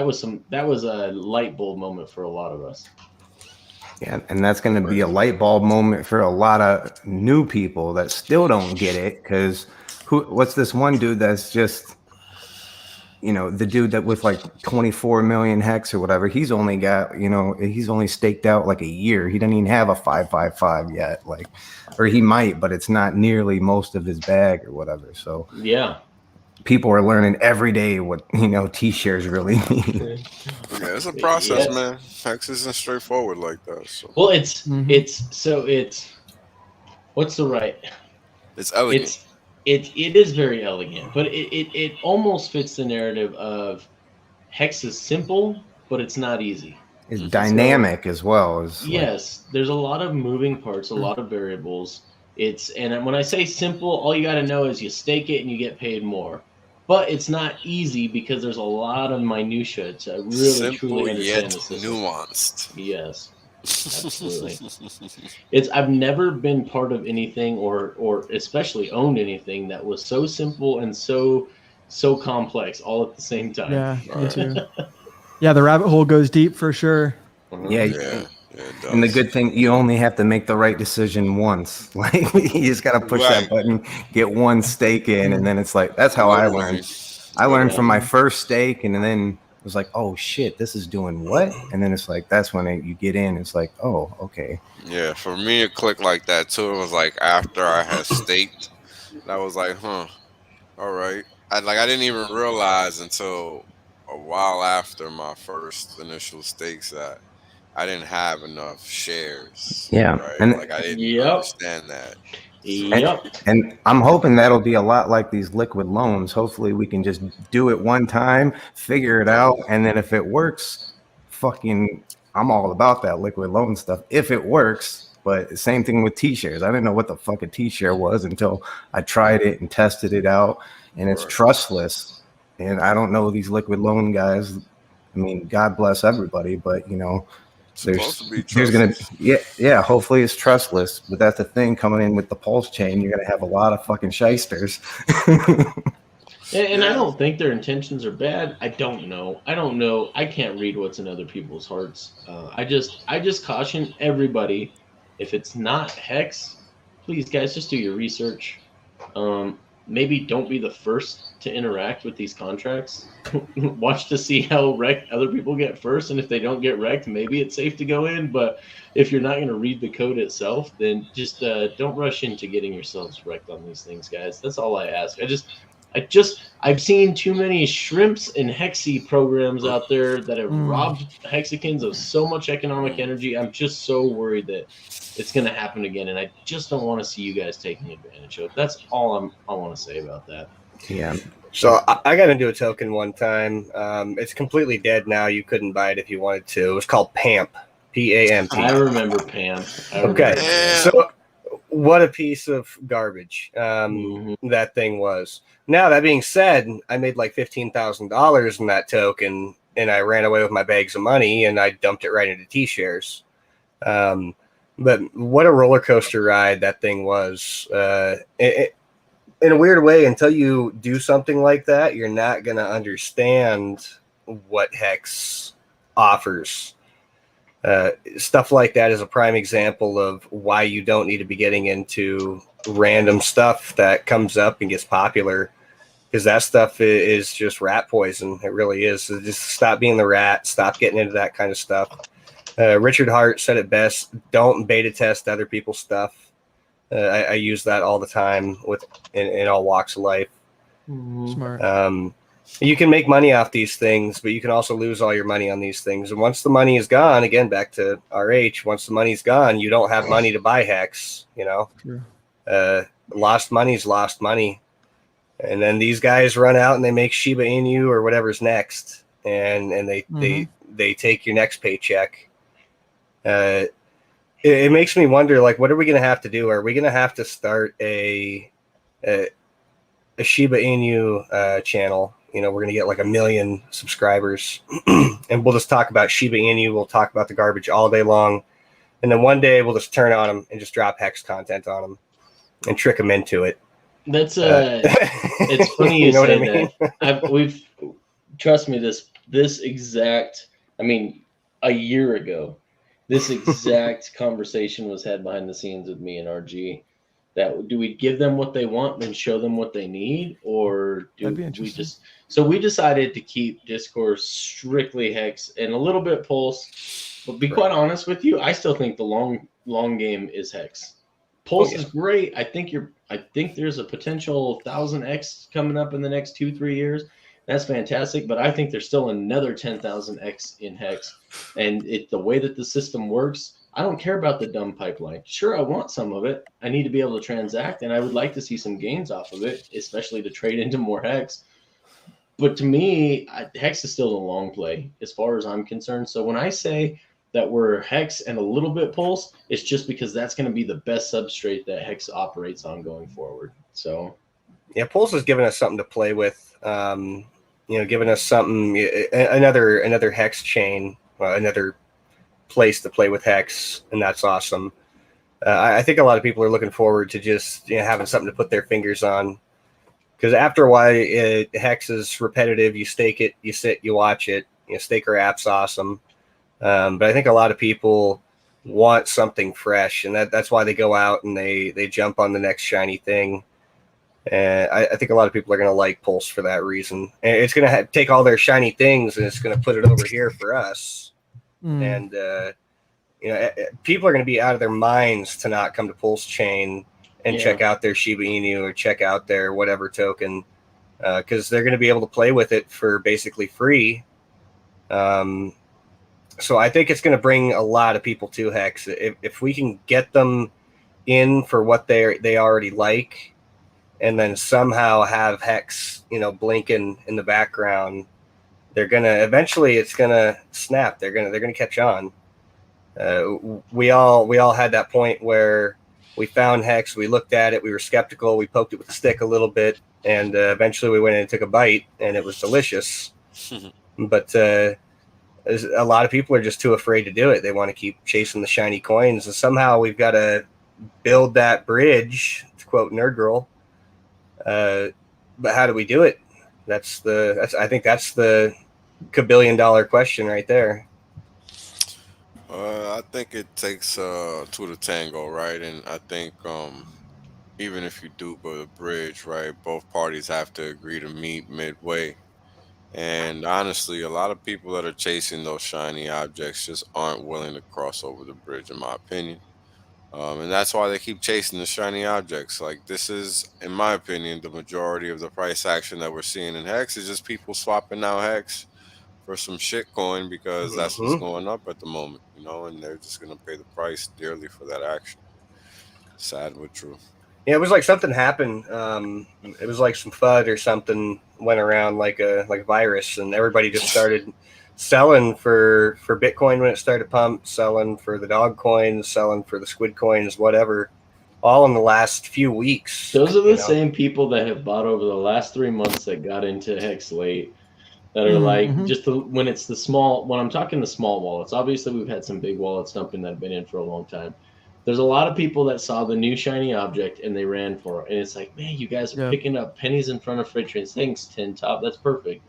was a light bulb moment for a lot of us. Yeah, and that's going to be a light bulb moment for a lot of new people that still don't get it. Because what's this one dude that's just, the dude that with like 24 million hex or whatever, he's only got, he's only staked out like a year. He doesn't even have a 555 yet, like, or he might, but it's not nearly most of his bag or whatever. So yeah, people are learning every day what T-shares really mean. Yeah, it's a process, man. Hex isn't straightforward like that. So. Well, it's what's the right? It's elegant. It is very elegant, but it almost fits the narrative of Hex is simple, but it's not easy. It's dynamic as well. Yes, there's a lot of moving parts, a lot of variables. And when I say simple, all you got to know is you stake it and you get paid more. But it's not easy because there's a lot of minutia to really simple truly understand yet the system. Nuanced. Yes. Absolutely. I've never been part of anything or especially owned anything that was so simple and so complex all at the same time. Yeah, me too. Yeah, the rabbit hole goes deep for sure. Yeah. Yeah, it And the does. good thing, you only have to make the right decision once. Like you just got to push Right. that button, get one stake in, and then it's like that's how I Literally. learned. I learned from my Literally. first stake, and then it was like, oh shit, this is doing what? And then it's like that's when you get in. It's like, oh, okay. Yeah, for me it clicked like that too. It was like after I had staked, and I was like, huh, all right. I didn't even realize until a while after my first initial stakes that I didn't have enough shares. Yeah, Right. and Like I didn't Yep. understand that. So, Yep. And I'm hoping that'll be a lot like these liquid loans. Hopefully, we can just do it one time, figure it out, and then if it works, fucking, I'm all about that liquid loan stuff. If it works, but same thing with T-shares. I didn't know what the fuck a T-share was until I tried it and tested it out, and it's right. trustless. And I don't know these liquid loan guys. I mean, God bless everybody, but Supposed to be there's gonna trustless. yeah hopefully it's trustless, but that's the thing coming in with the pulse chain. You're gonna have a lot of fucking shysters. And I Yeah. don't think their intentions are bad. I don't know. I can't read what's in other people's hearts. I just caution everybody, if it's not Hex, please guys, just do your research. Maybe don't be the first to interact with these contracts. Watch to see how wrecked other people get first, and if they don't get wrecked, maybe it's safe to go in. But if you're not going to read the code itself, then just don't rush into getting yourselves wrecked on these things, guys. That's all I ask. I've seen too many shrimps and hexi programs out there that have robbed hexicans of so much economic energy. I'm just so worried that it's going to happen again, and I just don't want to see you guys taking advantage of it. That's all I want to say about that. Yeah. So I got into a token one time. It's completely dead now. You couldn't buy it if you wanted to. It was called PAMP, PAMP. I remember Pam. Okay, so what a piece of garbage that thing was. Now, that being said, I made like $15,000 in that token, and I ran away with my bags of money, and I dumped it right into T-shares. But what a roller coaster ride that thing was. In a weird way, until you do something like that, you're not going to understand what Hex offers. Stuff like that is a prime example of why you don't need to be getting into random stuff that comes up and gets popular, because that stuff is just rat poison. It really is. So just stop being the rat. Stop getting into that kind of stuff. Richard Hart said it best: don't beta test other people's stuff. I use that all the time in all walks of life. Smart. You can make money off these things, but you can also lose all your money on these things. And once the money is gone, again, back to RH, once the money's gone, you don't have money to buy Hex, True. Lost money's lost money. And then these guys run out and they make Shiba Inu or whatever's next. And they take your next paycheck. It makes me wonder, like, what are we going to have to do? Are we going to have to start a Shiba Inu channel? We're going to get like 1 million subscribers, and we'll just talk about Shiba Inu. We'll talk about the garbage all day long, and then one day we'll just turn on them and just drop Hex content on them and trick them into it. That's it's funny you say that. Trust me, this exact. I mean, a year ago, this exact conversation was had behind the scenes with me and RG. That do we give them what they want and show them what they need, or do we just? So we decided to keep Discourse strictly Hex and a little bit Pulse. But be quite honest with you, I still think the long game is Hex. Pulse is great. I think there's a potential 1000x coming up in the next 2-3 years. That's fantastic, but I think there's still another 10,000x in Hex, and the way that the system works, I don't care about the dumb pipeline. Sure, I want some of it. I need to be able to transact, and I would like to see some gains off of it, especially to trade into more Hex. But to me, Hex is still the long play as far as I'm concerned. So when I say that we're Hex and a little bit Pulse, it's just because that's going to be the best substrate that Hex operates on going forward. So, yeah, Pulse has given us something to play with. Giving us something, another Hex chain, another place to play with Hex, and that's awesome. I think a lot of people are looking forward to just having something to put their fingers on, because after a while, Hex is repetitive. You stake it, you sit, you watch it. Staker app's awesome. But I think a lot of people want something fresh, and that's why they go out and they jump on the next shiny thing. And I think a lot of people are going to like Pulse for that reason. And it's going to take all their shiny things and it's going to put it over here for us. And, people are going to be out of their minds to not come to Pulse Chain and check out their Shiba Inu or check out their whatever token, because they're going to be able to play with it for basically free. So I think it's going to bring a lot of people to Hex. If we can get them in for what they already like, and then somehow have Hex, blinking in the background, they're gonna eventually. It's gonna snap. They're gonna catch on. We all had that point where we found Hex. We looked at it. We were skeptical. We poked it with a stick a little bit, and eventually we went in and took a bite, and it was delicious. But a lot of people are just too afraid to do it. They want to keep chasing the shiny coins, and somehow we've got to build that bridge. To quote Nerd Girl. But how do we do it? I think that's the $1 billion question right there. I think it takes two to tango, right? And I think even if you do build a bridge, right, both parties have to agree to meet midway. And honestly, a lot of people that are chasing those shiny objects just aren't willing to cross over the bridge, in my opinion. And that's why they keep chasing the shiny objects. Like, this is, in my opinion, the majority of the price action that we're seeing in Hex is just people swapping out Hex for some shit coin because that's what's going up at the moment, and they're just going to pay the price dearly for that action. Sad but true. Yeah, it was like something happened. It was like some FUD or something went around like a virus, and everybody just started selling for Bitcoin when it started to pump, selling for the dog coins, selling for the squid coins, whatever, all in the last few weeks. Those are the same people that have bought over the last 3 months that got into Hex late, that are like, when it's the small, when I'm talking the small wallets, obviously we've had some big wallets dumping that have been in for a long time. There's a lot of people that saw the new shiny object and they ran for it. And it's like, man, you guys are picking up pennies in front of freight trains. Thanks, Tin Top. That's perfect.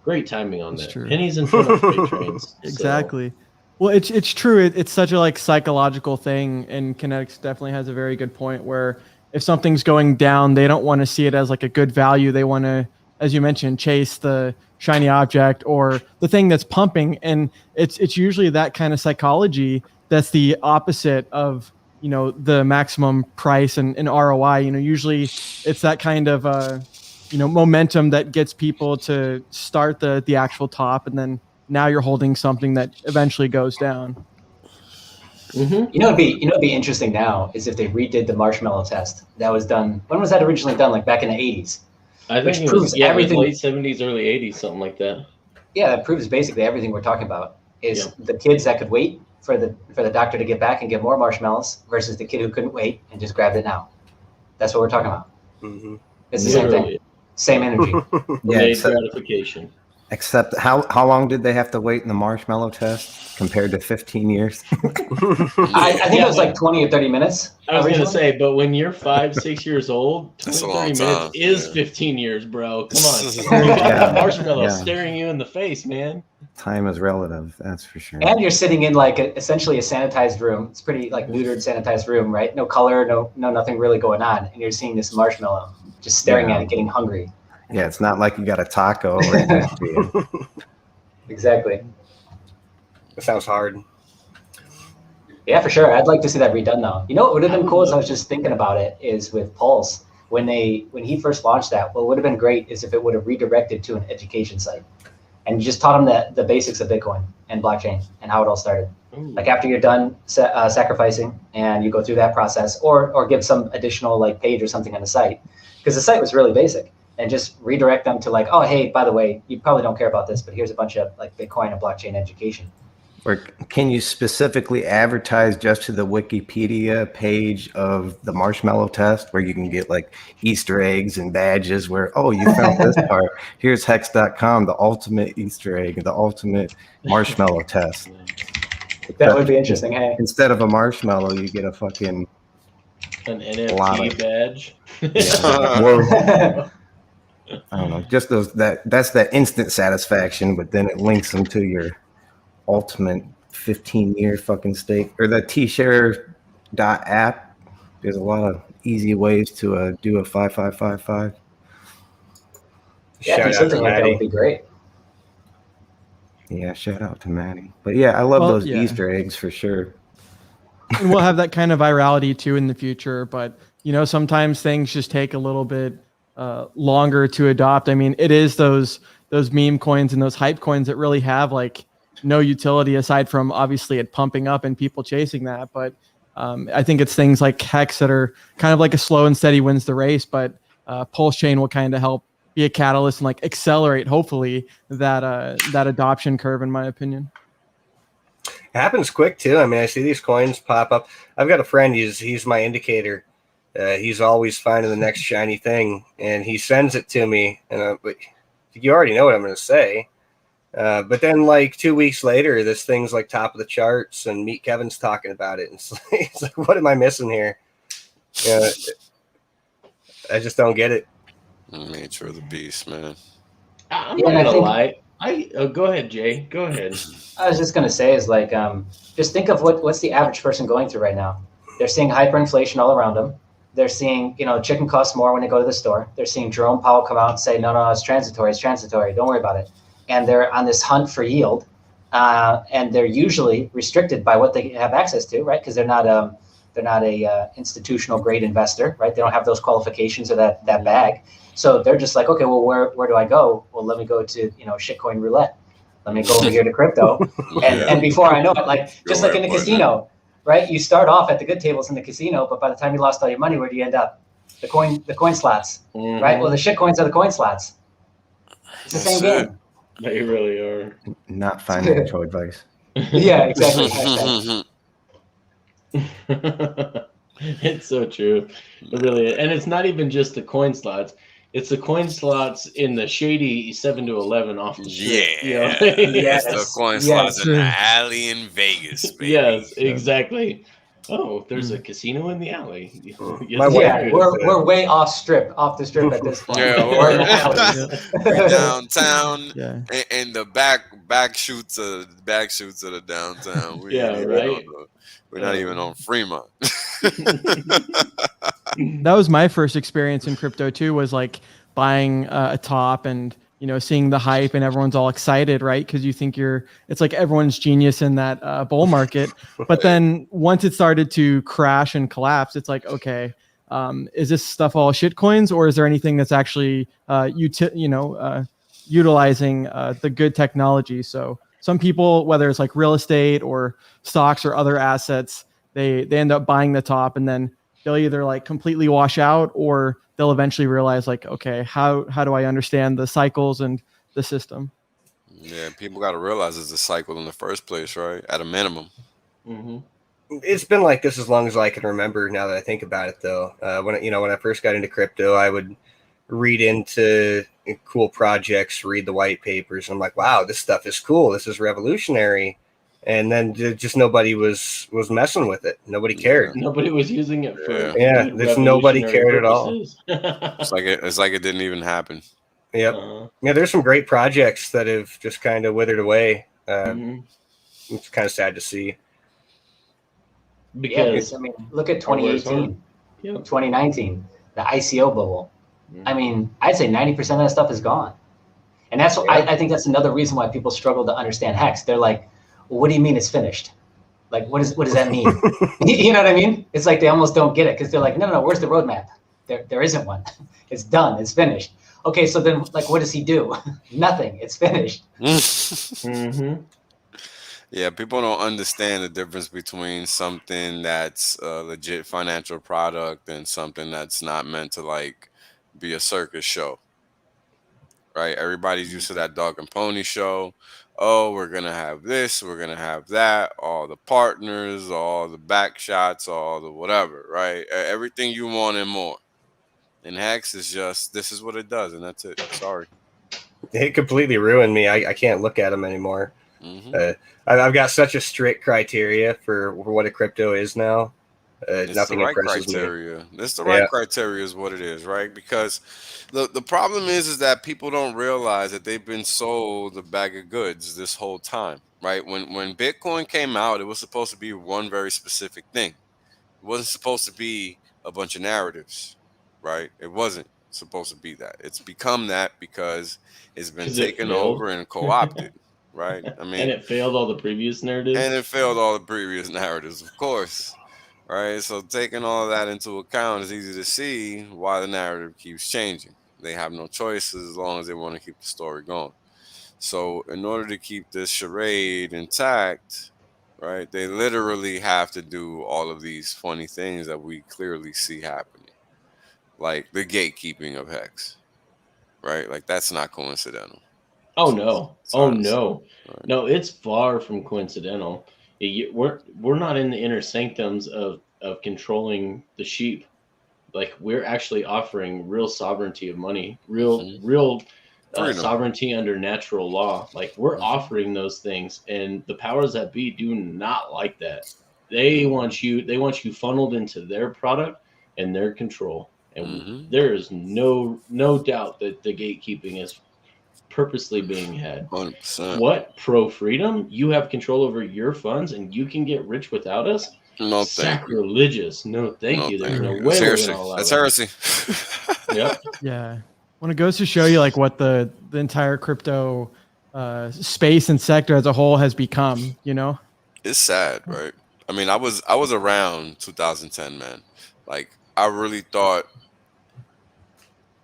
Great timing on that. True. Pennies in front of freight trains. Exactly. So. Well, it's true. It's such a psychological thing, and Kinetics definitely has a very good point where if something's going down, they don't want to see it as a good value. They want to, as you mentioned, chase the shiny object or the thing that's pumping. And it's usually that kind of psychology that's the opposite of, the maximum price and ROI. Usually it's that kind of, momentum that gets people to start the actual top, and then now you're holding something that eventually goes down. It'd be interesting now is if they redid the marshmallow test that was done. When was that originally done? Like back in the 80s? I think it was everything, late 70s, early 80s, something like that. Yeah, that proves basically everything we're talking about is the kids that could wait for the doctor to get back and get more marshmallows versus the kid who couldn't wait and just grabbed it now. That's what we're talking about. It's the same thing. Same energy. Gratification. Except how long did they have to wait in the marshmallow test compared to 15 years? I think it was like 20 or 30 minutes. I was going to say, but when you're 5-6 years old, 20, 30 minutes is 15 years, bro. Come on. You got that marshmallow staring you in the face, man. Time is relative, that's for sure. And you're sitting in essentially a sanitized room. It's pretty neutered, sanitized room, right? No color, no nothing really going on. And you're seeing this marshmallow just staring at it, getting hungry. Yeah, it's not like you got a taco right next to you. Exactly. It sounds hard. Yeah, for sure. I'd like to see that redone now. What would have been cool, as I was just thinking about it, is with Pulse, when he first launched that, what would have been great is if it would have redirected to an education site and just taught them the basics of Bitcoin and blockchain and how it all started. Like after you're done sacrificing and you go through that process, or give some additional page or something on the site, because the site was really basic. And just redirect them to oh, hey, by the way, you probably don't care about this, but here's a bunch of Bitcoin and blockchain education. Or can you specifically advertise just to the Wikipedia page of the marshmallow test where you can get Easter eggs and badges where, oh, you found this part. Here's hex.com, the ultimate Easter egg, the ultimate marshmallow test. That would be interesting. Hey, instead of a marshmallow, you get a fucking an NFT badge. I don't know, just that's that instant satisfaction, but then it links them to your ultimate 15-year fucking stake or the T-share app. There's a lot of easy ways to do a 5555. Yeah, I think something like that would be great. Yeah, shout out to Maddie. But yeah, I love those Easter eggs for sure. And we'll have that kind of virality too in the future. But sometimes things just take a little bit longer to adopt. I mean, it is those meme coins and those hype coins that really have like no utility aside from obviously it pumping up and people chasing that. But I think it's things like Hex that are kind of like a slow and steady wins the race. But Pulse Chain will kind of help be a catalyst and like accelerate, hopefully, that adoption curve, in my opinion. It happens quick too. I mean, I see these coins pop up. I've got a friend. He's my indicator. He's always finding the next shiny thing, and he sends it to me. And but you already know what I'm going to say. But then, like 2 weeks later, this thing's like top of the charts, and Meet Kevin's talking about it. And it's like, what am I missing here? I just don't get it. Nature of the beast, man. I'm not gonna lie. Go ahead, Jay. Go ahead. I was just gonna say is like, just think of what's the average person going through right now. They're seeing hyperinflation all around them. They're seeing, chicken costs more when they go to the store. They're seeing Jerome Powell come out and say, no, it's transitory. Don't worry about it. And they're on this hunt for yield, and they're usually restricted by what they have access to, right? Because they're not a institutional grade investor, right? They don't have those qualifications or that bag. So they're just like, okay, well, where do I go? Well, let me go to, shitcoin roulette. Let me go over here to crypto. And before I know it, like, just like in the casino, right? You start off at the good tables in the casino, but by the time you lost all your money, where do you end up? The coin slots, right? Well, the shitcoins are the coin slots. It's the same game. They really are. Not financial advice. Yeah, exactly. It's so true. It really is. And it's not even just the coin slots. It's the coin slots in the shady 7 to 11 off the strip. Yeah. Yes. The coin slots in the alley in Vegas, baby. Yes, exactly. Oh, there's a casino in the alley. We're way off the strip at this point. Yeah, we're in the we're downtown, Yeah. and the back shoots of the downtown. We're not even on Fremont. That was my first experience in crypto too, was like buying a top and seeing the hype and everyone's all excited, right? Because you think it's like everyone's genius in that bull market. But then once it started to crash and collapse, it's like, okay, is this stuff all shit coins, or is there anything that's actually utilizing the good technology? So some people, whether it's like real estate or stocks or other assets, they end up buying the top, and then they'll either like completely wash out, or they'll eventually realize like, okay, how do I understand the cycles and the system? Yeah, people got to realize it's a cycle in the first place, right? At a minimum. Mm-hmm. It's been like this as long as I can remember. Now that I think about it, though, when I first got into crypto, I would read into cool projects, read the white papers. And I'm like, wow, this stuff is cool. This is revolutionary. And then just nobody was messing with it. Nobody cared. Nobody was using it for there's nobody cared at all. It's like it didn't even happen. Yep. Yeah, there's some great projects that have just kind of withered away. It's kind of sad to see. Because look at 2018, 2019, the ICO bubble. I mean, I'd say 90% of that stuff is gone. And that's I think that's another reason why people struggle to understand Hex. They're like, well, what do you mean it's finished? Like, what does that mean? You know what I mean? It's like they almost don't get it, because they're like, no, where's the roadmap? There isn't one. It's done. It's finished. Okay, so then, like, what does he do? Nothing. It's finished. Yeah, people don't understand the difference between something that's a legit financial product and something that's not meant to like be a circus show. Right? Everybody's used to that dog and pony show. Oh, we're going to have this, we're going to have that, all the partners, all the back shots, all the whatever, right? Everything you want and more. And Hex is just, this is what it does, and that's it. Sorry. It completely ruined me. I can't look at them anymore. I've got such a strict criteria for what a crypto is now. It's Nothing the right impresses me. criteria. It's the right Yeah. criteria is what it is, right? Because the problem is that people don't realize that they've been sold a bag of goods this whole time, right? When Bitcoin came out, it was supposed to be one very specific thing. It wasn't supposed to be a bunch of narratives, right? It wasn't supposed to be that. It's become that because it's been Because it taken failed. over and co-opted, right? I mean, And it failed all the previous narratives. and it failed all the previous narratives, of course. Right. So taking all of that into account, it's easy to see why the narrative keeps changing. They have no choices as long as they want to keep the story going. So in order to keep this charade intact, right, they literally have to do all of these funny things that we clearly see happening. Like the gatekeeping of Hex. Right? Like that's not coincidental. Oh no! It's Oh honestly, no! right? No, it's far from coincidental. We're not in the inner sanctums of controlling the sheep. Like we're actually offering real sovereignty of money, real Freedom. sovereignty under natural law. Like we're Mhm. offering those things, and the powers that be do not like that. They want you funneled into their product and their control. And there is no doubt that the gatekeeping is purposely being had. 100%. What pro freedom? You have control over your funds and you can get rich without us? No, thank you. Sacrilegious. No, thank you. There's thank no you. way That's we're heresy. going to allow That's that. heresy. Yep. Yeah. When it goes to show you like what the entire crypto space and sector as a whole has become, you know? It's sad, right? I mean, I was around 2010, man. Like I really thought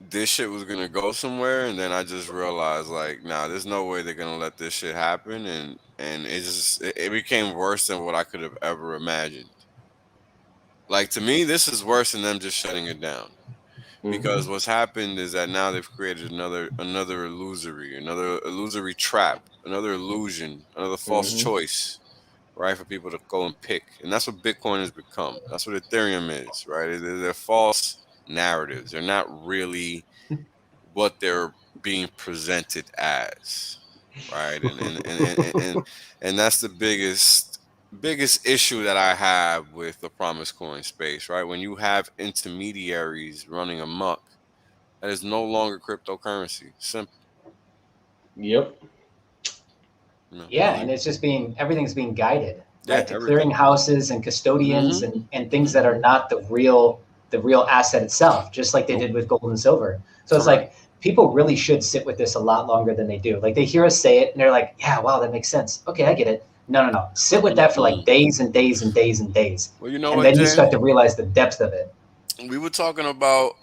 this shit was gonna go somewhere, and then I just realized like, nah, there's no way they're gonna let this shit happen, and it became worse than what I could have ever imagined. Like to me, this is worse than them just shutting it down. Because what's happened is that now they've created another illusory trap, another illusion, another false choice, right, for people to go and pick. And that's what Bitcoin has become. That's what Ethereum is, right? They're false narratives. They're not really what they're being presented as, right? And that's the biggest issue that I have with the promise coin space, right? When you have intermediaries running amok, that is no longer cryptocurrency. Simple. Yep. Yeah, and it's just everything's being guided, Yeah, right? To clearing houses and custodians and things that are not the real asset itself, just like they did with gold and silver. So it's like people really should sit with this a lot longer than they do. Like they hear us say it and they're like, yeah, wow, that makes sense. Okay, I get it. No. Sit with that for like days and days and days and days. Well, you know and what, then Jay? You start to realize the depth of it. We were talking about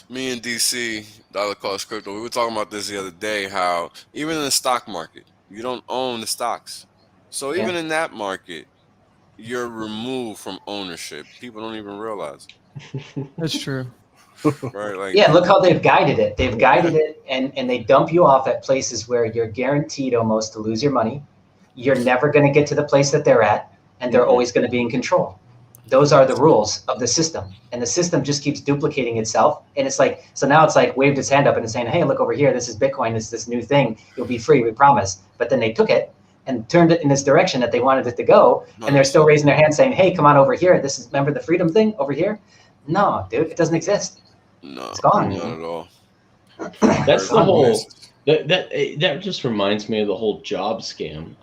me and DC, Dollar Cost Crypto. We were talking about this the other day, how even in the stock market, you don't own the stocks. So even in that market, you're removed from ownership. People don't even realize it. That's true. Right? Like yeah, look how they've guided it. They've guided it and they dump you off at places where you're guaranteed almost to lose your money. You're never going to get to the place that they're at, and they're always going to be in control. Those are the rules of the system, and the system just keeps duplicating itself. And it's like, so now it's like waved its hand up and it's saying, hey, look over here, this is Bitcoin, this is this new thing, you'll be free, we promise. But then they took it and turned it in this direction that they wanted it to go, and they're still raising their hand saying, hey, come on over here, this is, remember the freedom thing over here? No, dude, it doesn't exist. No, it's gone. Not at all. That's the whole. That just reminds me of the whole job scam.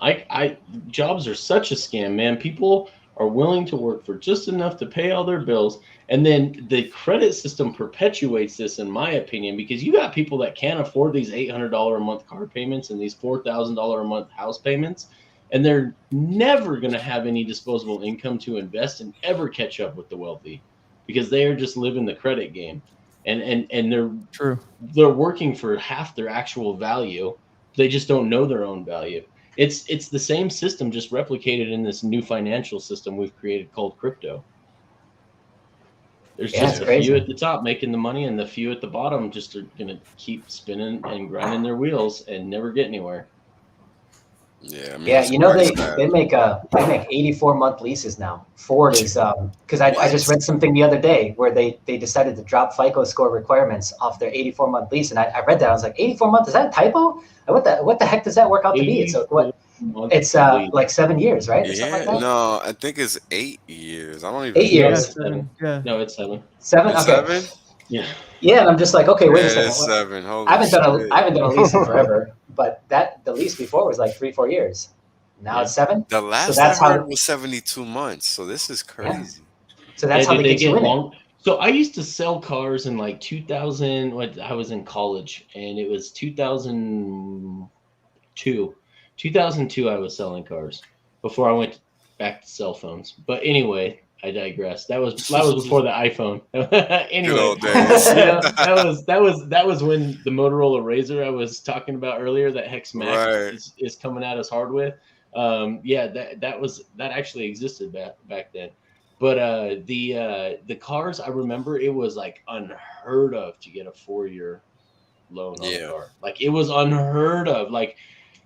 Jobs are such a scam, man. People are willing to work for just enough to pay all their bills, and then the credit system perpetuates this, in my opinion, because you got people that can't afford these $800 a month car payments and these $4,000 a month house payments, and they're never going to have any disposable income to invest and ever catch up with the wealthy, because they are just living the credit game. And they're working for half their actual value. They just don't know their own value. It's the same system, just replicated in this new financial system we've created called crypto. There's just a few at the top making the money, and the few at the bottom just are gonna keep spinning and grinding their wheels and never get anywhere. Yeah, I mean, yeah, you know they make 84-month leases now. Ford is because I just read something the other day where they decided to drop FICO score requirements off their 84-month lease, and I read that, I was like, 84 months, is that a typo? What the heck does that work out to be? So what months, It's probably. like 7 years, right? Or something Yeah, like that? no, I think it's 8 years. I don't even 8 know. years. It's 7. Yeah. No, it's 7. 7? It's Okay. 7? Yeah. Yeah, and I'm just like, okay, wait a Yeah, it second. is 7. I Holy haven't done shit. I haven't done a lease in forever, but the lease before was like 3-4 years. Now Yeah. it's 7. The So last that's I how. heard was 72 months. So this is crazy. So that's how did they get you in it. So I used to sell cars in like 2000. I was in college, and it was 2002. 2002, I was selling cars before I went back to cell phones. But anyway, I digress. That was before the iPhone. Anyway, Good old days. that was when the Motorola Razr I was talking about earlier, that Hex Max Right. is coming at us hard with. That actually existed back then. But the cars, I remember it was like unheard of to get a 4-year loan on a car. Like it was unheard of. Like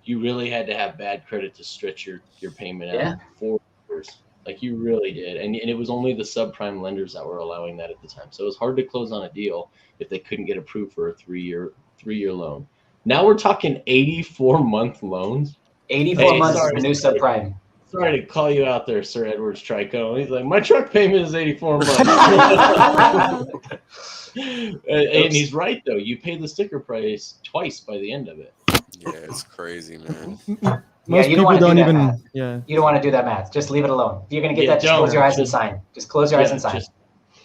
you really had to have bad credit to stretch your payment out 4 years. Like you really did. And it was only the subprime lenders that were allowing that at the time. So it was hard to close on a deal if they couldn't get approved for a 3-year loan. Now we're talking 84-month loans. 84 months is the new subprime. Sorry to call you out there, Sir Edwards Trico. He's like, my truck payment is 84 months. And he's right, though. You pay the sticker price twice by the end of it. Yeah, it's crazy, man. Most you don't people don't even. math. Yeah. You don't want to do that math. Just leave it alone. If you're going to get that, just close your eyes and sign. Just close your eyes and sign.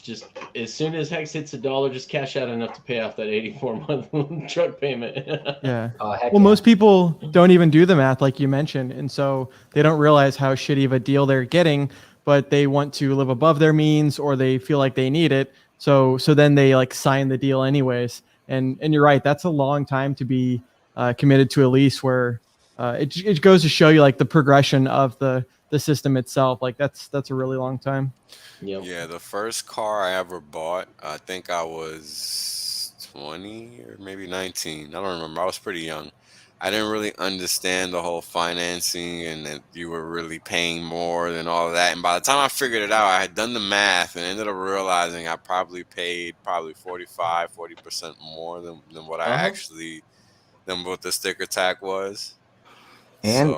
Just as soon as Hex hits $1, just cash out enough to pay off that 84-month truck payment. Yeah. Oh, well, most people don't even do the math, like you mentioned, and so they don't realize how shitty of a deal they're getting. But they want to live above their means, or they feel like they need it. So then they like sign the deal anyways. And you're right. That's a long time to be committed to a lease where it goes to show you like the progression of the system itself. Like that's a really long time. Yep. Yeah, the first car I ever bought, I think I was 20 or maybe 19. I don't remember. I was pretty young. I didn't really understand the whole financing and that you were really paying more than all of that. And by the time I figured it out, I had done the math and ended up realizing I probably paid 40% more than what I actually, than what the sticker tag was. And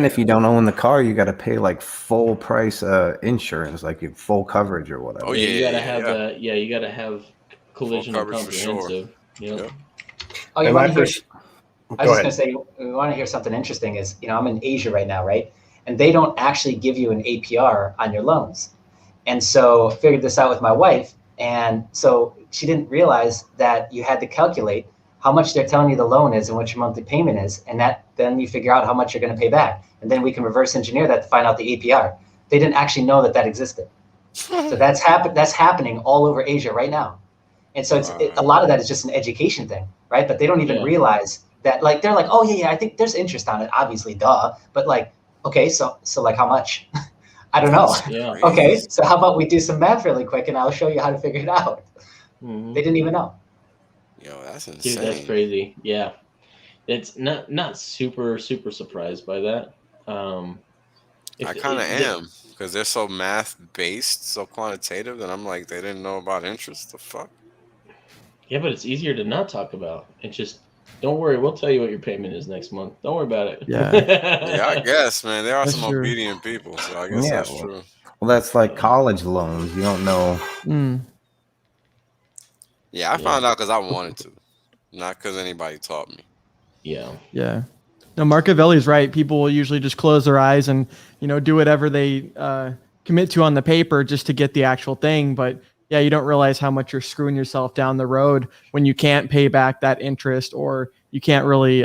if you don't own the car, you got to pay like full price insurance, like full coverage or whatever. Oh yeah, you gotta have you gotta have collision and comprehensive. Yep. Oh, you want to hear? I was just gonna say, we want to hear something interesting. Is I'm in Asia right now, right? And they don't actually give you an APR on your loans, and so I figured this out with my wife, and so she didn't realize that you had to calculate how much they're telling you the loan is and what your monthly payment is, and then you figure out how much you're going to pay back, and then we can reverse engineer that to find out the APR. They didn't actually know that existed, so that's happening all over Asia right now, and so a lot of that is just an education thing, right? But they don't even realize that, like they're like, oh yeah, I think there's interest on it, obviously, duh, but like, okay, so like how much? I don't know. Yeah. Okay, so how about we do some math really quick, and I'll show you how to figure it out. They didn't even know. Yo, that's insane. Dude, that's crazy. Yeah, it's not super surprised by that. I kind of am, because they're so math based, so quantitative, that I'm like, they didn't know about interest. The fuck? Yeah, but it's easier to not talk about. It's just, don't worry, we'll tell you what your payment is next month. Don't worry about it. Yeah. Yeah, I guess, man. There are That's some true. obedient people, so I guess that's true. Well, that's like college loans. You don't know. Yeah, I found out because I wanted to, not because anybody taught me. Yeah. No, Marcavelli's right. People will usually just close their eyes and do whatever they commit to on the paper just to get the actual thing. But yeah, you don't realize how much you're screwing yourself down the road when you can't pay back that interest, or you can't really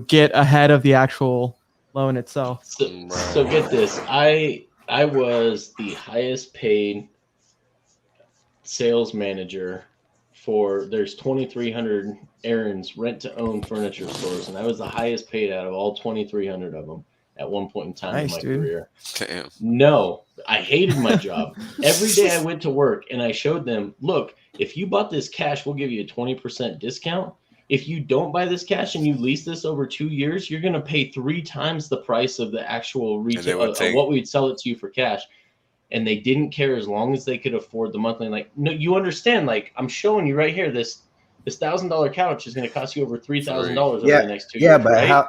get ahead of the actual loan itself. So get this. I was the highest paid sales manager for, there's 2,300 errands rent to own furniture stores, and I was the highest paid out of all 2,300 of them at one point in time in my career. Damn. No, I hated my job. Every day I went to work and I showed them, look, if you bought this cash, we'll give you a 20% discount. If you don't buy this cash and you lease this over 2 years, you're going to pay 3 times the price of the actual retail of what we'd sell it to you for cash. And they didn't care as long as they could afford the monthly. Like, no, you understand, like, I'm showing you right here, this $1,000 couch is going to cost you over $3,000 over the next 2 years. Yeah, but right?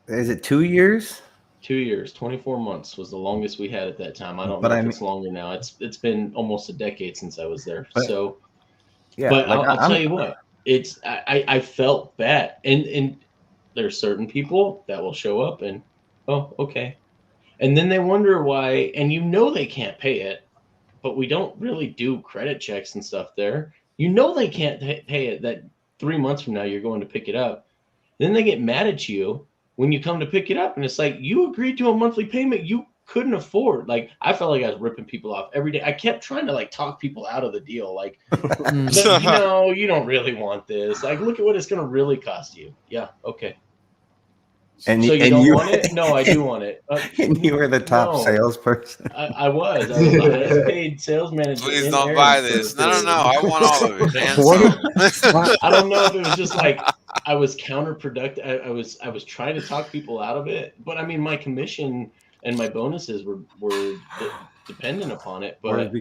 Is it 2 years? 2 years, 24 months was the longest we had at that time. I don't But know if it's longer now. It's been almost a decade since I was there. So, yeah, but like I'll tell you what, I felt bad, and there's certain people that will show up and, oh, okay, and then they wonder why, and they can't pay it, but we don't really do credit checks and stuff there. They can't pay it. That 3 months from now you're going to pick it up. Then they get mad at you when you come to pick it up, and it's like, you agreed to a monthly payment you couldn't afford. Like, I felt like I was ripping people off every day. I kept trying to like talk people out of the deal. Like, you don't really want this. Like, look at what it's going to really cost you. Yeah. Okay. And so you don't want it? No, I do want it. And you were the top salesperson. I was. I was paid sales manager. Please don't buy this. No. I want all of it, man. I don't know if it was just like I was counterproductive. I was trying to talk people out of it, but I mean, my commission and my bonuses were dependent upon it. But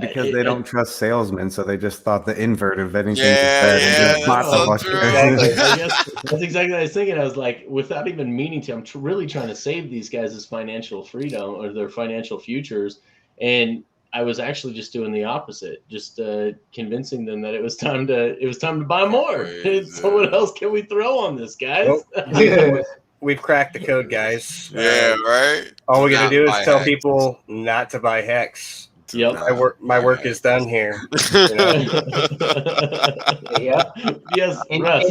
because they don't trust salesmen, so they just thought the invert of anything. Exactly. I guess that's exactly what I was thinking. I was like, without even meaning to, I'm really trying to save these guys' financial freedom or their financial futures, and I was actually just doing the opposite, just convincing them that it was time to buy more. So what else can we throw on this, guys? Well, we've cracked the code, guys. Yeah, right. All we got to do is tell people not to buy Hex. Yep. My work is done here. Yeah. Yes.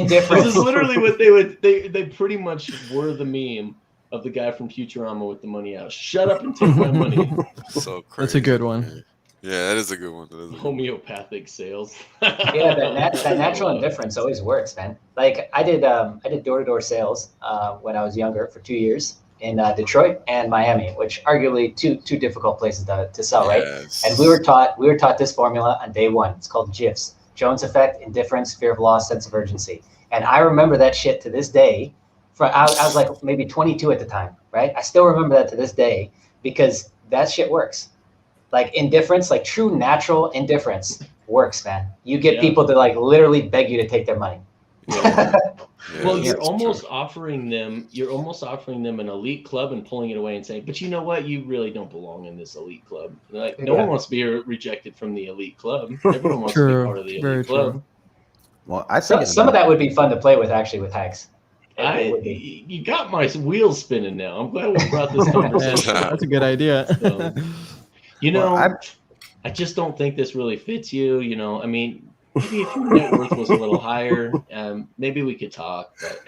This is literally what they pretty much were the meme of the guy from Futurama with the money out. Shut up and take my money. So crazy. That's a good one. Yeah, that is a good one. Homeopathic sales. Yeah, that natural indifference always works, man. Like I did door-to-door sales when I was younger for 2 years in Detroit and Miami, which arguably two difficult places to sell, right? Yes. And we were taught this formula on day one. It's called GIFs: Jones effect, indifference, fear of loss, sense of urgency. And I remember that shit to this day. I was like maybe 22 at the time, right? I still remember that to this day because that shit works. Like indifference, like true natural indifference works, man. You get people to like literally beg you to take their money. Yeah. Well, you're almost offering them an elite club and pulling it away and saying, but you know what? You really don't belong in this elite club. Like no one wants to be rejected from the elite club. Everyone wants to be part of the elite club. Well, I think some of that would be fun to play with actually with Hex. You got my wheels spinning now. I'm glad we brought this conversation. That's a good idea. So, I just don't think this really fits you. I mean, maybe if your net worth was a little higher, maybe we could talk. But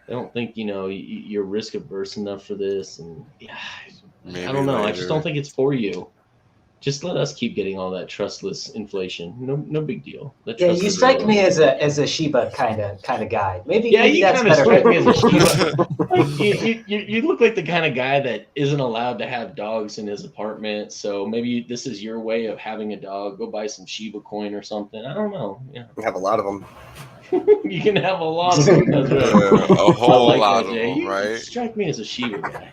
I don't think you're risk averse enough for this. And I don't know. Later. I just don't think it's for you. Just let us keep getting all that trustless inflation. No big deal. Yeah, you strike me as a Shiba kind of guy. Maybe you that's kind of better. strike me as a Shiba. Like, you look like the kind of guy that isn't allowed to have dogs in his apartment. So maybe this is your way of having a dog. Go buy some Shiba coin or something. I don't know. Yeah. You have a lot of them. You can have a lot of them. That's right. A whole lot of them, right? You strike me as a Shiba guy.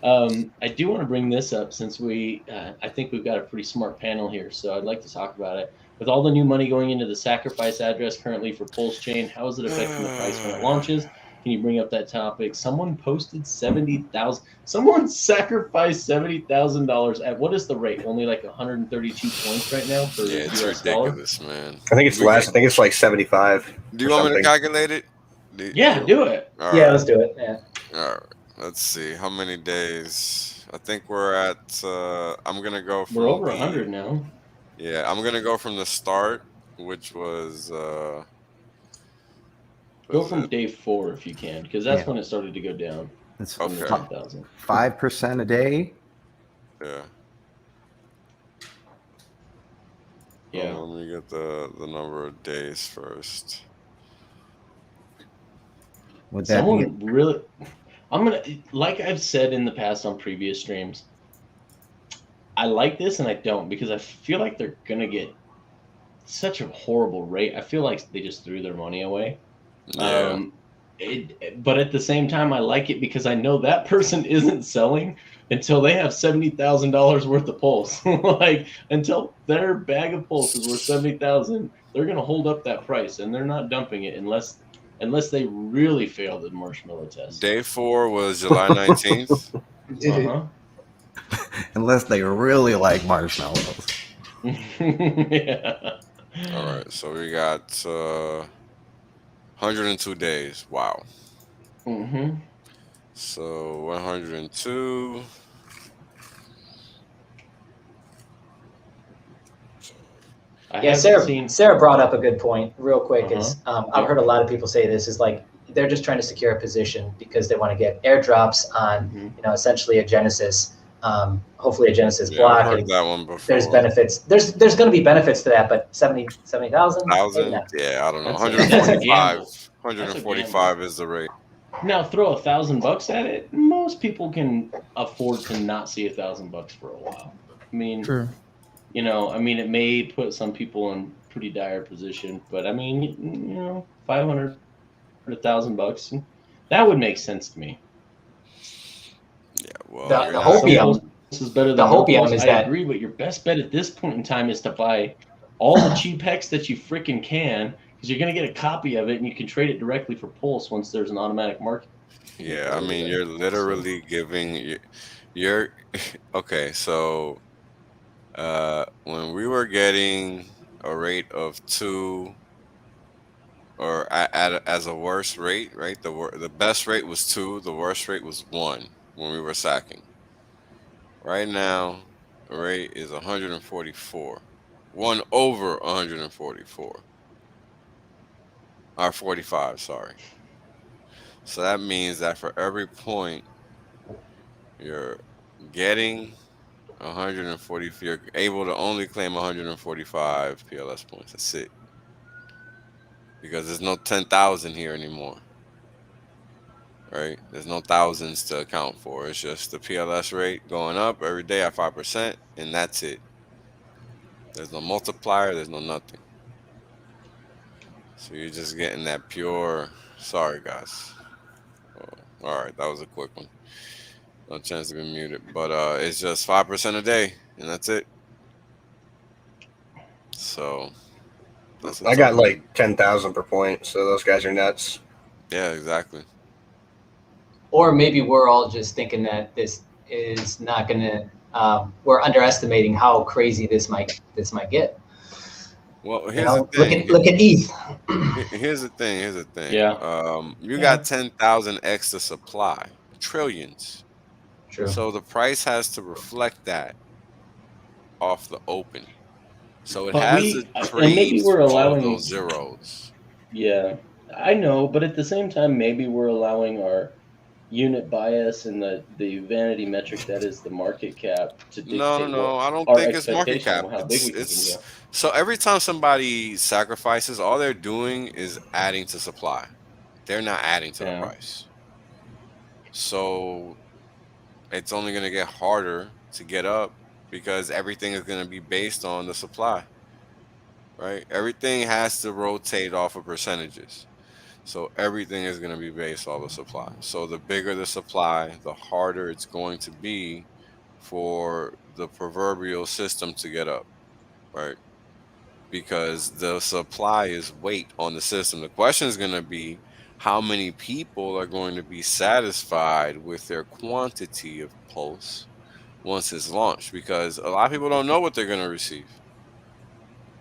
I do want to bring this up since I think we've got a pretty smart panel here, so I'd like to talk about it. With all the new money going into the sacrifice address currently for Pulse Chain, how is it affecting the price when it launches? Can you bring up that topic? Someone posted 70,000. Someone sacrificed $70,000 at what is the rate? Only like 132 points right now for it's US ridiculous, dollar? Man. I think it's less. I think it's like 75. Do you want me to calculate it? Do it. Yeah, let's do it. Yeah. All right. Let's see. How many days? I think we're at. I'm gonna go from. We're over 100 now. Yeah, I'm gonna go from the start, which was. Go from day 4 if you can, because that's when it started to go down. That's okay. 5% a day. Yeah. Yeah. Let me get the number of days first. Would that be really? I'm gonna, like I've said in the past on previous streams, I like this and I don't, because I feel like they're gonna get such a horrible rate. I feel like they just threw their money away. Yeah. But at the same time, I like it because I know that person isn't selling until they have $70,000 worth of Pulse. Like until their bag of Pulse is worth $70,000, they're gonna hold up that price and they're not dumping it unless unless they really fail the marshmallow test. Day 4 was July 19th. Unless they really like marshmallows. Yeah. All right, so we got 102 days. Wow. Mm-hmm. So 102. Yeah, Sarah brought up a good point real quick. Is I've heard a lot of people say this is like they're just trying to secure a position because they want to get airdrops on essentially a Genesis, hopefully a Genesis block. I've heard that one before. There's benefits. There's going to be benefits to that, but 70,000. Yeah, I don't know. 145. 145 is the rate. Now throw $1,000 at it. Most people can afford to not see $1,000 for a while. I mean, Sure. It may put some people in pretty dire position, but 500, $1,000, that would make sense to me. Yeah, well, the hopium is better than I agree, but your best bet at this point in time is to buy all the cheap hex that you freaking can, because you're going to get a copy of it and you can trade it directly for Pulse once there's an automatic market. Yeah, you're literally giving you're okay. So when we were getting a rate of 2, or as a worst rate, right? The best rate was 2, the worst rate was 1 when we were sacking. Right now, the rate is 144. 1 over 144. Or 45, sorry. So that means that for every point you're getting 140, you're able to only claim 145 PLS points. That's it. Because there's no 10,000 here anymore. Right? There's no thousands to account for. It's just the PLS rate going up every day at 5%, and that's it. There's no multiplier, there's no nothing. So you're just getting that pure, sorry guys. Oh, all right, that was a quick one. No chance to be muted, but it's just 5% a day, and that's it. So I got like 10,000 per point, so those guys are nuts. Yeah, exactly. Or maybe we're all just thinking that this is not going to. We're underestimating how crazy this might get. Well, here's the thing. Look at ETH. Here's the thing. Yeah. You got 10,000 extra supply, trillions. True. So the price has to reflect that off the open. So it has to trade all those zeros. Yeah, I know, but at the same time, maybe we're allowing our unit bias and the vanity metric that is the market cap to dictate. No, I don't think it's market cap. It's so every time somebody sacrifices, all they're doing is adding to supply. They're not adding to the price. So it's only going to get harder to get up because everything is going to be based on the supply, right? Everything has to rotate off of percentages. So everything is going to be based on the supply. So the bigger the supply, the harder it's going to be for the proverbial system to get up, right? Because the supply is weight on the system. The question is going to be how many people are going to be satisfied with their quantity of Pulse once it's launched, because a lot of people don't know what they're going to receive.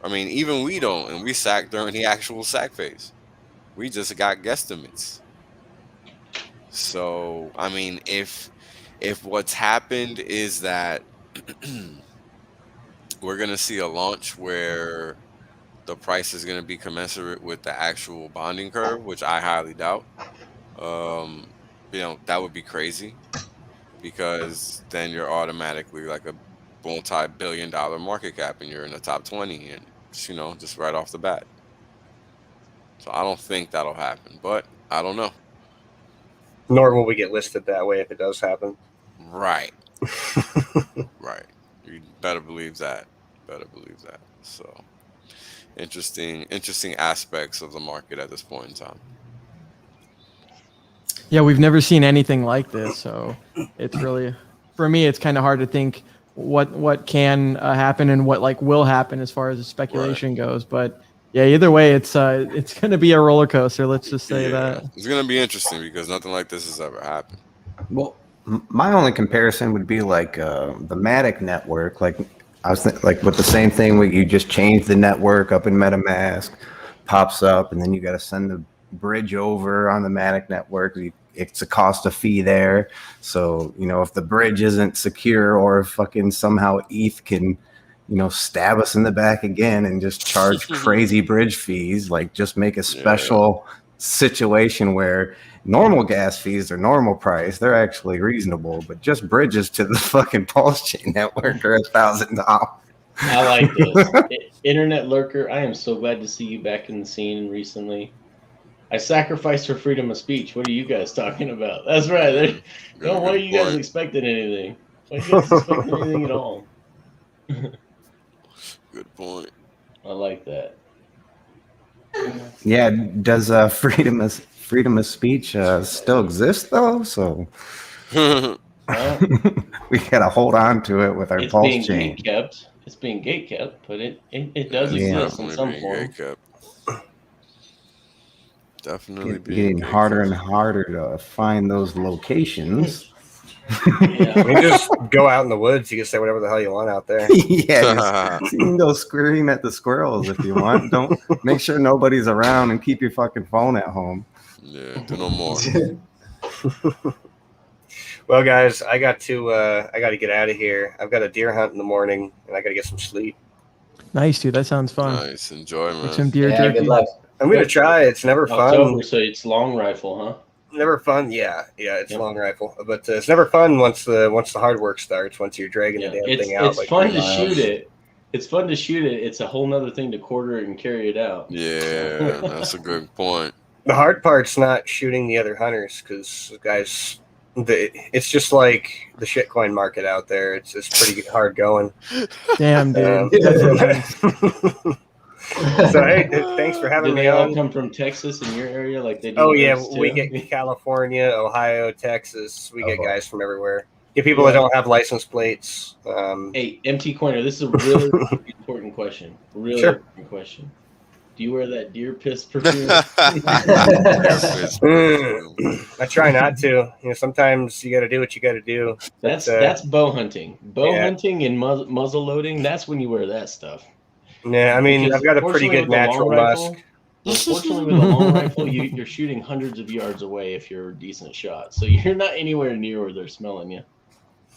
Even we don't, and we sack during the actual sack phase. We just got guesstimates. So, if what's happened is that we're going to see a launch where the price is going to be commensurate with the actual bonding curve, which I highly doubt, that would be crazy, because then you're automatically like a multi-billion-dollar market cap and you're in the top 20, and just right off the bat. So I don't think that'll happen, but I don't know. Nor will we get listed that way if it does happen. Right. Right. You better believe that. So interesting aspects of the market at this point in time. Yeah, we've never seen anything like this, so it's really, for me, it's kind of hard to think what can happen and what will happen as far as the speculation goes. But Yeah, either way, it's going to be a roller coaster. Let's just say that. It's going to be interesting because nothing like this has ever happened. Well, my only comparison would be like the Matic network. Like I was like with the same thing where you just change the network up in MetaMask, pops up, and then you got to send the bridge over on the Matic network. It's a cost of fee there. So, if the bridge isn't secure or if fucking somehow ETH can, stab us in the back again and just charge crazy bridge fees, like just make a special situation where normal gas fees are normal price. They're actually reasonable, but just bridges to the fucking Pulse Chain network are $1,000. I like this. Internet lurker, I am so glad to see you back in the scene recently. I sacrificed for freedom of speech. What are you guys talking about? That's right. Why are you guys expecting anything? Why are you guys expecting anything at all? Good point. I like that. Yeah, does freedom of speech still exist though? So we gotta hold on to it with our Pulse Chain. It's being gatekept, but it does exist in some form. Definitely getting harder and harder to find those locations. You can just go out in the woods. You can say whatever the hell you want out there. You can go scream at the squirrels if you want. Don't make sure nobody's around and keep your fucking phone at home. Yeah, do no more. Well, guys, I got to get out of here. I've got a deer hunt in the morning, and I got to get some sleep. Nice, dude. That sounds fun. Nice, enjoy, man. Some deer jerky. Good luck. I'm gonna try. It's never fun. So it's long rifle, huh? Never fun. Yeah, it's long rifle, but it's never fun once the hard work starts. Once you're dragging the damn thing out. It's fun to shoot it. It's fun to shoot it. It's a whole nother thing to quarter it and carry it out. Yeah, that's a good point. The hard part's not shooting the other hunters because guys, it's just like the shitcoin market out there. It's pretty hard going. Damn, dude. So hey, thanks for having me on. on. They all come from Texas in your area, like they do. Oh yeah, we get California, Ohio, Texas. We get guys from everywhere. Get people that don't have license plates. Hey, MT Coiner, this is a really important question. Really important question. Do you wear that deer piss perfume? I try not to. Sometimes you got to do what you got to do. That's bow hunting. Bow hunting and muzzle loading. That's when you wear that stuff. Yeah, I mean, I've got a pretty good natural musk. Unfortunately, with a long rifle, you're shooting hundreds of yards away if you're a decent shot. So you're not anywhere near where they're smelling you.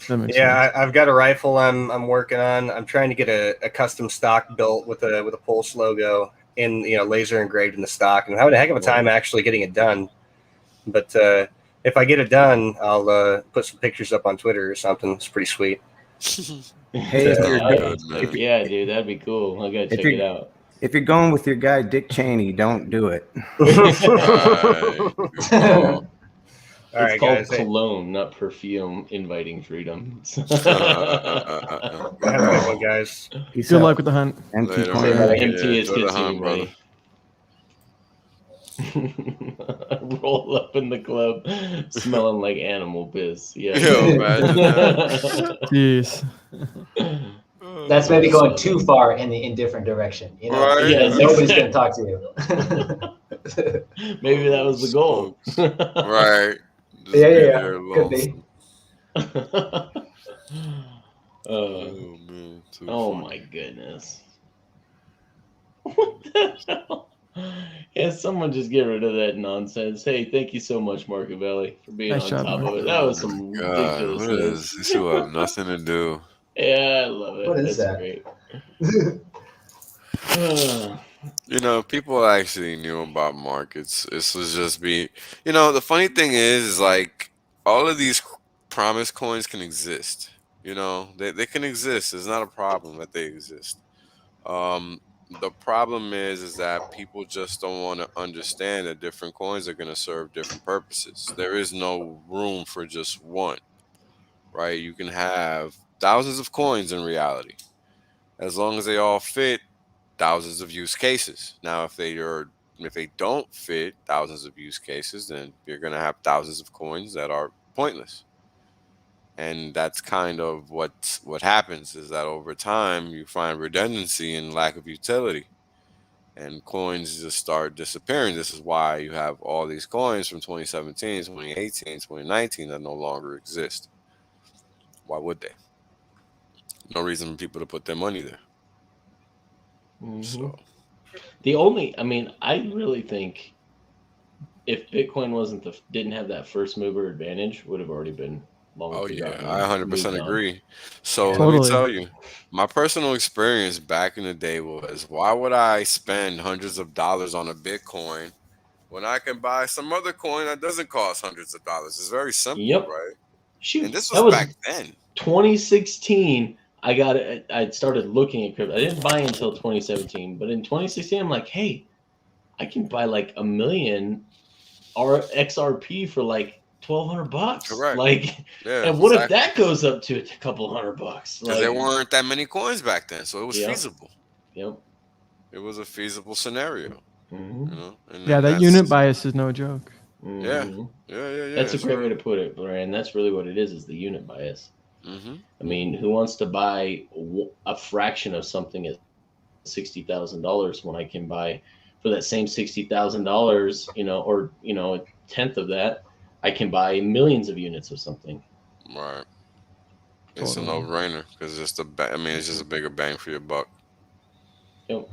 Yeah, I've got a rifle I'm working on. I'm trying to get a custom stock built with a Pulse logo in laser engraved in the stock. And I'm having a heck of a time actually getting it done. But if I get it done, I'll put some pictures up on Twitter or something. It's pretty sweet. Hey, yeah, dude, that'd be cool. I gotta check it out. If you're going with your guy Dick Cheney, don't do it. All right, called guys. Cologne, not perfume, inviting freedom. Have a good one, guys. Good luck with the hunt. MT is good too, buddy. Roll up in the club, smelling like animal piss. Yeah. Imagine that. Jeez. That's maybe going too far in the indifferent direction. Right. Yes, nobody's going to talk to you. Maybe that was the goal. Right. Just yeah. Could be. Oh my goodness. What the hell? Yeah, someone just get rid of that nonsense. Hey, thank you so much, Marcavelli, for being on top of it. That was some ridiculous. What is this? You have nothing to do. Yeah, I love it. What is That's that? great. People actually knew about markets. This was just the funny thing is like all of these promise coins can exist. They can exist. It's not a problem that they exist. The problem is that people just don't want to understand that different coins are going to serve different purposes. There is no room for just one, right? You can have thousands of coins in reality. As long as they all fit, thousands of use cases. Now, if they don't fit thousands of use cases, then you're going to have thousands of coins that are pointless. And that's kind of what happens is that over time you find redundancy and lack of utility. and coins just start disappearing. This is why you have all these coins from 2017, 2018, 2019 that no longer exist. Why would they? No reason for people to put their money there. So I really think if Bitcoin didn't have that first mover advantage, would have already been long forgotten. I 100% agree. So Totally. let me tell you, my personal experience back in the day was, why would I spend hundreds of dollars on a Bitcoin when I can buy some other coin that doesn't cost hundreds of dollars? It's very simple, right? Shoot, and this was back then. 2016. I started looking at crypto. I didn't buy until 2017, but in 2016, I'm like, hey, I can buy like 1 million XRP for like $1,200. Correct. Like, and what if that goes up to a couple $100? Because there weren't that many coins back then, so it was feasible. Yep. It was a feasible scenario. Mm-hmm. You know? And that unit bias is no joke. Mm-hmm. Yeah. That's a great way to put it, Brian. That's really what it is the unit bias. Mm-hmm. I mean, who wants to buy a fraction of something at $60,000 when I can buy for that same $60,000, or a tenth of that, I can buy millions of units of something. Right. It's a no-brainer because it's it's just a bigger bang for your buck. Yep.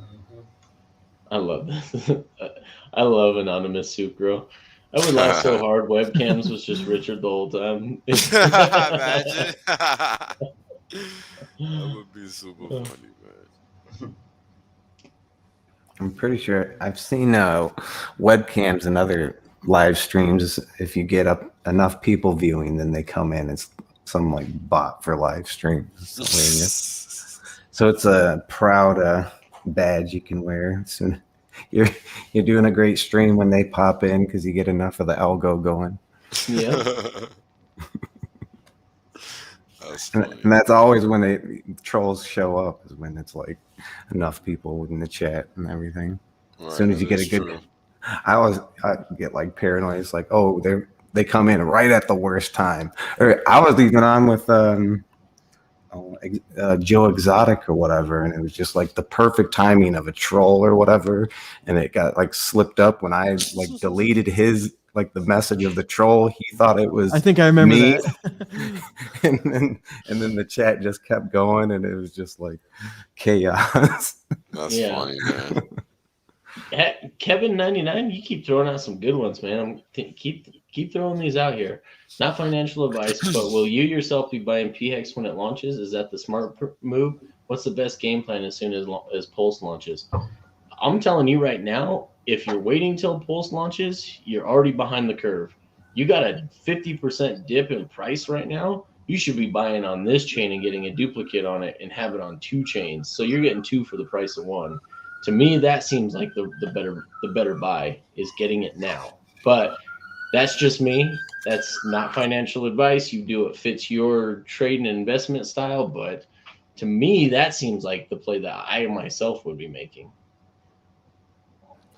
I love this. I love Anonymous Soup Girl. I would laugh so hard. Webcams was just Richard the whole time. Imagine. That would be super funny, man. I'm pretty sure I've seen webcams and other live streams. If you get up enough people viewing, then they come in. It's some like bot for live streams. So it's a proud badge you can wear. So you're doing a great stream when they pop in because you get enough of the algo going. Yeah. And that's always when the trolls show up, is when it's like enough people in the chat and everything. Right, as soon as you get a good, I get like paranoid. It's like, oh, they come in right at the worst time. Or I was even on with Joe Exotic or whatever, and it was just like the perfect timing of a troll or whatever, and it got like slipped up when I like deleted his the message of the troll. He thought it was I think I remember me. that. and then the chat just kept going, and it was just like chaos. That's funny, man. Kevin99, you keep throwing out some good ones, man. Keep throwing these out here. Not financial advice, but will you yourself be buying PHEX when it launches? Is that the smart move? What's the best game plan as soon as Pulse launches? I'm telling you right now, if you're waiting till Pulse launches, you're already behind the curve. You got a 50% dip in price right now. You should be buying on this chain and getting a duplicate on it and have it on 2 chains. So you're getting 2 for the price of 1. To me, that seems like the better buy is getting it now. But that's just me. That's not financial advice. You do what fits your trade and investment style. But to me, that seems like the play that I myself would be making.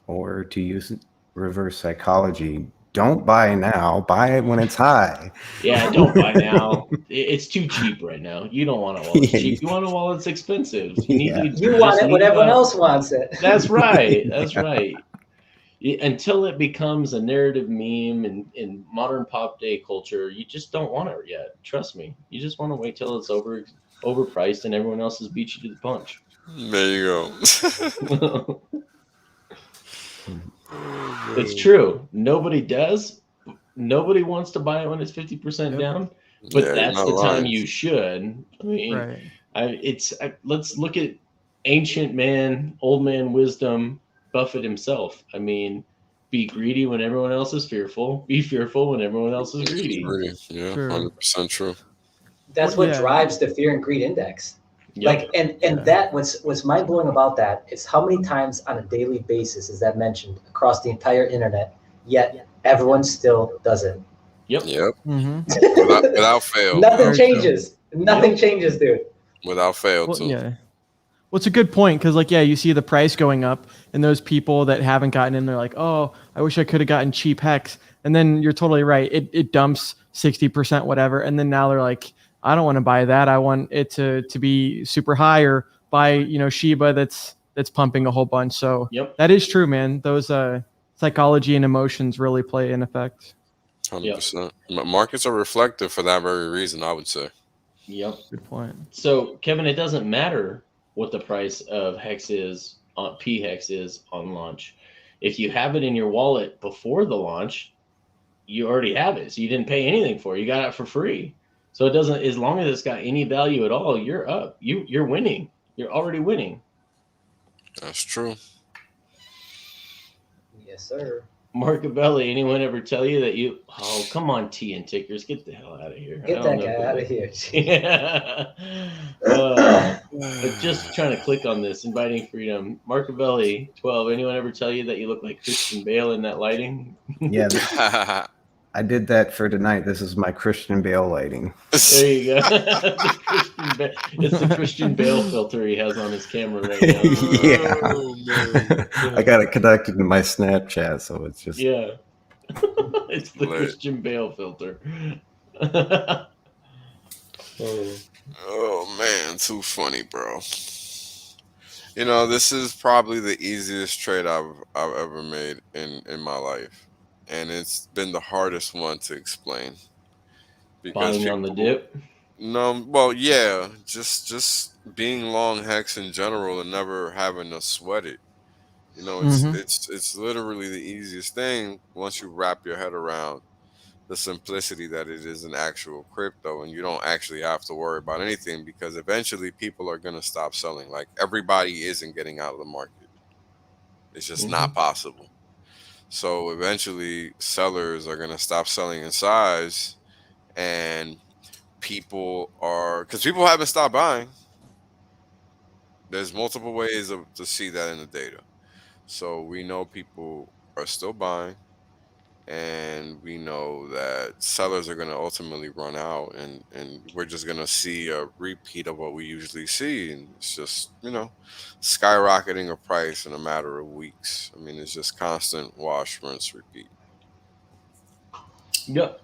Or to use reverse psychology, don't buy now. Buy it when it's high. Yeah, don't buy now. It's too cheap right now. You don't want it while it's cheap. You want it while it's expensive. You want it when everyone else wants it. That's right. That's right. Until it becomes a narrative meme in modern pop day culture, you just don't want it yet. Trust me. You just want to wait till it's overpriced and everyone else has beat you to the punch. There you go. It's true. Nobody does. Nobody wants to buy it when it's 50% down. But that's the time you should. I mean, let's look at old man wisdom, Buffett himself. I mean, be greedy when everyone else is fearful. Be fearful when everyone else is greedy. Yeah, 100% true. That's what drives the fear and greed index. Yep. That what's mind blowing about that is how many times on a daily basis is that mentioned across the entire internet, yet everyone still does it. Yep. Mm-hmm. without fail. Nothing changes. Nothing changes, dude. Without fail, too. Yeah. Well, it's a good point because, you see the price going up, and those people that haven't gotten in, they're like, "Oh, I wish I could have gotten cheap Hex." And then you're totally right; it dumps 60%, whatever, and then now they're like, "I don't want to buy that. I want it to be super high, or buy Shiba that's that's pumping a whole bunch. So Yep. that is true, man. Those psychology and emotions really play in effect. 100%. Markets are reflective for that very reason, I would say. Yep. Good point. So, Kevin, it doesn't matter what the price of Hex is on PHEX is on launch. If you have it in your wallet before the launch, you already have it. So you didn't pay anything for it. You got it for free. So it doesn't, as long as it's got any value at all, you're up. You're winning. You're already winning. That's true. Yes, sir. Marcabelli, anyone ever tell you that you, oh, come on, tea and tickers, get the hell out of here. Get that guy out of here. Yeah. But just trying to click on this, inviting freedom. Marcabelli, 12, anyone ever tell you that you look like Christian Bale in that lighting? Yeah, I did that for tonight. This is my Christian Bale lighting. There you go. It's the Christian Bale filter he has on his camera right now. Yeah. Oh, man. I got it connected to my Snapchat, so it's just Yeah. It's the Lit. Christian Bale filter. Oh man, too funny, bro. You know, this is probably the easiest trade I've ever made in my life, and it's been the hardest one to explain. Buying on the dip. No, well, yeah, just being long Hex in general and never having to sweat it. You know, it's literally the easiest thing once you wrap your head around the simplicity that it is an actual crypto, and you don't actually have to worry about anything, because eventually people are going to stop selling. Like, everybody isn't getting out of the market. It's just not possible. So eventually sellers are going to stop selling in size, and people haven't stopped buying. There's multiple ways to see that in the data. So we know people are still buying, and we know that sellers are going to ultimately run out, and we're just going to see a repeat of what we usually see, and it's just, you know, skyrocketing a price in a matter of weeks. I mean, it's just constant wash, rinse, repeat. Yep.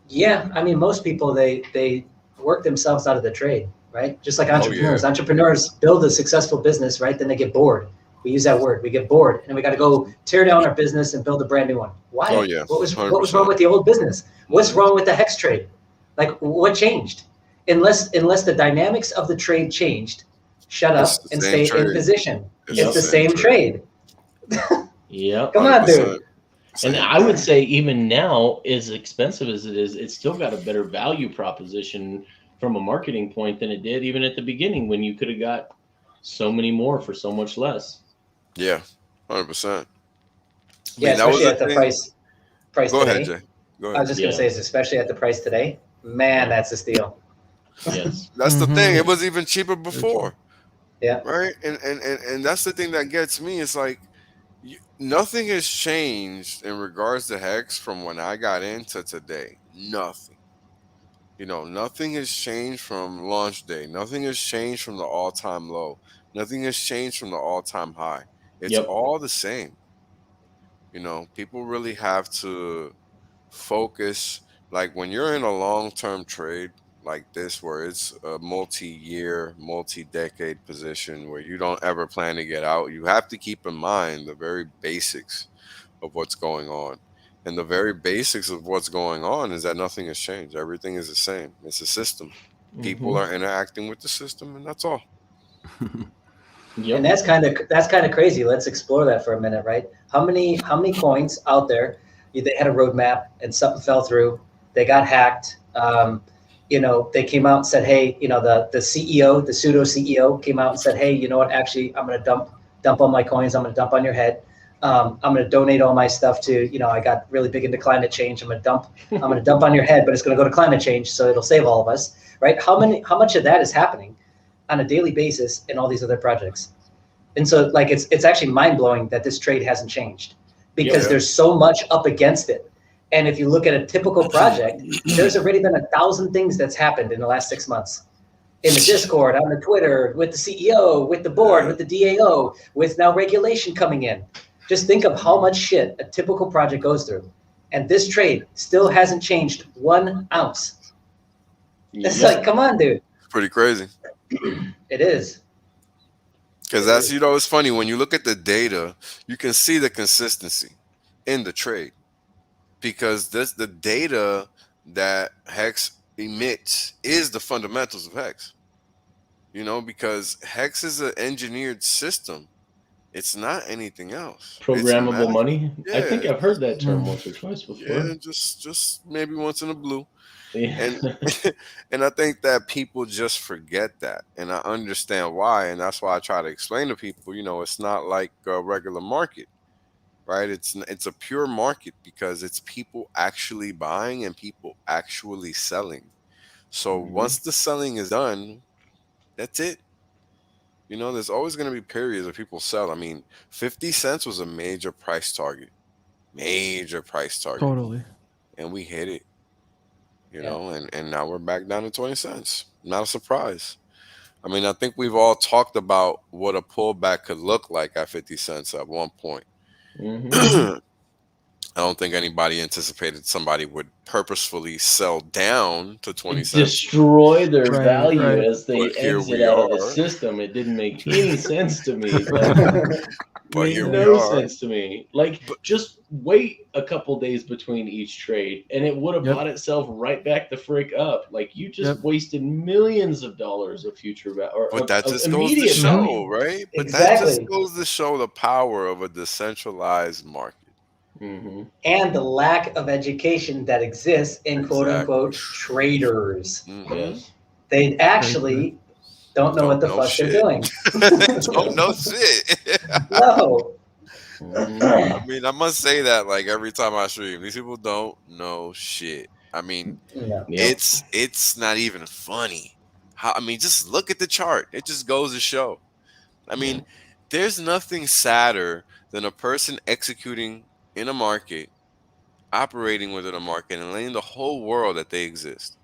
Yeah, I mean, most people, they work themselves out of the trade, right? Just like entrepreneurs. Entrepreneurs build a successful business, right? Then they get bored. We use that word. We get bored, and we got to go tear down our business and build a brand new one. Why? Oh, yeah. What was 100%. wrong with the old business? What's wrong with the Hex trade? Like, what changed? Unless the dynamics of the trade changed, shut up and stay in position. It's the same trade. Yep. Come on, dude. And I would say even now, as expensive as it is, it's still got a better value proposition from a marketing point than it did even at the beginning, when you could have got so many more for so much less. Yeah, 100%. Yeah, especially at the price Go today. ahead, Jay. Go ahead. I was just gonna say, especially at the price today, man, that's a steal. Yes. That's the thing. It was even cheaper before. Yeah. Right. And that's the thing that gets me. It's like, nothing has changed in regards to Hex from when I got into today. Nothing. You know, nothing has changed from launch day. Nothing has changed from the all-time low. Nothing has changed from the all-time high. It's all the same. You know, people really have to focus. Like, when you're in a long-term trade like this, where it's a multi-year, multi-decade position where you don't ever plan to get out, you have to keep in mind the very basics of what's going on. And the very basics of what's going on is that nothing has changed. Everything is the same. It's a system. People are interacting with the system, and that's all. And that's kind of crazy. Let's explore that for a minute, right? How many coins out there? They had a roadmap and something fell through. They got hacked. You know, they came out and said, hey, you know, the CEO, the pseudo CEO came out and said, hey, you know what? Actually, I'm going to dump all my coins. I'm going to dump on your head. I'm going to donate all my stuff to, you know, I got really big into climate change. I'm going to dump on your head, but it's going to go to climate change, so it'll save all of us, right? How much of that is happening on a daily basis in all these other projects? And so, like, it's actually mind blowing that this trade hasn't changed, because there's so much up against it. And if you look at a typical project, there's already been 1,000 things that's happened in the last 6 months. In the Discord, on the Twitter, with the CEO, with the board, with the DAO, with now regulation coming in. Just think of how much shit a typical project goes through. And this trade still hasn't changed 1 ounce. It's like, come on, dude. Pretty crazy. It is. Because that's, it's funny when you look at the data, you can see the consistency in the trade, because the data that Hex emits is the fundamentals of Hex. Because Hex is an engineered system. It's not anything else. Programmable money. Yeah, I think I've heard that term once or twice before. Yeah, just maybe once in a blue. Yeah. And I think that people just forget that, and I understand why, and that's why I try to explain to people. It's not like a regular market, right? It's a pure market because it's people actually buying and people actually selling. So once the selling is done, that's it. There's always going to be periods where people sell. I mean, 50 cents was a major price target. Totally. And we hit it, and now we're back down to 20 cents. Not a surprise. I mean, I think we've all talked about what a pullback could look like at 50 cents at one point. I don't think anybody anticipated somebody would purposefully sell down to 20 cents. Destroy their value as they exit out of the system. It didn't make any sense to me. But here no sense to me. Just wait a couple days between each trade, and it would have brought itself right back the frick up. You just wasted millions of dollars of future value. But that just goes to show, right? But that just goes to show the power of a decentralized market. And the lack of education that exists in quote unquote traders. They actually don't know what the fuck they're doing. Don't know shit. No. I mean, I must say that every time I stream, these people don't know shit. I mean, it's not even funny. Just look at the chart. It just goes to show. I mean, there's nothing sadder than a person executing in a market, operating within a market, and letting the whole world that they exist.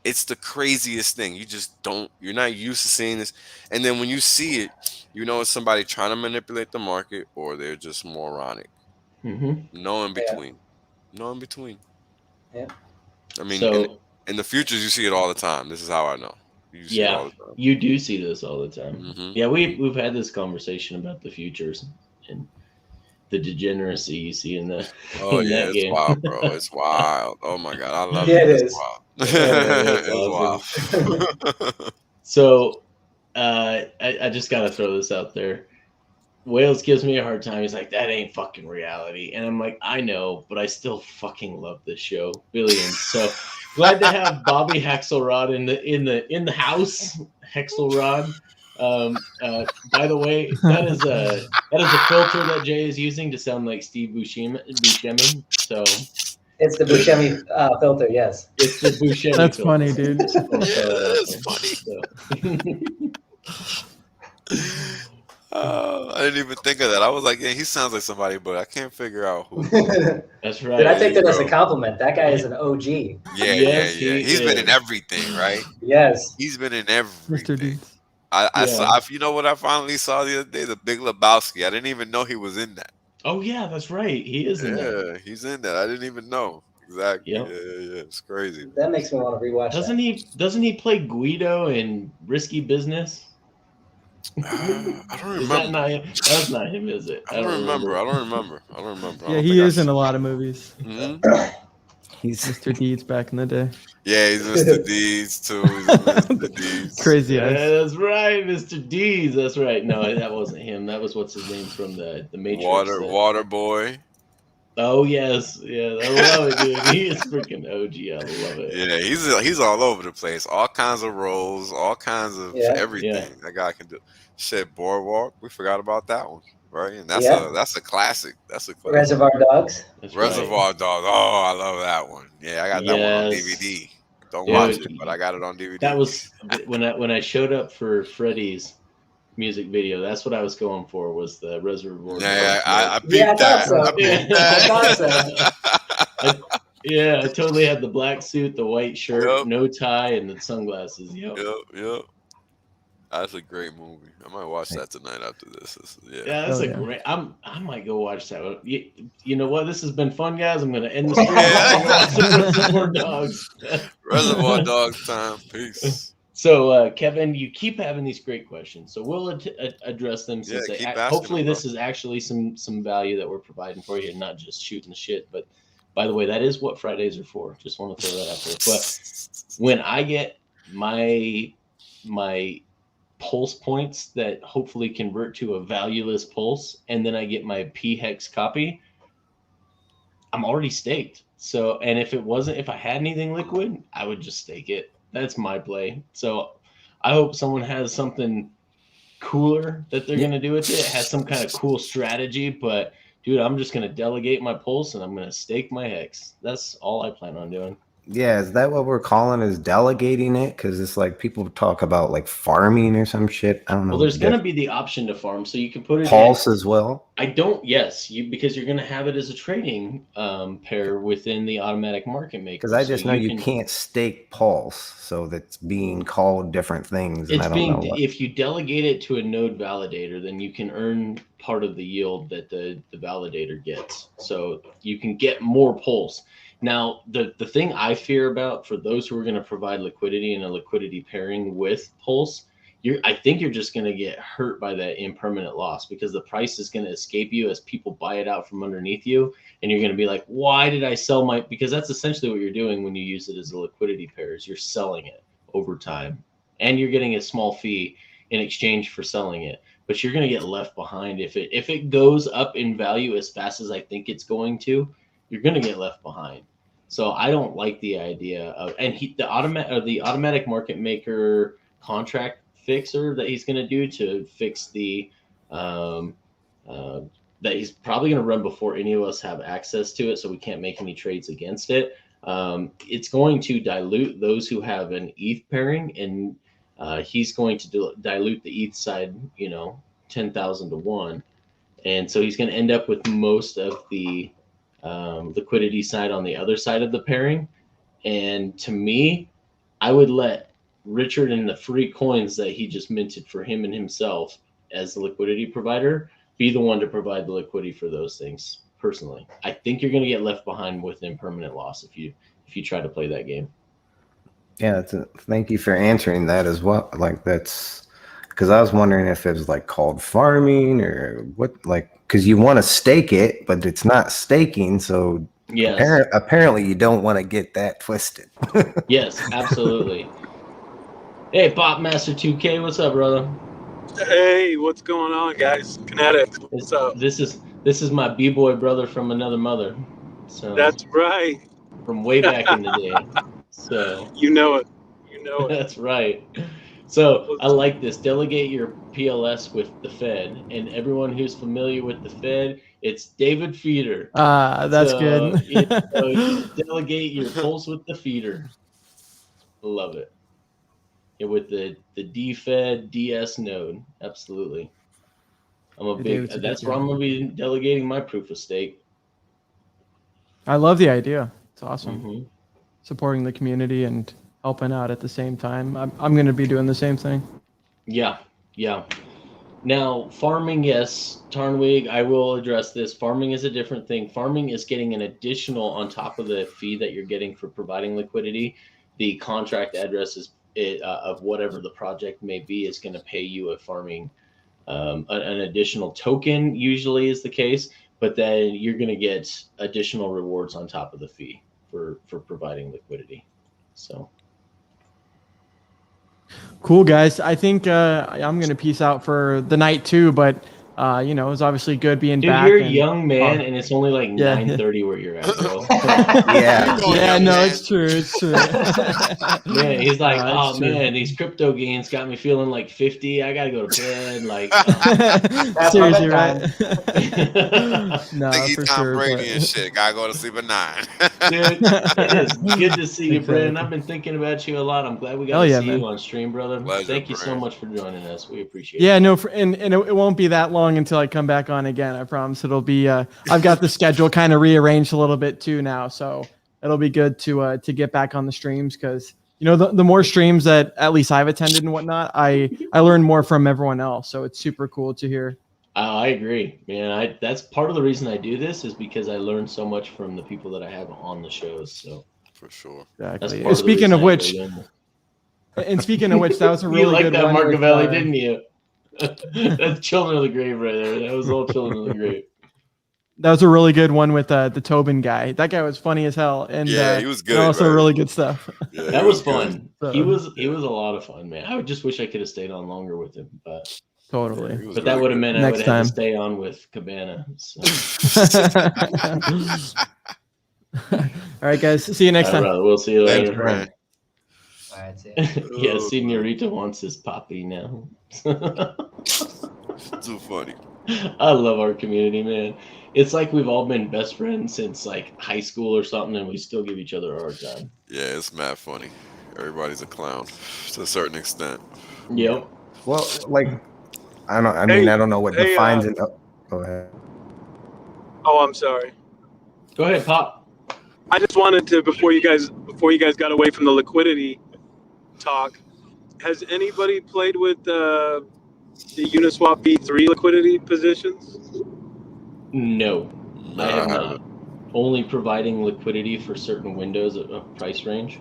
It's the craziest thing. You're not used to seeing this. And then when you see it, it's somebody trying to manipulate the market, or they're just moronic. No in between. No in between. Yeah. I mean, in the futures, you see it all the time. This is how I know. You do see this all the time. Yeah, we've had this conversation about the futures and the degeneracy you see in the it's game. Wild, bro. It's wild. Oh my god, I love it. It's wild. It's wild. So I just gotta throw this out there. Wales gives me a hard time. He's like, that ain't fucking reality. And I'm like, I know, but I still fucking love this show. Billions. So glad to have Bobby Hexelrod in the house. Hexelrod. By the way, that is a filter that Jay is using to sound like Steve Buscemi. So it's the Buscemi filter, yes. It's the Buscemi. That's filter. Funny, dude. That's funny. I didn't even think of that. I was like, he sounds like somebody, but I can't figure out who. That's right. Did I take that as a compliment? That guy is an OG. Yeah. He's been in everything, right? Yes. He's been in everything. Mr. D. I saw, you know what I finally saw the other day? The Big Lebowski. I didn't even know he was in that. Oh yeah, that's right. He is in that. Yeah, he's in that. I didn't even know. Exactly. Yep. Yeah. It's crazy. That makes me want to rewatch. Doesn't he play Guido in Risky Business? I don't remember. Is that not him? That's not him, is it? I don't remember. Yeah, he is in a lot of movies. He's Mr. Deeds back in the day. Yeah, he's Mr. Deeds too. He's Mr. Deeds. Crazy eyes. Yeah, that's right, Mr. Deeds. That's right. No, that wasn't him. That was what's his name from the Matrix. Water Boy. Oh yes, yeah, I love it, dude. He is freaking OG. I love it. Yeah, he's all over the place. All kinds of roles, all kinds of everything that guy can do. Shit, Boardwalk. We forgot about that one, right? And that's a classic. That's a classic. Reservoir Dogs. Reservoir Dogs. Oh, I love that one. Yeah, I got that one on DVD. Don't watch it, but I got it on DVD. That was when I showed up for Freddie's music video. That's what I was going for, was the Reservoir. Yeah, I peeped that. So. I peeped that. I totally had the black suit, the white shirt, no tie, and the sunglasses. Yep. That's a great movie. I might watch that tonight after this. That's great. I might go watch that one. You know what? This has been fun, guys. I'm gonna end the stream. Reservoir Dogs. Reservoir Dogs time. Peace. So, Kevin, you keep having these great questions, so we'll address them. Since keep asking hopefully them, bro. this is actually some value that we're providing for you, and not just shooting the shit. But by the way, that is what Fridays are for. Just want to throw that out there. But when I get my pulse points that hopefully convert to a valueless pulse, and then I get my p-hex copy, I'm already staked. So, and if I had anything liquid, I would just stake it. That's my play. So I hope someone has something cooler that they're going to do with it. It has some kind of cool strategy, but dude, I'm just going to delegate my pulse and I'm going to stake my hex. That's all I plan on doing. Yeah, is that what we're calling is delegating it? Because it's like people talk about like farming or some shit. I don't know. Well, there's going to be the option to farm, so you can put it pulse as well. Yes, because you're going to have it as a trading pair within the automatic market maker. Because I just know you can't stake pulse, so that's being called different things. It's if you delegate it to a node validator, then you can earn part of the yield that the validator gets. So you can get more pulse. Now, the thing I fear about for those who are going to provide liquidity and a liquidity pairing with pulse, I think you're just going to get hurt by that impermanent loss, because the price is going to escape you as people buy it out from underneath you. And you're going to be like, why did I sell because that's essentially what you're doing when you use it as a liquidity pair, is you're selling it over time. And you're getting a small fee in exchange for selling it. But you're going to get left behind. If it goes up in value as fast as I think it's going to, you're going to get left behind. So I don't like the idea of, and the automatic market maker contract fixer that he's going to do to fix the that he's probably going to run before any of us have access to it, so we can't make any trades against it. It's going to dilute those who have an ETH pairing, and he's going to dilute the ETH side, 10,000 to 1, and so he's going to end up with most of the liquidity side on the other side of the pairing. And to me, I would let Richard and the free coins that he just minted for him and himself as the liquidity provider be the one to provide the liquidity for those things. Personally, I think you're going to get left behind with impermanent loss if you try to play that game. Yeah, thank you for answering that as well. Like, that's because I was wondering if it was like called farming or what, like, because you want to stake it, but it's not staking. So yes, apparently you don't want to get that twisted. Yes, absolutely. Hey, Pop Master 2K, what's up, brother? Hey, what's going on, guys? Kinetic, what's up? This is my b-boy brother from another mother. So that's right. From way back in the day. So you know it. That's right. So I like this. Delegate your PLS with the Fed, and everyone who's familiar with the Fed, it's David Feeder. That's good. So you delegate your pulse with the feeder. Love it. Yeah, with the DFed DS node, absolutely. That's where I'm gonna be delegating my proof of stake. I love the idea. It's awesome. Mm-hmm. Supporting the community and helping out at the same time. I'm going to be doing the same thing. Yeah. Now, farming, yes, Tarnwig, I will address this. Farming is a different thing. Farming is getting an additional on top of the fee that you're getting for providing liquidity. The contract address of whatever the project may be is going to pay you a farming, an additional token. Usually is the case, but then you're going to get additional rewards on top of the fee for providing liquidity. So. Cool, guys. I think I'm going to peace out for the night too, but it was obviously good being back. Dude, you're a young man, and it's only like 9:30 where you're at, bro. It's true. Man, he's like, man, these crypto gains got me feeling like 50. I gotta go to bed. Like, seriously, right? No, for Tom Brady and shit. Gotta go to sleep at 9. Dude, it is good to see you, Brandon. I've been thinking about you a lot. I'm glad we got to see you on stream, brother. Pleasure, Thank you so much for joining us. We appreciate it. Yeah, no, and it won't be that long until I come back on again. I promise. It'll be. I've got the schedule kind of rearranged a little bit too now, so it'll be good to get back on the streams because the more streams that at least I've attended and whatnot, I learn more from everyone else. So it's super cool to hear. I agree, man. That's part of the reason I do this is because I learn so much from the people that I have on the shows. So for sure. Exactly. Speaking of which. And speaking of which, that was a really you like good that one. Machiavelli, didn't you? That's Children of the Grave right there. That was all Children of the Grave. That was a really good one with the Tobin guy. That guy was funny as hell, and Yeah, he was good. and also right? really good stuff. Yeah, That was fun. So, he was a lot of fun, man. I would just wish I could have stayed on longer with him, but totally. he was but that really would have good. meant I Next would have had time. to stay on with Cabana. So. All right, guys. See you next time. Brother, we'll see you Thanks, later. man. All right, see ya. Yeah, Senorita wants his poppy now. Too funny. I love our community, man. It's like we've all been best friends since like high school or something, and we still give each other a hard time. Yeah, it's mad funny. Everybody's a clown to a certain extent. Yep. Well, like, I don't. I mean, I don't know what defines it. Oh, go ahead. Oh, I'm sorry. Go ahead, Pop. I just wanted to before you guys got away from the liquidity talk. Has anybody played with the Uniswap V3 liquidity positions? No, No, I have I not. Only providing liquidity for certain windows of price range.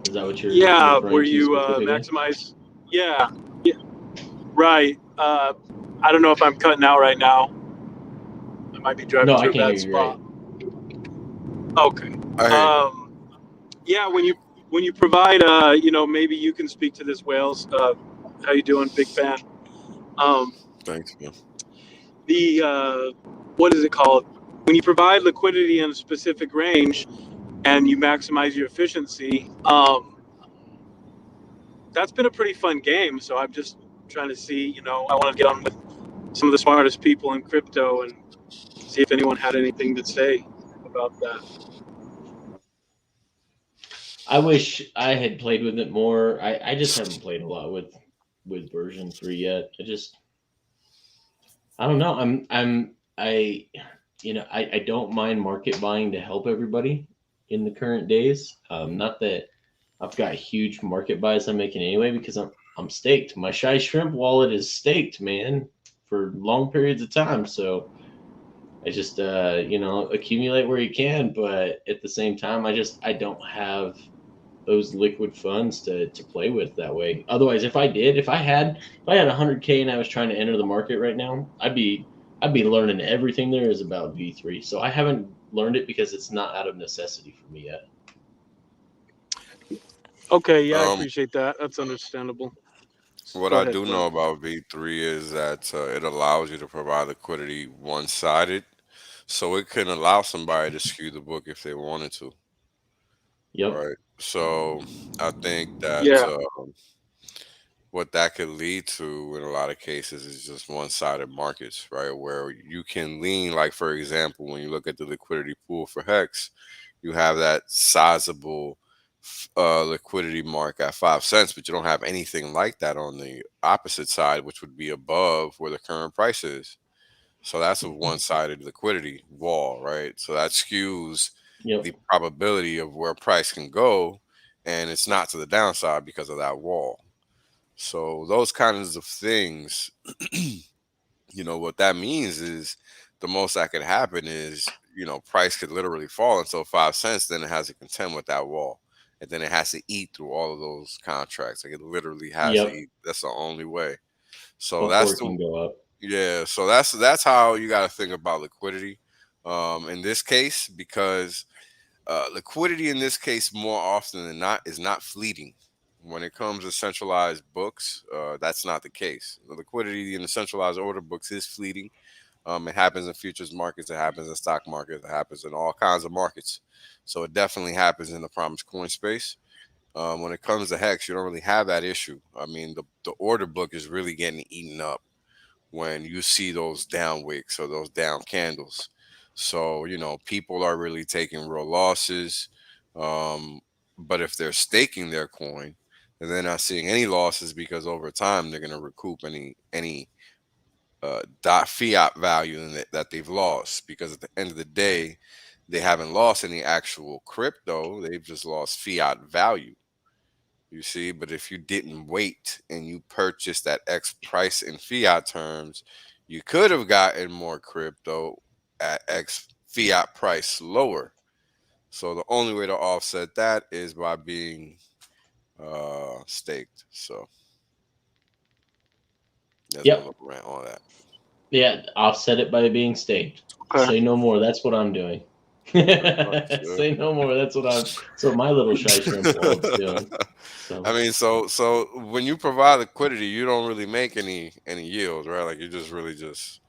Is that what you're? Yeah, referring where to you specifically? maximize. Yeah, right. I don't know if I'm cutting out right now. I might be driving No, I through a can bad hear you spot. Okay. I hear you. Yeah, when you provide, maybe you can speak to this, Wales. How you doing, big fan? Thanks, man. The what is it called? When you provide liquidity in a specific range and you maximize your efficiency, that's been a pretty fun game. So I'm just trying to see, I want to get on with some of the smartest people in crypto and see if anyone had anything to say about that. I wish I had played with it more. I just haven't played a lot with version 3 yet. I don't know. I don't mind market buying to help everybody in the current days. Not that I've got huge market buys I'm making anyway, because I'm staked. My Shy Shrimp wallet is staked, man, for long periods of time. So I just accumulate where you can, but at the same time, I don't have those liquid funds to play with that way. Otherwise, if I had 100K and I was trying to enter the market right now, I'd be learning everything there is about V3. So I haven't learned it because it's not out of necessity for me yet. Okay, yeah, I appreciate that. That's understandable. What Go I ahead, do Glenn. know about V3 is that it allows you to provide liquidity one-sided, so it can allow somebody to skew the book if they wanted to. Yep. Right. So I think that Yeah. what that could lead to in a lot of cases is just one-sided markets, right? Where you can lean, like for example, when you look at the liquidity pool for Hex, you have that sizable liquidity mark at 5 cents, but you don't have anything like that on the opposite side, which would be above where the current price is. So that's a one-sided liquidity wall, right? So that skews the probability of where price can go, and it's not to the downside because of that wall. So those kinds of things, what that means is the most that could happen is, price could literally fall until 5 cents, then it has to contend with that wall. And then it has to eat through all of those contracts. Like it literally has to eat. That's the only way. So Before it can go up. Yeah, so that's how you got to think about liquidity in this case, because liquidity in this case more often than not is not fleeting. When it comes to centralized books, that's not the case. The liquidity in the centralized order books is fleeting. It happens in futures markets, it happens in stock markets, it happens in all kinds of markets. So it definitely happens in the promised coin space. When it comes to Hex, you don't really have that issue. I mean, the order book is really getting eaten up when you see those down wicks or those down candles. So, people are really taking real losses. But if they're staking their coin, then they're not seeing any losses because over time they're going to recoup any fiat value that they've lost. Because at the end of the day, they haven't lost any actual crypto. They've just lost fiat value. You see, but if you didn't wait and you purchased at X price in fiat terms, you could have gotten more crypto at X fiat price lower. So the only way to offset that is by being staked. So that's my little rant on that. Yeah, offset it by being staked. Okay. Say no more. That's what I'm doing. Say no more. That's what my little shyster influence doing. So I mean, so when you provide liquidity, you don't really make any yield, right? Like you're just really just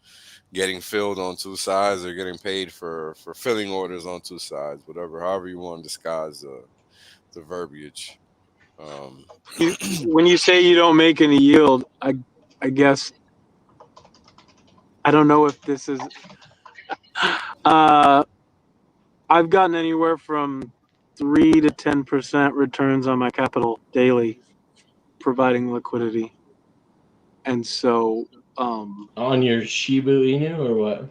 getting filled on two sides, or getting paid for filling orders on two sides, however you want to disguise the verbiage. When you say you don't make any yield, I guess I don't know if this is. I've gotten anywhere from 3 to 10% returns on my capital daily, providing liquidity, and so on your Shibu Inu or what?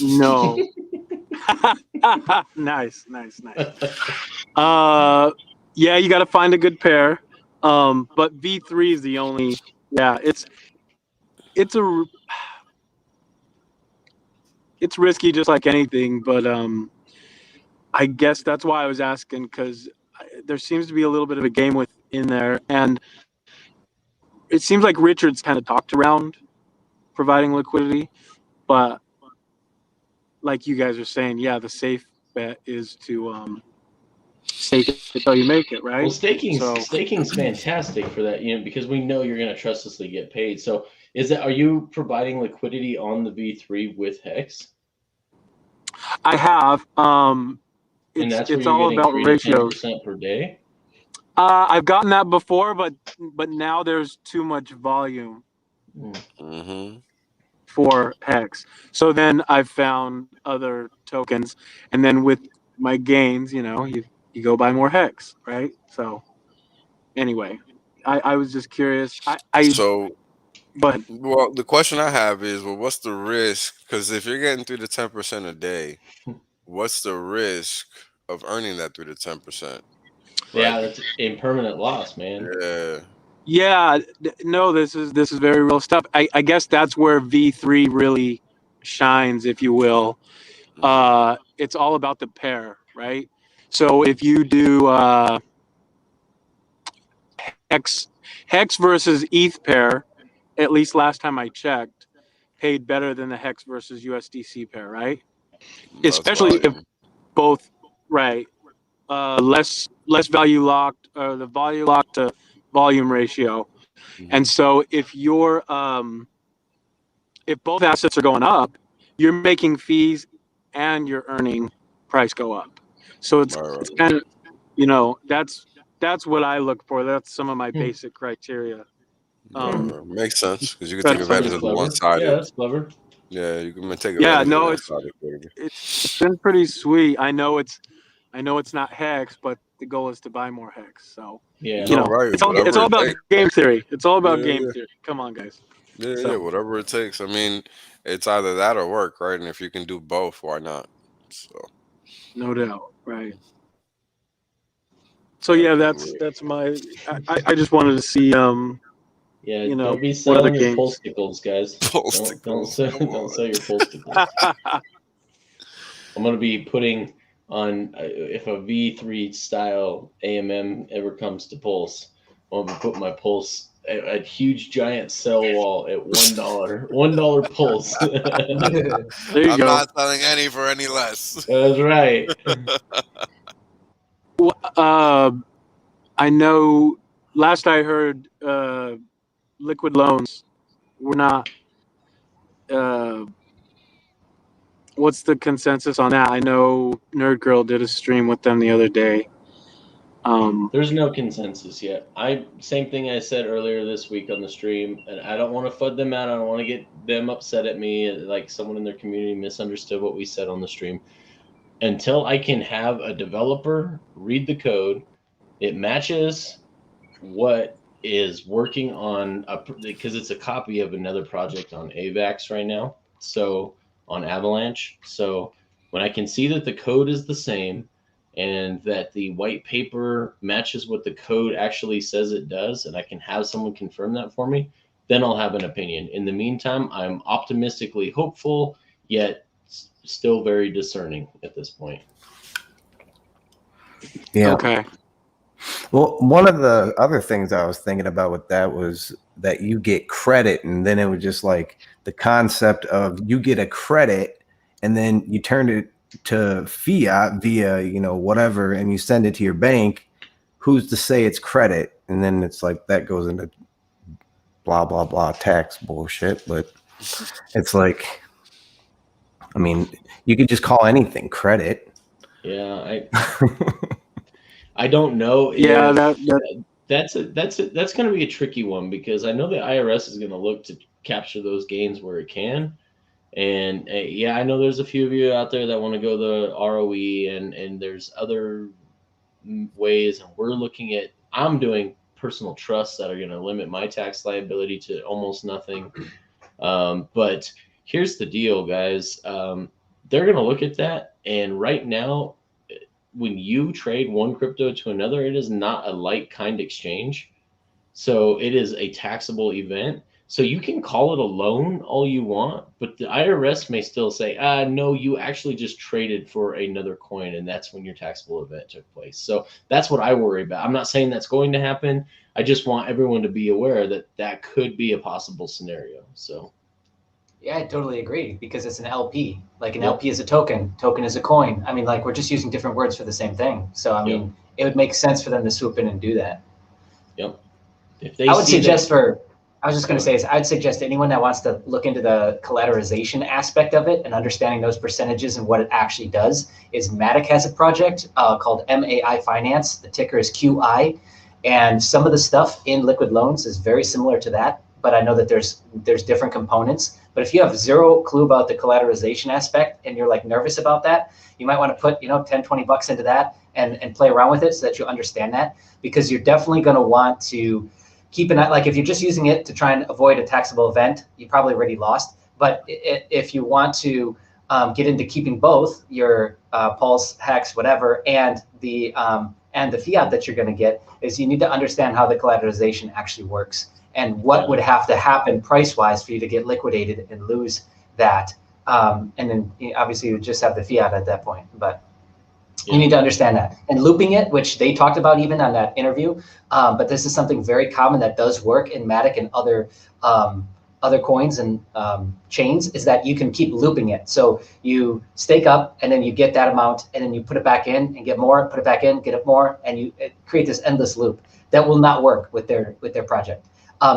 no. Nice. Yeah, you got to find a good pair. But V3 is the only. Yeah, it's risky just like anything, but I guess that's why I was asking, because there seems to be a little bit of a game within there, and it seems like Richard's kind of talked around providing liquidity, but like you guys are saying, yeah, the safe bet is to stake it until you make it, right? Well, staking's fantastic for that, because we know you're going to trustlessly get paid. So, are you providing liquidity on the V3 with Hex? I have. And that's where it's you're all getting about 3 ratios. to 10% per day. I've gotten that before, but now there's too much volume for Hex. So then I've found other tokens, and then with my gains, you go buy more Hex, right? So anyway, I was just curious. But well, the question I have is, well, what's the risk? Because if you're getting 3 to 10% a day, what's the risk of earning that 3 to 10%? Yeah, that's impermanent loss, man. Yeah, no, this is very real stuff. I guess that's where V3 really shines, if you will. It's all about the pair, right? So if you do Hex versus ETH pair, at least last time I checked, paid better than the Hex versus USDC pair, right? Especially if both, right? Less value locked, or the value locked to volume ratio. And so if you're if both assets are going up, you're making fees and you're earning price go up. So it's kind of, that's what I look for. That's some of my basic criteria. Makes sense, because you can take advantage of the one-sided. Yeah, that's clever. Yeah, you can take advantage of one-sided. It's been pretty sweet. I know it's not Hex, but the goal is to buy more Hex. So yeah, it's all about game theory. It's all about game theory. Come on, guys. Yeah, whatever it takes. I mean, it's either that or work, right? And if you can do both, why not? So, no doubt, right? So yeah, that's my. I just wanted to see. Yeah, don't be selling your polsticles, guys. Don't sell your polsticles. I'm gonna be putting on, if a V3 style AMM ever comes to Pulse, I'm gonna put my Pulse a huge giant sell wall at $1 Pulse. There you I'm go. not selling any for any less. That's right. I know. Last I heard, liquid loans were not. What's the consensus on that? I know Nerd Girl did a stream with them the other day. There's no consensus yet. Same thing I said earlier this week on the stream, and I don't want to FUD them out. I don't want to get them upset at me, like someone in their community misunderstood what we said on the stream. Until I can have a developer read the code, it matches what is working on because it's a copy of another project on AVAX right now, so on Avalanche. So when I can see that the code is the same and that the white paper matches what the code actually says it does, and I can have someone confirm that for me, then I'll have an opinion. In the meantime, I'm optimistically hopeful, yet still very discerning at this point. Yeah. Okay. Well, one of the other things I was thinking about with that was that you get credit, and then it was just like the concept of you get a credit and then you turn it to fiat via, whatever, and you send it to your bank. Who's to say it's credit? And then it's like that goes into blah, blah, blah tax bullshit. But it's like, I mean, you could just call anything credit. Yeah, I don't know. Yeah, That's going to be a tricky one, because I know the IRS is going to look to capture those gains where it can. And I know there's a few of you out there that want to go the ROE, and there's other ways. And I'm doing personal trusts that are going to limit my tax liability to almost nothing. But here's the deal, guys. They're going to look at that. And right now, when you trade one crypto to another, it is not a like kind exchange. So it is a taxable event. So you can call it a loan all you want, but the IRS may still say, no, you actually just traded for another coin, and that's when your taxable event took place. So that's what I worry about. I'm not saying that's going to happen. I just want everyone to be aware that that could be a possible scenario. So. Yeah, I totally agree, because it's an LP. Like an LP is a token is a coin. I mean, like, we're just using different words for the same thing. So, I mean, it would make sense for them to swoop in and do that. Yep. I would suggest I'd suggest anyone that wants to look into the collateralization aspect of it and understanding those percentages and what it actually does is Matic has a project called MAI Finance. The ticker is QI. And some of the stuff in liquid loans is very similar to that. But I know that there's different components. But if you have zero clue about the collateralization aspect and you're like nervous about that, you might want to put, 10, 20 bucks into that and play around with it so that you understand that, because you're definitely going to want to keep an eye. Like if you're just using it to try and avoid a taxable event, you probably already lost. But if you want to get into keeping both your Pulse, Hex, whatever, and the fiat that you're going to get, is you need to understand how the collateralization actually works. And what would have to happen price-wise for you to get liquidated and lose that. And then obviously you just have the fiat at that point. But you need to understand that. And looping it, which they talked about even on that interview, but this is something very common that does work in Matic and other coins and chains, is that you can keep looping it. So you stake up and then you get that amount and then you put it back in and get more, put it back in, get it more, and you create this endless loop. That will not work with their project.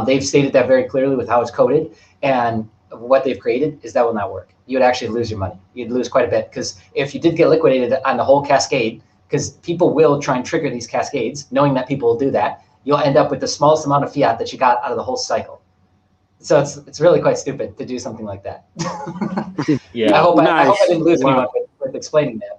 They've stated that very clearly with how it's coded, and what they've created is that will not work. You would actually lose your money. You'd lose quite a bit, because if you did get liquidated on the whole cascade, because people will try and trigger these cascades, knowing that people will do that, you'll end up with the smallest amount of fiat that you got out of the whole cycle. So it's really quite stupid to do something like that. Yeah, I hope I didn't lose anyone with explaining that,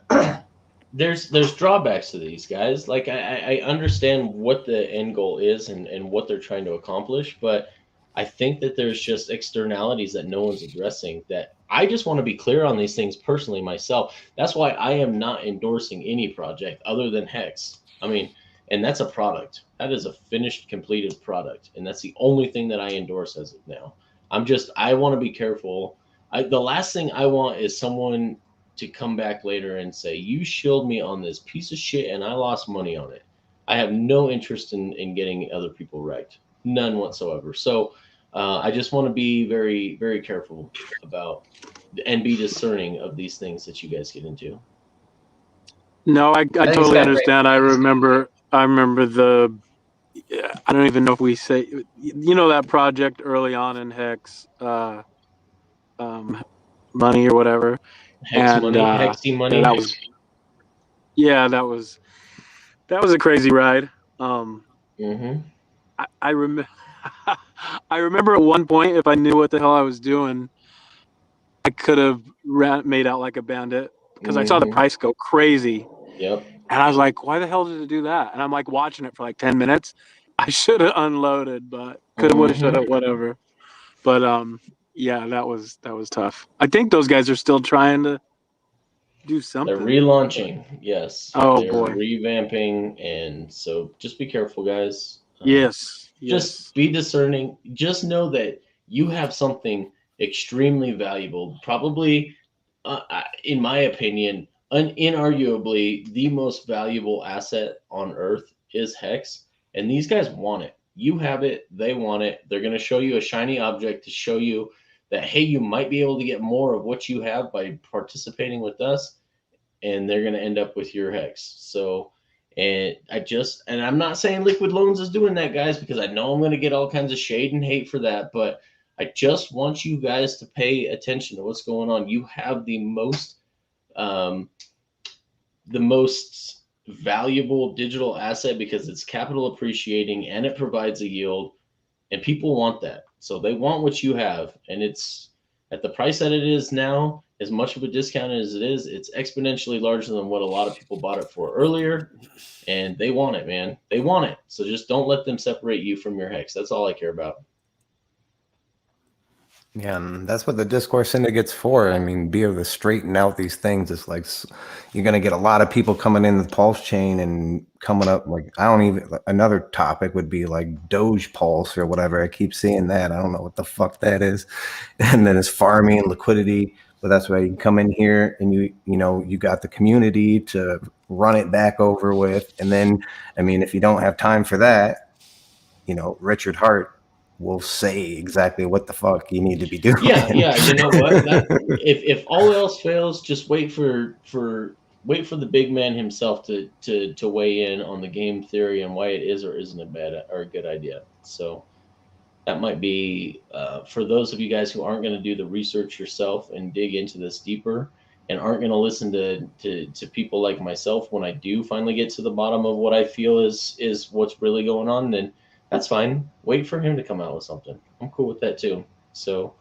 but. There's drawbacks to these guys. Like I understand what the end goal is and what they're trying to accomplish, but I think that there's just externalities that no one's addressing, that I just want to be clear on these things personally myself. That's why I am not endorsing any project other than Hex. I mean, and that's a product. That is a finished, completed product. And that's the only thing that I endorse as of now. I want to be careful. The last thing I want is someone to come back later and say, you shilled me on this piece of shit and I lost money on it. I have no interest in getting other people wrecked. None whatsoever. So I just want to be very, very careful about and be discerning of these things that you guys get into. No, I totally understand. I remember I don't even know if we say, that project early on in Hex, money or whatever. Hexy money. That was a crazy ride. I remember I remember at one point, if I knew what the hell I was doing, I could have made out like a bandit, because I saw the price go crazy. Yep. And I was like, why the hell did it do that? And I'm like watching it for like 10 minutes. I should have unloaded, but could have, would have, should have, whatever. But that was tough. I think those guys are still trying to do something. They're relaunching, yes. Oh, they're boy. Revamping, and so just be careful, guys. Yes. Just be discerning. Just know that you have something extremely valuable, probably, in my opinion, inarguably the most valuable asset on earth is Hex, and these guys want it. You have it, they want it. They're going to show you a shiny object to show you that, hey, you might be able to get more of what you have by participating with us, and they're going to end up with your Hex. So, and I'm not saying Liquid Loans is doing that, guys, because I know I'm going to get all kinds of shade and hate for that, but I just want you guys to pay attention to what's going on. You have the most valuable digital asset because it's capital appreciating and it provides a yield, and people want that. So they want what you have, and it's at the price that it is now, as much of a discount as it is, it's exponentially larger than what a lot of people bought it for earlier, and they want it, man. They want it. So just don't let them separate you from your Hex. That's all I care about. Yeah, and that's what the Discourse Syndicate's for. I mean, be able to straighten out these things. It's like you're going to get a lot of people coming in the Pulse chain and coming up like, another topic would be like Doge Pulse or whatever. I keep seeing that. I don't know what the fuck that is. And then it's farming and liquidity. But that's why you can come in here and you got the community to run it back over with. And then, I mean, if you don't have time for that, Richard Hart will say exactly what the fuck you need to be doing. Yeah. You know what? If all else fails, just wait for the big man himself to weigh in on the game theory and why it is or isn't a bad or a good idea. So that might be for those of you guys who aren't going to do the research yourself and dig into this deeper and aren't going to listen to people like myself when I do finally get to the bottom of what I feel is what's really going on, then that's fine. Wait for him to come out with something. I'm cool with that too. So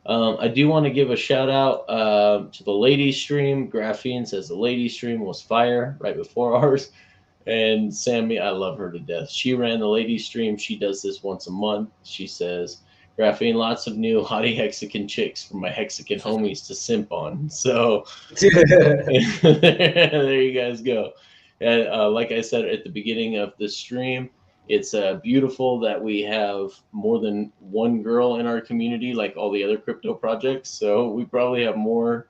I do want to give a shout out to the ladies stream. Graphene says the ladies stream was fire right before ours. And Sammy, I love her to death. She ran the ladies stream. She does this once a month. She says, Graphene, lots of new hottie Hexican chicks for my Hexican homies to simp on. So there you guys go. And like I said at the beginning of the stream, it's beautiful that we have more than one girl in our community, like all the other crypto projects. So we probably have more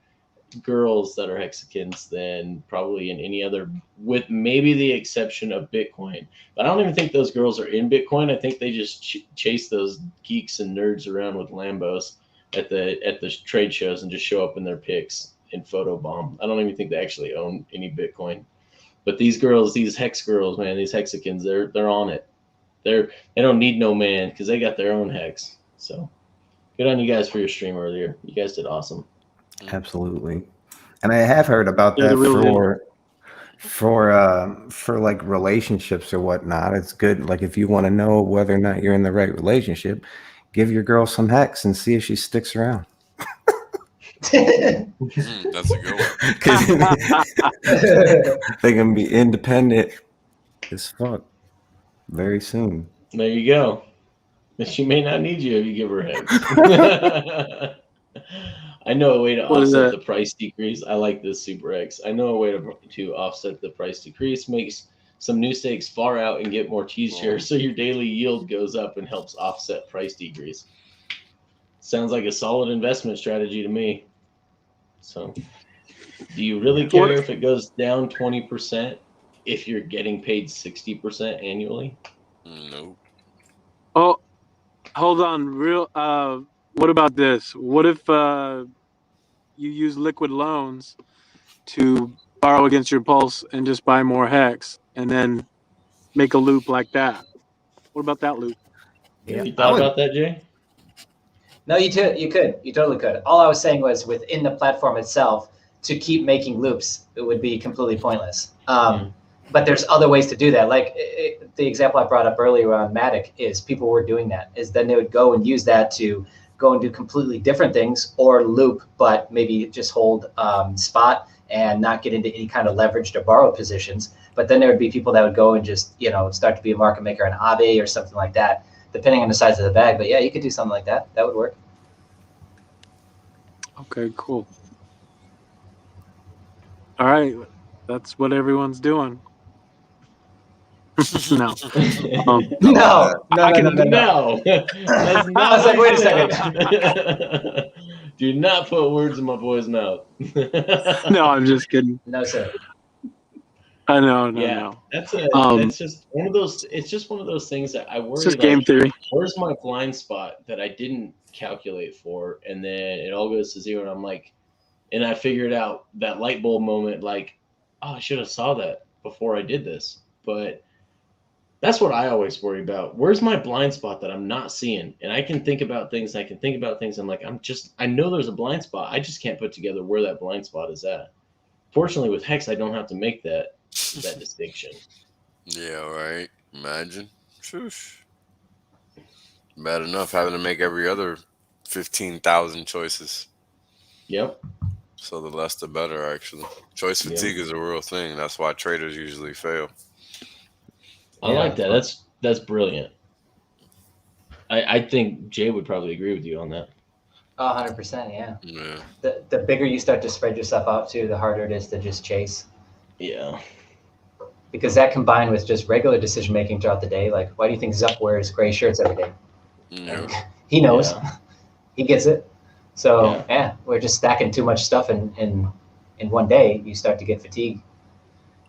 girls that are Hexicans than probably in any other, with maybe the exception of Bitcoin. But I don't even think those girls are in Bitcoin. I think they just chase those geeks and nerds around with Lambos at the trade shows and just show up in their pics and photobomb. I don't even think they actually own any Bitcoin. But these girls, these Hex girls, man, these Hexicans, they're on it. They don't need no man because they got their own Hex. So good on you guys for your stream earlier. You guys did awesome. Absolutely. And I have heard about that for like relationships or whatnot. It's good. Like if you want to know whether or not you're in the right relationship, give your girl some Hex and see if she sticks around. That's a good one. They can be independent as fuck very soon. There you go. She may not need you if you give her Hex. I know a way to offset the price decrease. I like this Super X. I know a way to offset the price decrease, makes some new stakes far out and get more cheese shares, so your daily yield goes up and helps offset price decrease. Sounds like a solid investment strategy to me. So do you really care if it goes down 20% if you're getting paid 60% annually? No. Oh, hold on. What about this? What if you use Liquid Loans to borrow against your Pulse and just buy more Hex and then make a loop like that? What about that loop? Yeah. Have you thought about that, Jay? No, you could. You totally could. All I was saying was within the platform itself, to keep making loops, it would be completely pointless. But there's other ways to do that. Like the example I brought up earlier on Matic is people were doing that. Is then they would go and use that to go and do completely different things or loop, but maybe just hold spot and not get into any kind of leveraged or borrowed positions. But then there would be people that would go and just, start to be a market maker on Aave or something like that, depending on the size of the bag. But yeah, you could do something like that. That would work. Okay, cool. All right. That's what everyone's doing. No. No. That's not. I was like, wait a second. Do not put words in my boy's mouth. No, I'm just kidding. No, sir. I know. That's just one of those. It's just one of those things that I worry. It's just game theory. Where's my blind spot that I didn't calculate for, and then it all goes to zero, and I'm like, and I figured out that light bulb moment, like, oh, I should have saw that before I did this. But that's what I always worry about. Where's my blind spot that I'm not seeing? And I can think about things. I'm like, I know there's a blind spot. I just can't put together where that blind spot is at. Fortunately, with Hex, I don't have to make that distinction. Yeah, right. Imagine. Shoosh. Bad enough having to make every other 15,000 choices. Yep. So the less the better, actually. Choice fatigue is a real thing. That's why traders usually fail. I like that. That's brilliant. I think Jay would probably agree with you on that. 100%, yeah. The bigger you start to spread yourself out to, the harder it is to just chase. Yeah. Because that combined with just regular decision making throughout the day, like, why do you think Zuck wears gray shirts every day? He knows. He gets it. So we're just stacking too much stuff in one day. You start to get fatigued.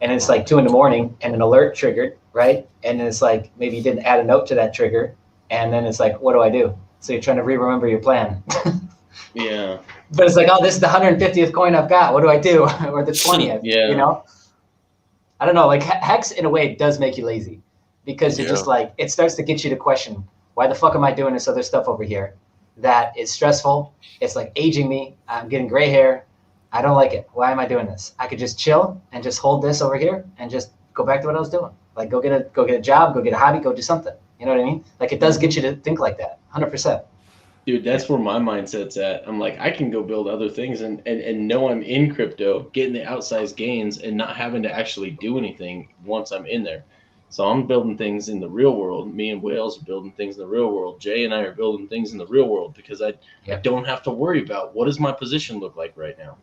And it's like 2 a.m. and an alert triggered, right? And then it's like, maybe you didn't add a note to that trigger. And then it's like, what do I do? So you're trying to remember your plan. Yeah. But it's like, oh, this is the 150th coin I've got. What do I do? Or the 20th, you know? I don't know. Like, Hex, in a way, does make you lazy. Because you're just like, it starts to get you to question, why the fuck am I doing this other stuff over here? That is stressful. It's like aging me. I'm getting gray hair. I don't like it. Why am I doing this? I could just chill and just hold this over here and just go back to what I was doing. Like, go get a job, go get a hobby, go do something. You know what I mean? Like, it does get you to think like that, 100%. Dude, that's where my mindset's at. I'm like, I can go build other things and know I'm in crypto, getting the outsized gains and not having to actually do anything once I'm in there. So I'm building things in the real world. Me and Wales are building things in the real world. Jay and I are building things in the real world because I don't have to worry about what does my position look like right now.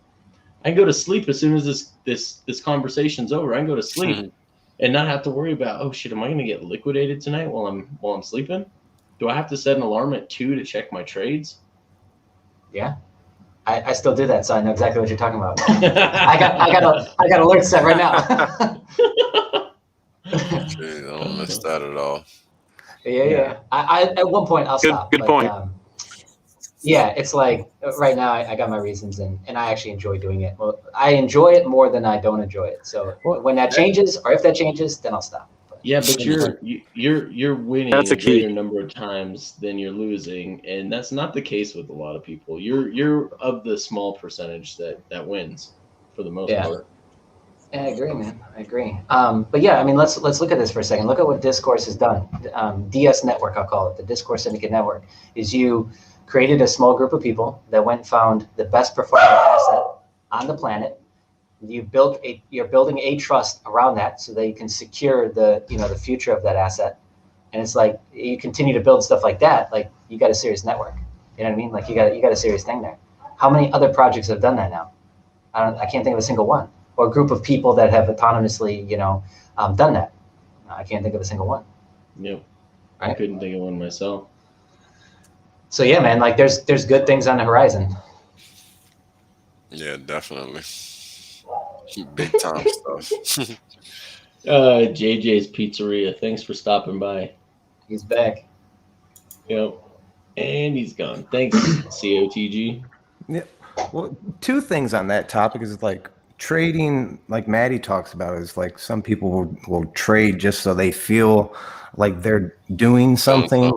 I can go to sleep as soon as this conversation's over. I can go to sleep and not have to worry about, oh shit, am I going to get liquidated tonight while I'm sleeping? Do I have to set an alarm at 2 to check my trades? Yeah, I still do that, so I know exactly what you're talking about. I got alerts set right now. Jeez, I don't miss that at all. Yeah. I at one point I'll stop. Good point. It's like right now I got my reasons and I actually enjoy doing it. Well, I enjoy it more than I don't enjoy it. So when that changes, or if that changes, then I'll stop. But you're winning that's a key. greater number of times than you're losing, and that's not the case with a lot of people. You're of the small percentage that wins for the most part. I agree, man. I agree. But yeah, I mean, let's look at this for a second. Look at what Discourse has done. DS Network, I'll call it, the Discourse Syndicate Network, is you created a small group of people that went and found the best performing asset on the planet. You're building a trust around that so that you can secure the future of that asset. And it's like you continue to build stuff like that. Like, you got a serious network. You know what I mean? Like, you got a serious thing there. How many other projects have done that now? I can't think of a single one. Or a group of people that have autonomously, done that. I can't think of a single one. Yep. Right? I couldn't think of one myself. So yeah, man, like there's good things on the horizon. Yeah, definitely. Big time stuff. JJ's Pizzeria. Thanks for stopping by. He's back. Yep. And he's gone. Thanks, COTG. Yeah. Well, 2 things on that topic is like trading, like Maddie talks about, is like some people will trade just so they feel like they're doing something,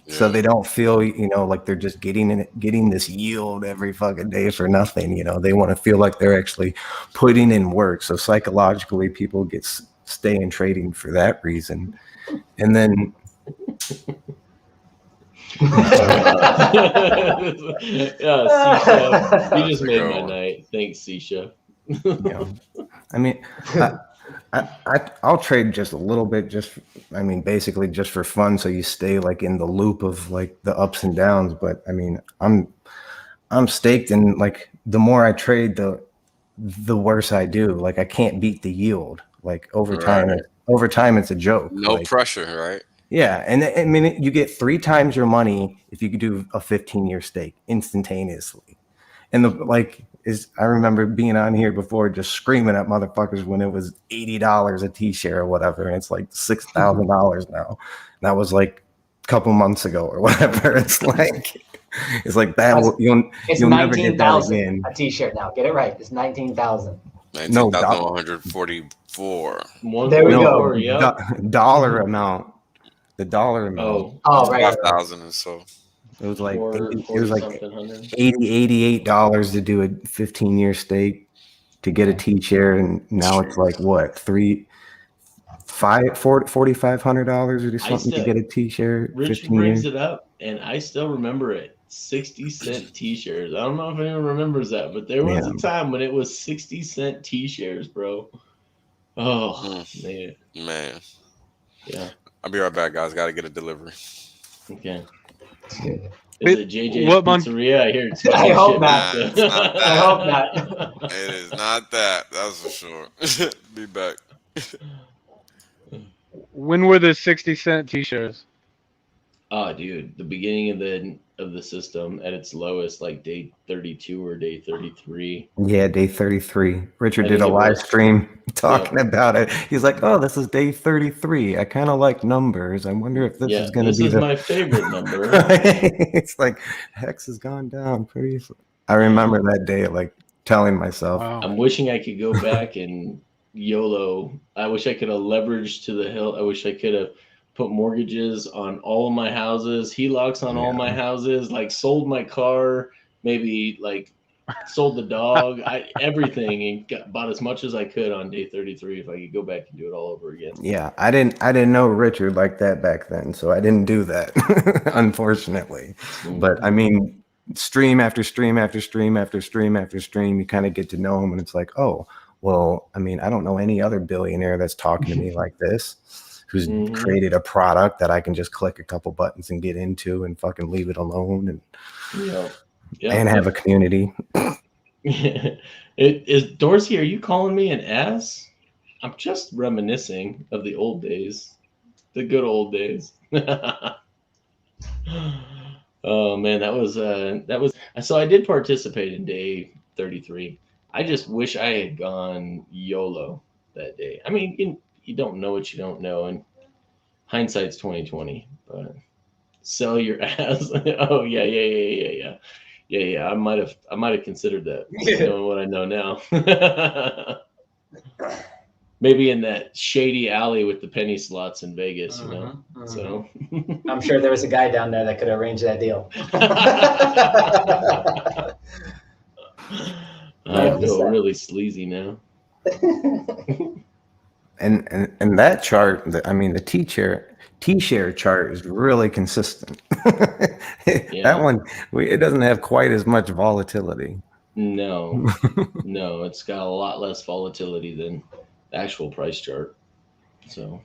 so they don't feel, like they're just getting this yield every fucking day for nothing. They want to feel like they're actually putting in work. So psychologically, people stay in trading for that reason. And then C-Chef, you just made my night. Thanks, C-Chef. I mean, I'll trade just a little bit, basically just for fun, so you stay like in the loop of like the ups and downs. But I mean, I'm staked, and like the more I trade, the worse I do. Like, I can't beat the yield. Like over time, it's a joke. No pressure, right? Yeah, and I mean, you get 3 times your money if you could do a 15-year stake instantaneously. And I remember being on here before just screaming at motherfuckers when it was $80 a t-shirt or whatever, and it's like $6,000 now. And that was like a couple months ago or whatever. It's like that. It's you'll never get that 19,000 again. a t-shirt now. Get it right. It's 19,000. 19,144. There we go. Dollar amount. The dollar amount. Oh, right. 5,000 or so. It was like $88 $88 to do a 15-year stake to get a t-shirt, and now it's like what, $4,500 or something to get a t-shirt. Richard brings it up, and I still remember it. 60-cent t-shirts. I don't know if anyone remembers that, but there was a time when it was 60-cent t-shirts, bro. Oh man. Yeah. I'll be right back, guys. Got to get a delivery. Okay. Is it JJ's what month? Pizzeria? I hear it's I hope not. Nah, it's not that. I hope not. It is not that. That's for sure. Be back. When were the 60-cent t-shirts? Oh, dude, the beginning of the system at its lowest, like day 32 or day 33. Yeah, day 33. Richard did a live stream talking about it. He's like, "Oh, this is day 33. I kind of like numbers. I wonder if this is going to be my favorite number." It's like Hex has gone down pretty. I remember that day, like telling myself, Wow. I'm wishing I could go back and YOLO. I wish I could have leveraged to the hill. I wish I could have put mortgages on all of my houses, HELOCs on all my houses, like sold my car, maybe like sold the dog, everything, and bought as much as I could on day 33 if I could go back and do it all over again. Yeah, I didn't know Richard like that back then, so I didn't do that, unfortunately. But I mean, stream after stream after stream after stream after stream, you kind of get to know him, and it's like, oh, well, I mean, I don't know any other billionaire that's talking to me like this, who's created a product that I can just click a couple buttons and get into and fucking leave it alone and have a community. Is Dorsey, are you calling me an ass? I'm just reminiscing of the old days, the good old days. Oh man, that was so I did participate in day 33. I just wish I had gone YOLO that day. I mean, you don't know what you don't know, and hindsight's 20/20. But sell your ass. Oh yeah. I might have considered that, knowing what I know now. Maybe in that shady alley with the penny slots in Vegas, you know. So I'm sure there was a guy down there that could arrange that deal. I feel really sleazy now. And that chart, I mean, the T-share chart is really consistent. That one, it doesn't have quite as much volatility. No, it's got a lot less volatility than the actual price chart. So,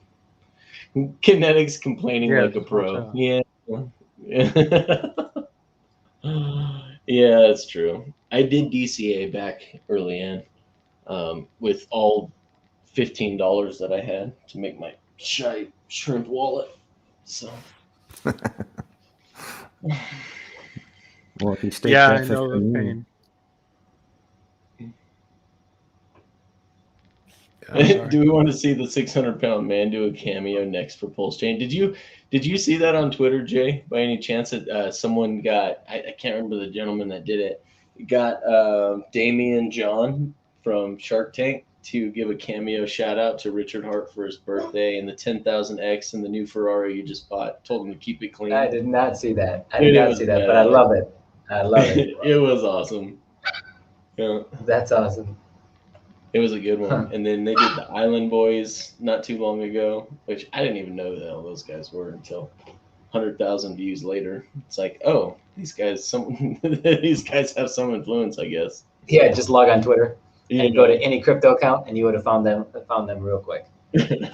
Kinetics complaining like a pro. Yeah. Yeah, that's true. I did DCA back early in with all $15 that I had to make my shrimp wallet. So, well, if you stay I know the pain. Do we want to see the 600-pound man do a cameo next for Pulse Chain? Did you see that on Twitter, Jay? By any chance that someone got? I can't remember the gentleman that did it. Got Damian John from Shark Tank to give a cameo shout out to Richard Hart for his birthday and the 10,000X and the new Ferrari you just bought. Told him to keep it clean. I did not see that. But I love it. I love it. It was awesome. Yeah. That's awesome. It was a good one. And then they did the Island Boys not too long ago, which I didn't even know who the hell those guys were until 100,000 views later. It's like, oh, these guys have some influence, I guess. Yeah, just log on Twitter and go to any crypto account, and you would have found them real quick. And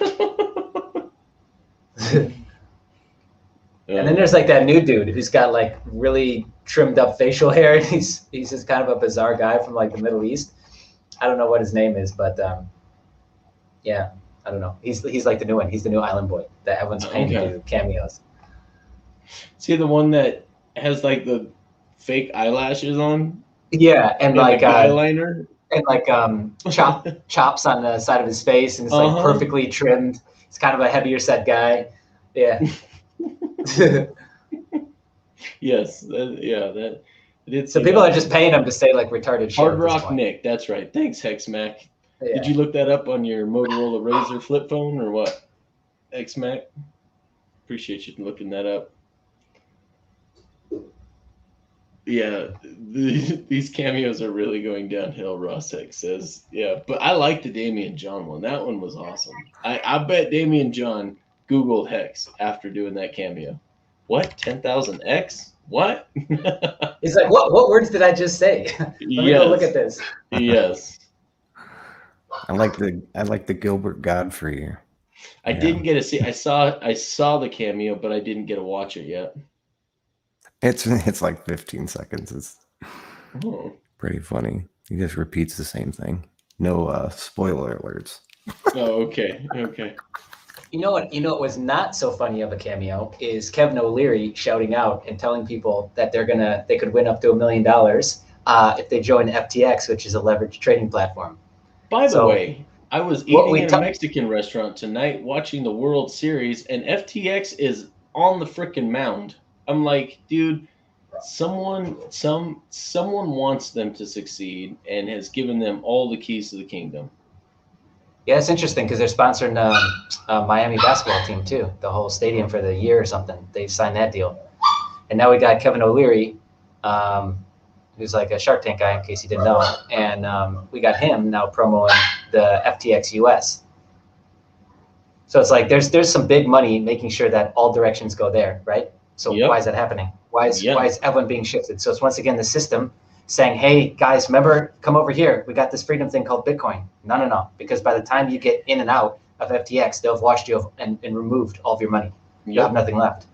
then there's like that new dude who's got like really trimmed up facial hair, and he's just kind of a bizarre guy from like the Middle East. I don't know what his name is, but yeah, I don't know. He's like the new one. He's the new Island Boy that everyone's paying to do cameos. See the one that has like the fake eyelashes on? Yeah, and like eyeliner. And like chops on the side of his face, and it's like perfectly trimmed. It's kind of a heavier set guy. Yeah. Yes. That. So people are just paying him to say like retarded shit. Hard Rock Nick. That's right. Thanks, Hexmac. Yeah. Did you look that up on your Motorola Razr flip phone or what? Hexmac. Appreciate you looking that up. Yeah, these cameos are really going downhill, Ross Hex says. Yeah, but I like the Damian John one. That one was awesome. I bet Damian John Googled Hex after doing that cameo. What? 10,000X? What? He's like, what words did I just say? Let me go look at this. Yes. I like the Gilbert Godfrey. I didn't get to see. I saw the cameo, but I didn't get to watch it yet. It's like 15 seconds. It's pretty funny. He just repeats the same thing. No spoiler alerts. Oh, okay. You know what was not so funny of a cameo is Kevin O'Leary shouting out and telling people that they could win up to $1 million if they join FTX, which is a leveraged trading platform. By the way, I was eating in a Mexican restaurant tonight watching the World Series, and FTX is on the frickin' mound. I'm like, dude, someone wants them to succeed and has given them all the keys to the kingdom. Yeah, it's interesting because they're sponsoring Miami basketball team too, the whole stadium for the year or something. They signed that deal. And now we got Kevin O'Leary, who's like a Shark Tank guy in case you didn't know. And we got him now promoting the FTX US. So it's like there's some big money making sure that all directions go there, right? So why is that happening? Why is everyone being shifted? So it's once again the system saying, hey, guys, remember, come over here. We got this freedom thing called Bitcoin. No. Because by the time you get in and out of FTX, they'll have washed you and removed all of your money. You have nothing left.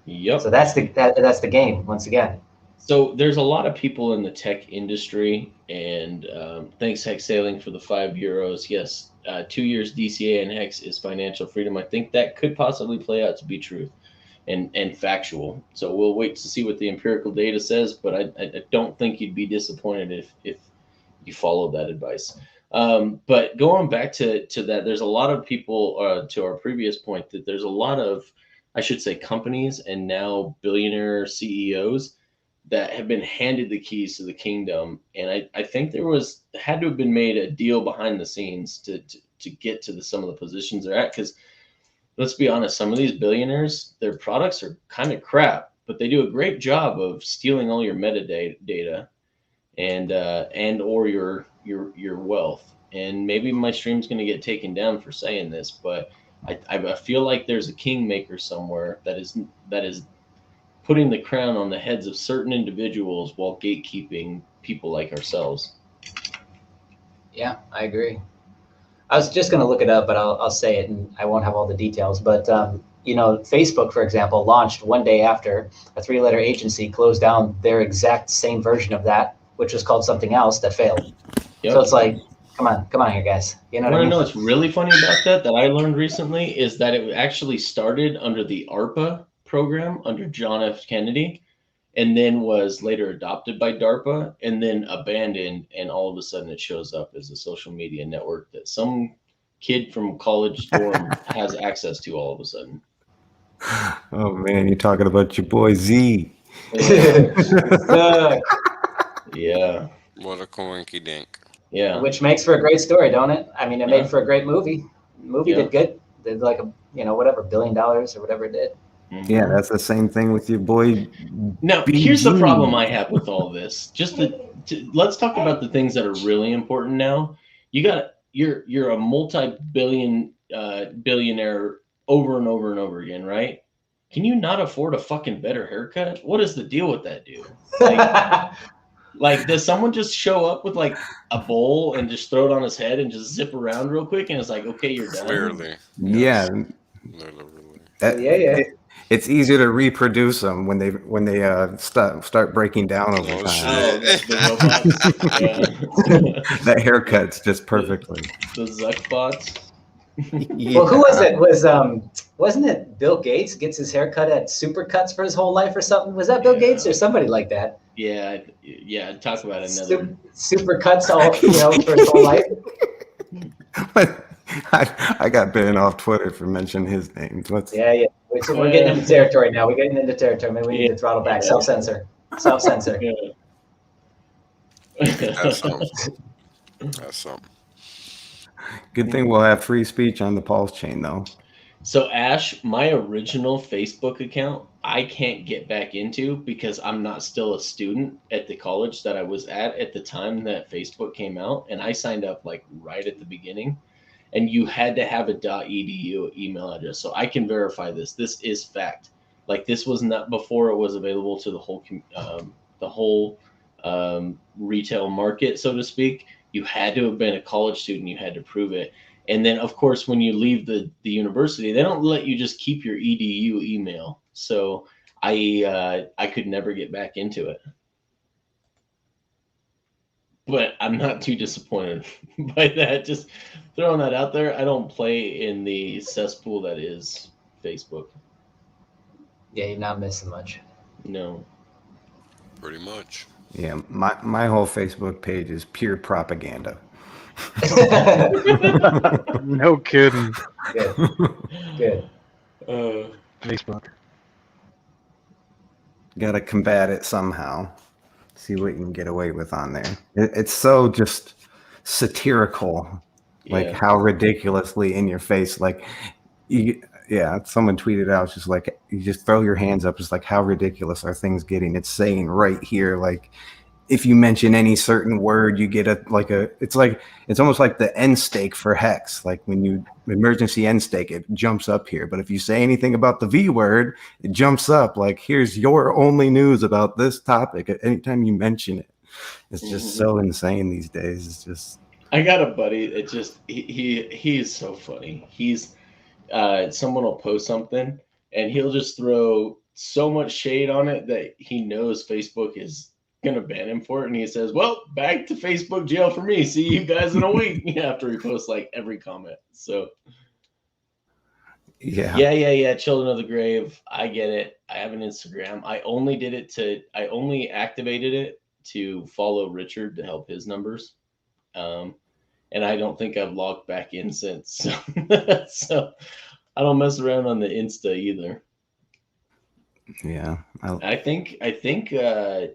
Yep. So that's the game, once again. So there's a lot of people in the tech industry, and thanks, Hex Sailing, for the €5. Yes, 2 years DCA and Hex is financial freedom. I think that could possibly play out to be truth. And factual. So we'll wait to see what the empirical data says, but I don't think you'd be disappointed if you followed that advice. But going back to that, there's a lot of people, to our previous point, that there's a lot of, I should say, companies and now billionaire CEOs that have been handed the keys to the kingdom. And I think had to have been made a deal behind the scenes to get to some of the positions they're at, because let's be honest, some of these billionaires, their products are kind of crap, but they do a great job of stealing all your metadata and or your wealth. And maybe my stream's going to get taken down for saying this, but I feel like there's a kingmaker somewhere that is putting the crown on the heads of certain individuals while gatekeeping people like ourselves. Yeah, I agree. I was just going to look it up, but I'll say it, and I won't have all the details. But, Facebook, for example, launched one day after a 3-letter agency closed down their exact same version of that, which was called something else that failed. Yep. So it's like, come on here, guys. You know what I mean? know what's really funny about that I learned recently is that it actually started under the ARPA program under John F. Kennedy, and then was later adopted by DARPA and then abandoned, and all of a sudden it shows up as a social media network that some kid from college dorm has access to all of a sudden. Oh man, you're talking about your boy Z. Yeah. What a coinky dink. Yeah. Which makes for a great story, don't it? I mean, it made for a great movie. The movie did good. Did like $1 billion or whatever it did. Yeah, that's the same thing with your boy. Now, here's the problem I have with all this. Let's talk about the things that are really important now. You're a billionaire over and over and over again, right? Can you not afford a fucking better haircut? What is the deal with that dude? Like, does someone just show up with like a bowl and just throw it on his head and just zip around real quick and it's like, okay, you're done? Clearly. Yeah. Literally. It's easier to reproduce them when they start breaking down over time. That haircut's just perfectly. The Zuck bots. Yeah. Well, who was it? Wasn't it Bill Gates gets his hair cut at Supercuts for his whole life or something? Was that Bill Gates or somebody like that? Yeah. Talk about another. Supercuts all for his whole life. But I got banned off Twitter for mentioning his name. Yeah. We're getting into territory now. We're getting into territory. Maybe we need to throttle back. Self-censor. Yeah. That's something. That's something. Good thing we'll have free speech on the pulse chain, though. So Ash, my original Facebook account, I can't get back into because I'm not still a student at the college that I was at the time that Facebook came out, and I signed up like right at the beginning, and you had to have a .edu email address. So I can verify this. This is fact. Like this was not before it was available to the whole retail market, so to speak. You had to have been a college student. You had to prove it. And then, of course, when you leave the university, they don't let you just keep your EDU email. So I could never get back into it. But I'm not too disappointed by that. Just throwing that out there. I don't play in the cesspool that is Facebook. Yeah, you're not missing much. No. Pretty much. Yeah, my whole Facebook page is pure propaganda. No kidding. Good. Facebook. Got to combat it somehow. See what you can get away with on there. It's so just satirical, like how ridiculously in your face. Like, someone tweeted out, it's just like, you just throw your hands up. It's like, how ridiculous are things getting? It's saying right here, like, if you mention any certain word, you get it's almost like the end stake for Hex. Like when you emergency end stake, it jumps up here. But if you say anything about the V word, it jumps up. Like, here's your only news about this topic. Anytime you mention it, it's just so insane these days. It's just. I got a buddy. It just he is so funny. He's someone will post something and he'll just throw so much shade on it that he knows Facebook is gonna ban him for it, and he says, well, back to Facebook jail for me. See you guys in a week. After he posts like every comment. So yeah, Children of the Grave, I get it. I have an Instagram. I only activated it to follow Richard to help his numbers, and I don't think I've logged back in since. So I don't mess around on the Insta either. Yeah, I think our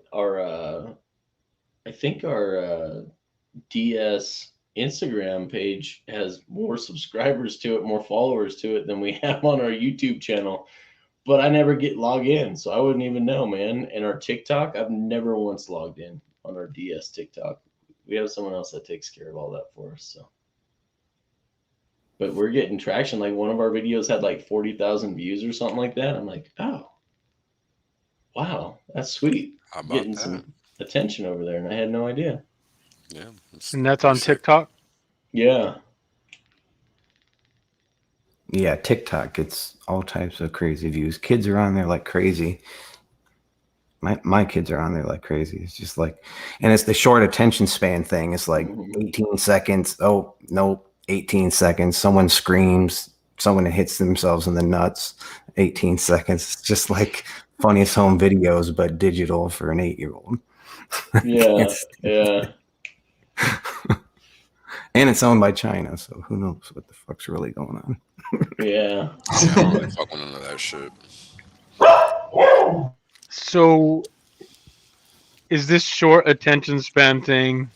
DS Instagram page has more subscribers to it, more followers to it than we have on our YouTube channel. But I never log in, so I wouldn't even know, man. And our TikTok, I've never once logged in on our DS TikTok. We have someone else that takes care of all that for us. So, but we're getting traction. Like one of our videos had like 40,000 views or something like that. I'm like, oh. Wow, that's sweet. How about getting that? Some attention over there, and I had no idea. Yeah. And that's on TikTok? Yeah. Yeah, TikTok gets all types of crazy views. Kids are on there like crazy. My kids are on there like crazy. It's just like, and it's the short attention span thing. It's like 18 seconds. Oh, nope, 18 seconds. Someone screams. Someone hits themselves in the nuts. 18 seconds. It's just like funniest home videos, but digital for an 8-year-old. Yeah, yeah. And it's owned by China, so who knows what the fuck's really going on. Yeah. I don't really fuck with none of that shit. So is this short attention span thing,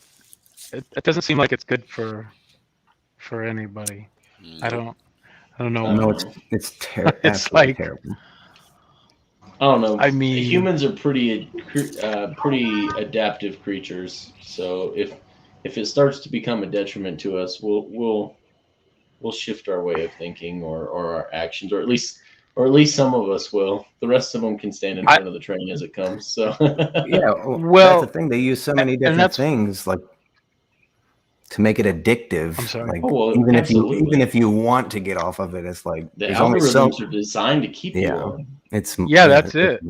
it doesn't seem like it's good for anybody. I don't know. No, it's terrible. It's like terrible. I don't know. I mean, humans are pretty adaptive creatures. So if it starts to become a detriment to us, we'll shift our way of thinking or our actions, or at least some of us will. The rest of them can stand in front of the train as it comes. So yeah, well, that's the thing. They use so many different things, like to make it addictive. I'm sorry. Like, even if you want to get off of it, it's like the algorithms are designed to keep you on. That's it.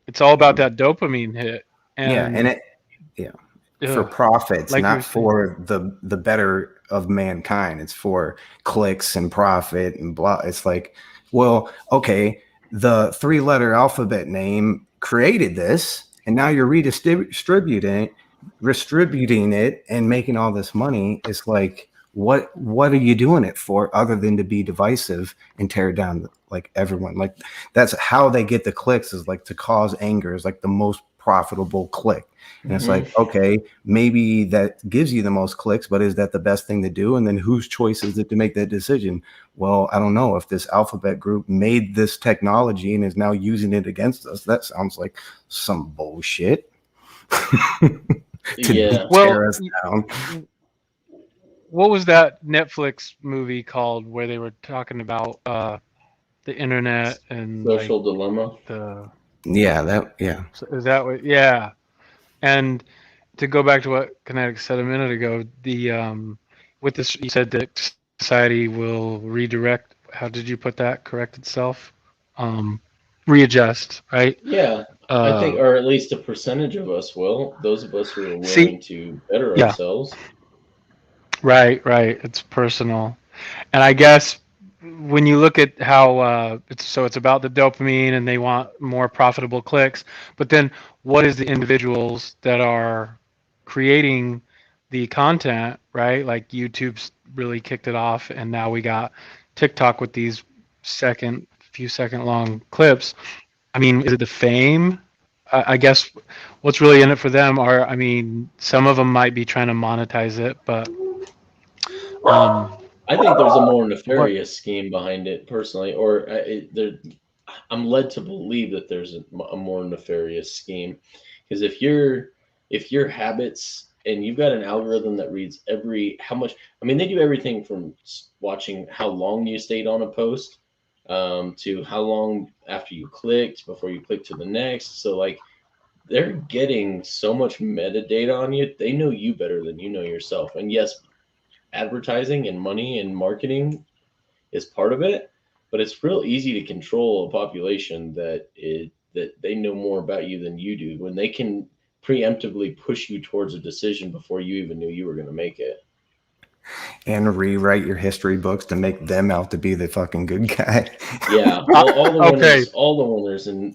It's all about that dopamine hit. And for profits, like not for the better of mankind. It's for clicks and profit and blah. It's like, well, okay, the 3-letter alphabet name created this, and now you're redistributing it and making all this money. It's like, what are you doing it for other than to be divisive and tear down like everyone? Like, that's how they get the clicks, is like to cause anger, is like the most profitable click. And it's like, okay, maybe that gives you the most clicks, but is that the best thing to do? And then whose choice is it to make that decision? Well, I don't know. If this alphabet group made this technology and is now using it against us, that sounds like some bullshit. Yeah. Tear us down. What was that Netflix movie called where they were talking about the internet and Social Dilemma? Is that what? Yeah. And to go back to what Kinetic said a minute ago, the with this, you said that society will redirect. How did you put that? Correct itself, readjust, right? Yeah, I think, or at least a percentage of us will. Those of us who are willing to better ourselves. Right. It's personal, and I guess when you look at how it's about the dopamine and they want more profitable clicks, but then what is the individuals that are creating the content, right? Like YouTube's really kicked it off, and now we got TikTok with these few second long clips. I mean, is it the fame? I guess what's really in it for them are, I mean, some of them might be trying to monetize it, but I think there's a more nefarious scheme behind it, personally, or I'm led to believe that there's a more nefarious scheme, because if your habits, and you've got an algorithm that reads how much, I mean, they do everything from watching how long you stayed on a post, to how long after you clicked before you click to the next. So like, they're getting so much metadata on you. They know you better than you know yourself. And yes, advertising and money and marketing is part of it, but it's real easy to control a population that they know more about you than you do, when they can preemptively push you towards a decision before you even knew you were going to make it. And rewrite your history books to make them out to be the fucking good guy. Yeah, all the winners in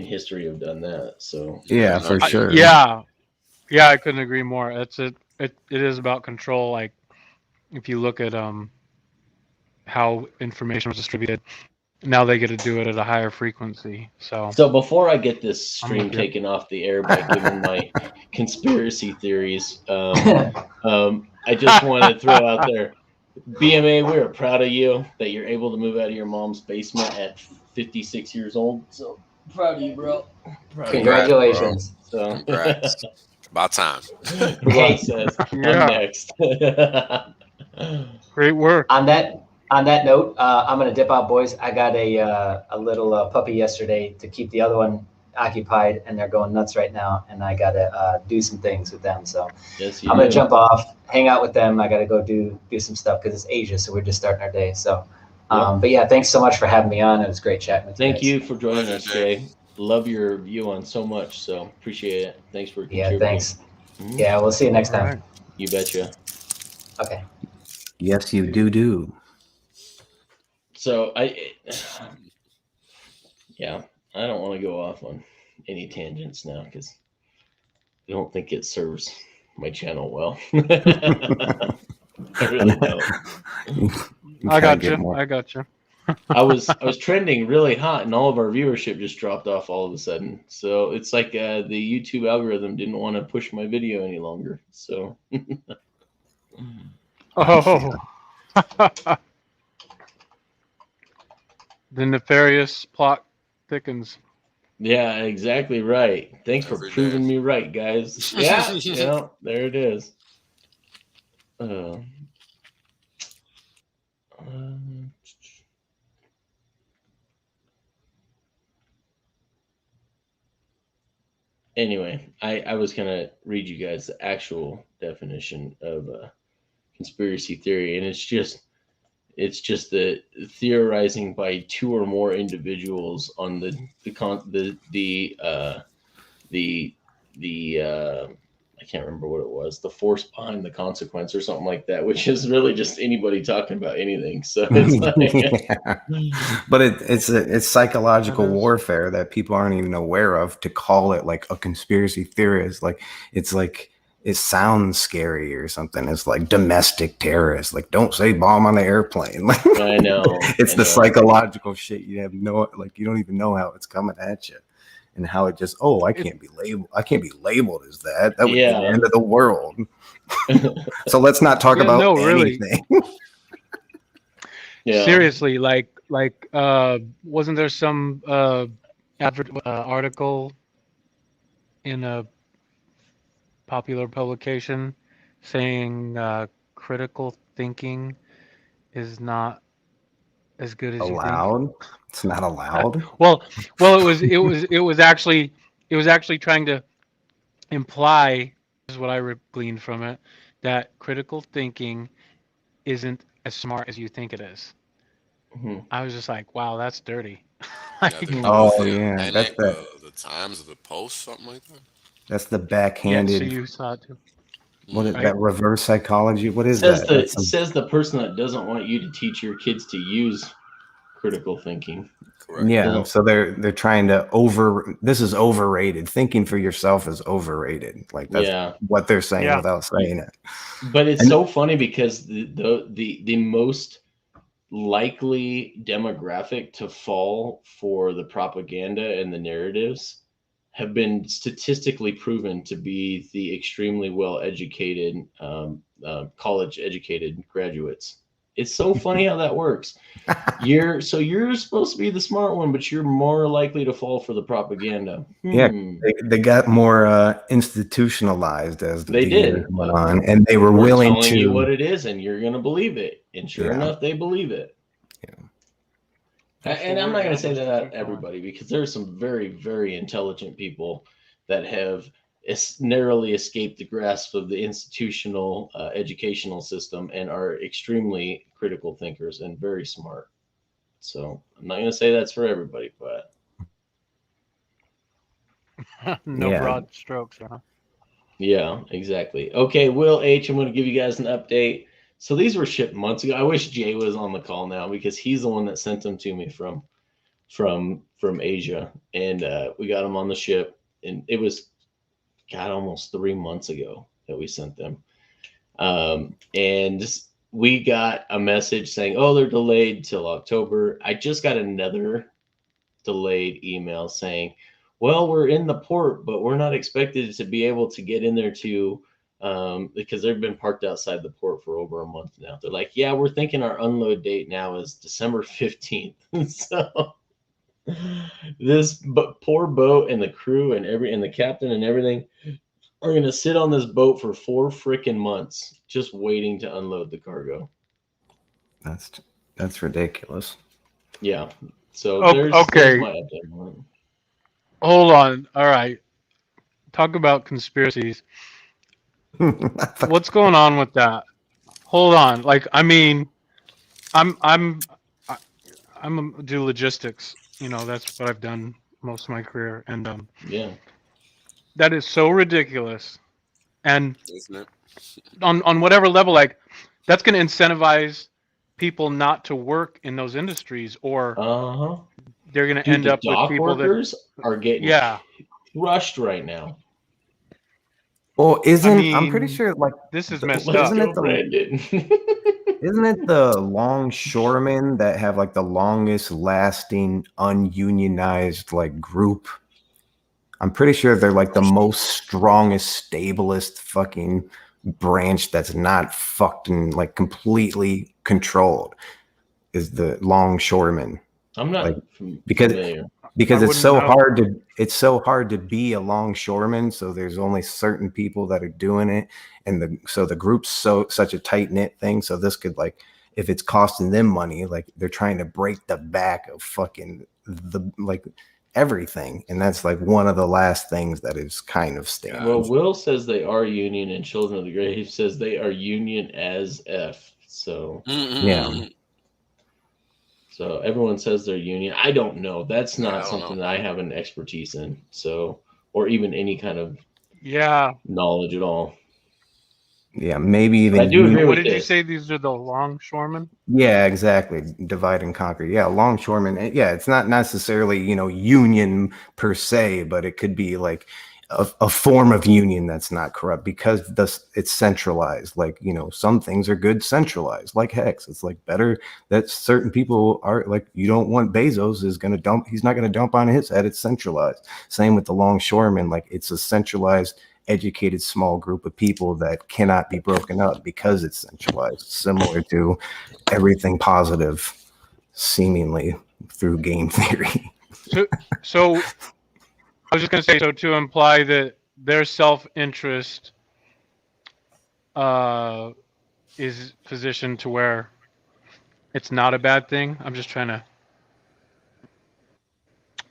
history have done that. So yeah, for sure. Yeah, I couldn't agree more. It is about control. Like, if you look at how information was distributed, now they get to do it at a higher frequency. So before I get this stream taken off the air by giving my conspiracy theories, I just want to throw out there, BMA, we're proud of you that you're able to move out of your mom's basement at 56 years old. So proud of you, bro. Congratulations. So congrats. About time. Rob says, I'm next. Great work. On that note, I'm gonna dip out, boys. I got a little puppy yesterday to keep the other one occupied, and they're going nuts right now, and I gotta do some things with them. So I'm gonna jump off, hang out with them. I gotta go do some stuff because it's Asia, so we're just starting our day. So, but yeah, thanks so much for having me on. It was great chatting with you. Thank you for joining us, Jay. Love your view on so much, so appreciate it. Thanks for contributing. Yeah, thanks. Yeah, we'll see you next time. You betcha. Okay. Yes, you do. So I don't want to go off on any tangents now, because I don't think it serves my channel well. I really don't. I got you. I was trending really hot, and all of our viewership just dropped off all of a sudden. So it's like the YouTube algorithm didn't want to push my video any longer. So the nefarious plot thickens. Yeah, exactly right. Thanks for proving me right, guys. Yeah, there it is. Anyway, I was gonna read you guys the actual definition of conspiracy theory, and it's just the theorizing by two or more individuals on the I can't remember what it was, the force behind the consequence or something like that, which is really just anybody talking about anything. So it's like, yeah. But it's psychological warfare that people aren't even aware of to call it like a conspiracy theorist. Like it sounds scary or something. It's like domestic terrorists. Like, don't say bomb on the airplane. Like, I know. It's the psychological shit. You have no, like, you don't even know how it's coming at you. And how it just, I can't be labeled. I can't be labeled as that. That would be the end of the world. So let's not talk about anything. Yeah. Seriously, like, wasn't there some article in a popular publication saying critical thinking is not as good as allowed? You think? It's not allowed. Well, it was actually trying to imply, is what I gleaned from it, that critical thinking isn't as smart as you think it is. Mm-hmm. I was just like, wow, that's dirty. That's the Times of the Post, something like that. That's the backhanded. Yeah, so you saw it too. What is that? Reverse psychology? What is that? Says the person that doesn't want you to teach your kids to use critical thinking. Correct. Yeah, so they're trying to this is overrated. Thinking for yourself is overrated. Like that's what they're saying without saying it. But it's so funny because the most likely demographic to fall for the propaganda and the narratives have been statistically proven to be the extremely well-educated, college-educated graduates. It's so funny how that works. You're supposed to be the smart one, but you're more likely to fall for the propaganda. Yeah, they got more institutionalized as the years went on, and they were willing telling to you what it is, and you're going to believe it. And sure enough, they believe it. Yeah. And I'm not going to say that not everybody, because there are some very, very intelligent people that have narrowly escaped the grasp of the institutional educational system and are extremely critical thinkers and very smart. So I'm not going to say that's for everybody, but broad strokes, huh? Yeah, exactly. Okay, Will H, I'm going to give you guys an update. So these were shipped months ago. I wish Jay was on the call now because he's the one that sent them to me from Asia, and we got them on the ship, and it was almost 3 months ago that we sent them. And we got a message saying, oh, they're delayed till October. I just got another delayed email saying, well, we're in the port, but we're not expected to be able to get in there because they've been parked outside the port for over a month now. They're like, yeah, we're thinking our unload date now is December 15th. So this poor boat and the crew and the captain and everything are going to sit on this boat for 4 freaking months just waiting to unload the cargo. That's ridiculous. Yeah. So there's my update on it. Hold on. All right. Talk about conspiracies. What's going on with that? Hold on. Like, I mean, I'm do logistics. You know, that's what I've done most of my career, and that is so ridiculous. And isn't it? on whatever level, like, that's going to incentivize people not to work in those industries, or they're going to end up with people workers that are getting crushed right now. Well, I'm pretty sure, like, this is messed up. Isn't it the longshoremen that have like the longest lasting ununionized like group? I'm pretty sure they're like the most strongest, stablest fucking branch that's not fucking like completely controlled is the longshoremen. I'm not because it's so hard to be a longshoreman. So there's only certain people that are doing it, and so the group's such a tight knit thing. So this could, like, if it's costing them money, like they're trying to break the back of fucking everything, and that's like one of the last things that is kind of staged. Well, Will says they are union, and Children of the Grave says they are union as F. So yeah. So everyone says they're union. I don't know. That's not something that I have an expertise in. So, or even any kind of knowledge at all. Yeah, maybe even. I do agree What with did you this. say? These are the longshoremen? Yeah, exactly. Divide and conquer. Yeah, longshoremen. Yeah, it's not necessarily, union per se, but it could be like a form of union that's not corrupt because it's centralized. Like, some things are good centralized, like Hex. It's like better that certain people are like, you don't want Bezos he's not going to dump on his head. It's centralized. Same with the longshoremen. Like, it's a centralized, educated small group of people that cannot be broken up because it's centralized, similar to everything positive seemingly through game theory. So I was just going to say, so to imply that their self-interest is positioned to where it's not a bad thing. I'm just trying to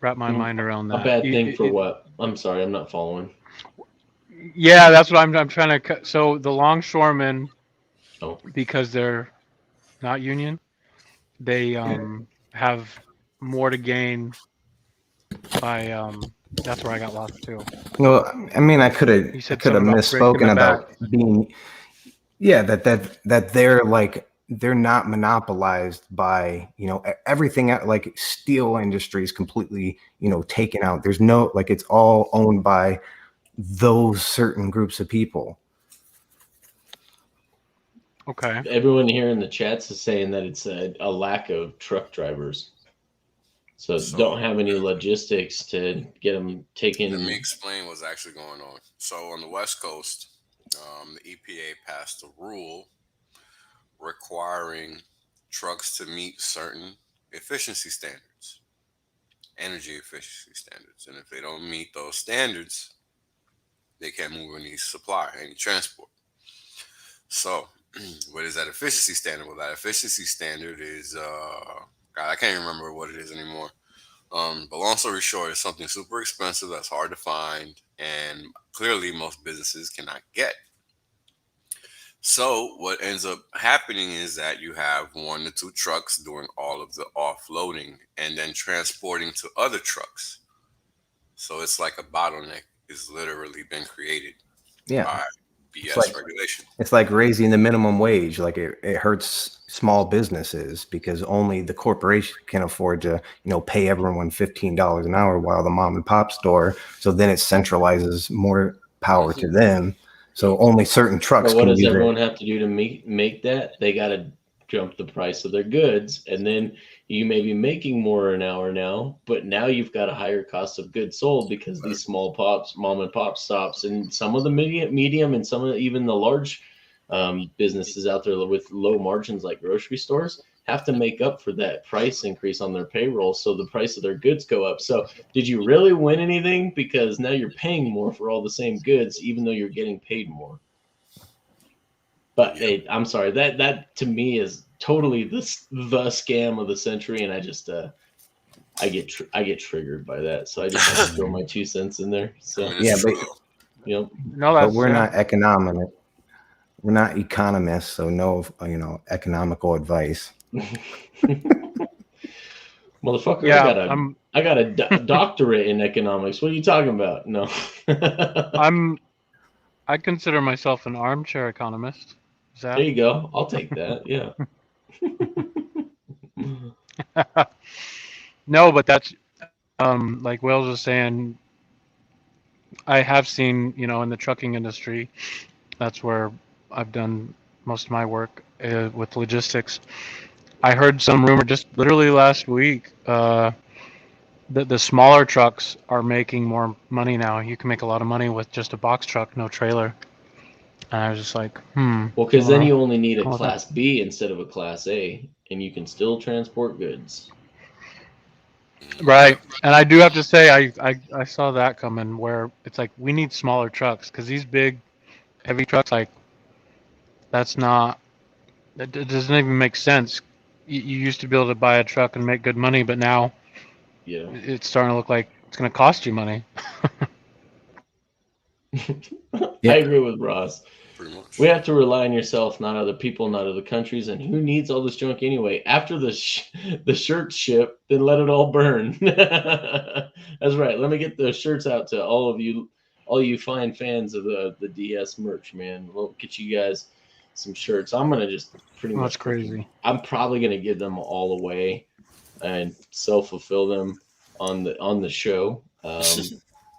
wrap my mind around that. A bad thing for what? I'm sorry, I'm not following. Yeah, that's what I'm trying to. So the longshoremen, because they're not union, they have more to gain by. That's where I got lost too. Well, I mean, I could have misspoken about being. Yeah, that they're not monopolized by everything. Like steel industry is completely taken out. There's no it's all owned by those certain groups of people. Okay. Everyone here in the chats is saying that it's a lack of truck drivers. So don't have any logistics to get them taken. Let me explain what's actually going on. So on the West Coast, the EPA passed a rule requiring trucks to meet certain efficiency standards, energy efficiency standards. And if they don't meet those standards, they can't move any supply, any transport. So what is that efficiency standard? Well, that efficiency standard is, God, I can't remember what it is anymore. But long story short, it's something super expensive that's hard to find, and clearly most businesses cannot get. So what ends up happening is that you have 1 to 2 trucks doing all of the offloading and then transporting to other trucks. So it's like a bottleneck is literally been created by BS regulation. It's like raising the minimum wage. Like it hurts small businesses because only the corporation can afford to, pay everyone $15 an hour while the mom and pop store. So then it centralizes more power to them. So only certain trucks can use it. What does everyone it. have to do to make that? They got to jump the price of their goods, and then you may be making more an hour now, but now you've got a higher cost of goods sold because these small mom and pop stops, and some of the medium, and some of even the large businesses out there with low margins like grocery stores have to make up for that price increase on their payroll, so the price of their goods go up. So did you really win anything? Because now you're paying more for all the same goods, even though you're getting paid more. But hey, I'm sorry, that to me is totally the scam of the century, and I just I get triggered by that, so I just have to throw my 2 cents in there. So yeah, but no, but we're not economic. We're not economists, so no, economical advice. Motherfucker, yeah, I got a doctorate in economics. What are you talking about? No. I consider myself an armchair economist. There you go. I'll take that. Yeah. No, but that's like Wells was saying. I have seen, in the trucking industry, that's where I've done most of my work with logistics. I heard some rumor just literally last week that the smaller trucks are making more money now. You can make a lot of money with just a box truck, no trailer. And I was just like, Well, because then you only need a Class B instead of a Class A, and you can still transport goods. Right. And I do have to say, I saw that coming where it's like, we need smaller trucks because these big, heavy trucks, that doesn't even make sense. You used to be able to buy a truck and make good money, but now it's starting to look like it's going to cost you money. I agree with Ross. We have to rely on yourself, not other people, not other countries. And who needs all this junk anyway? After the shirts ship, then let it all burn. That's right. Let me get the shirts out to all of you all you fine fans of the DS merch, man. We'll get you guys some shirts. I'm gonna just pretty much. That's crazy. I'm probably gonna give them all away and self-fulfill them on the show.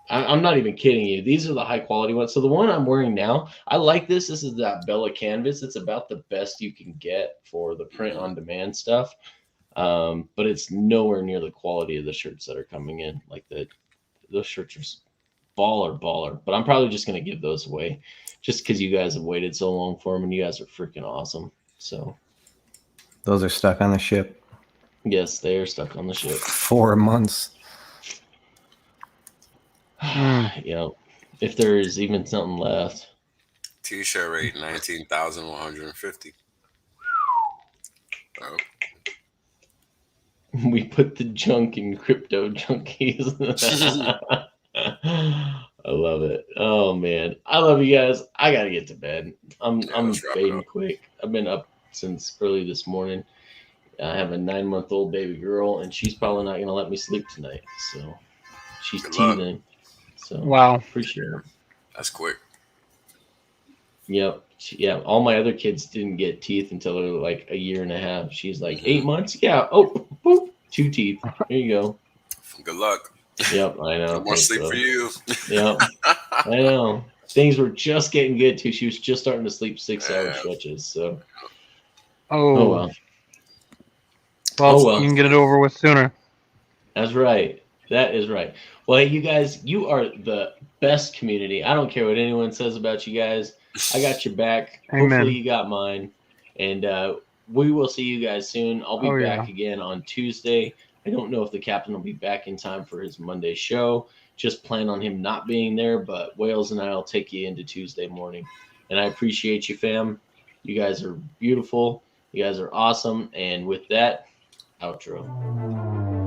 I'm not even kidding you. These are the high quality ones. So the one I'm wearing now, I like this. This is that Bella canvas. It's about the best you can get for the print on demand stuff. But it's nowhere near the quality of the shirts that are coming in. Like those shirts are baller. But I'm probably just gonna give those away, just because you guys have waited so long for them, and you guys are freaking awesome. So those are stuck on the ship. Yes, they are stuck on the ship. 4 months. Yeah, if there is even something left. T-shirt rate 19,150. Oh. We put the junk in crypto junkies. I love it. Oh man, I love you guys. I gotta get to bed. I'm fading quick. I've been up since early this morning. I have a 9-month-old baby girl, and she's probably not gonna let me sleep tonight. So she's teething. So wow, appreciate it. That's quick. Yep. Yeah. All my other kids didn't get teeth until they were like a year and a half. She's like 8 months. Yeah. Oh, boop, 2 teeth. There you go. Good luck. Yep. I know. No more sleep for you. Yep. I know. Things were just getting good too. She was just starting to sleep 6-hour stretches. So. Oh well. Well, you can get it over with sooner. That's right. That is right. Well, hey, you guys, you are the best community. I don't care what anyone says about you guys. I got your back. Amen. Hopefully you got mine. And we will see you guys soon. I'll be back again on Tuesday. I don't know if the captain will be back in time for his Monday show. Just plan on him not being there, but Wales and I will take you into Tuesday morning. And I appreciate you, fam. You guys are beautiful. You guys are awesome. And with that, outro.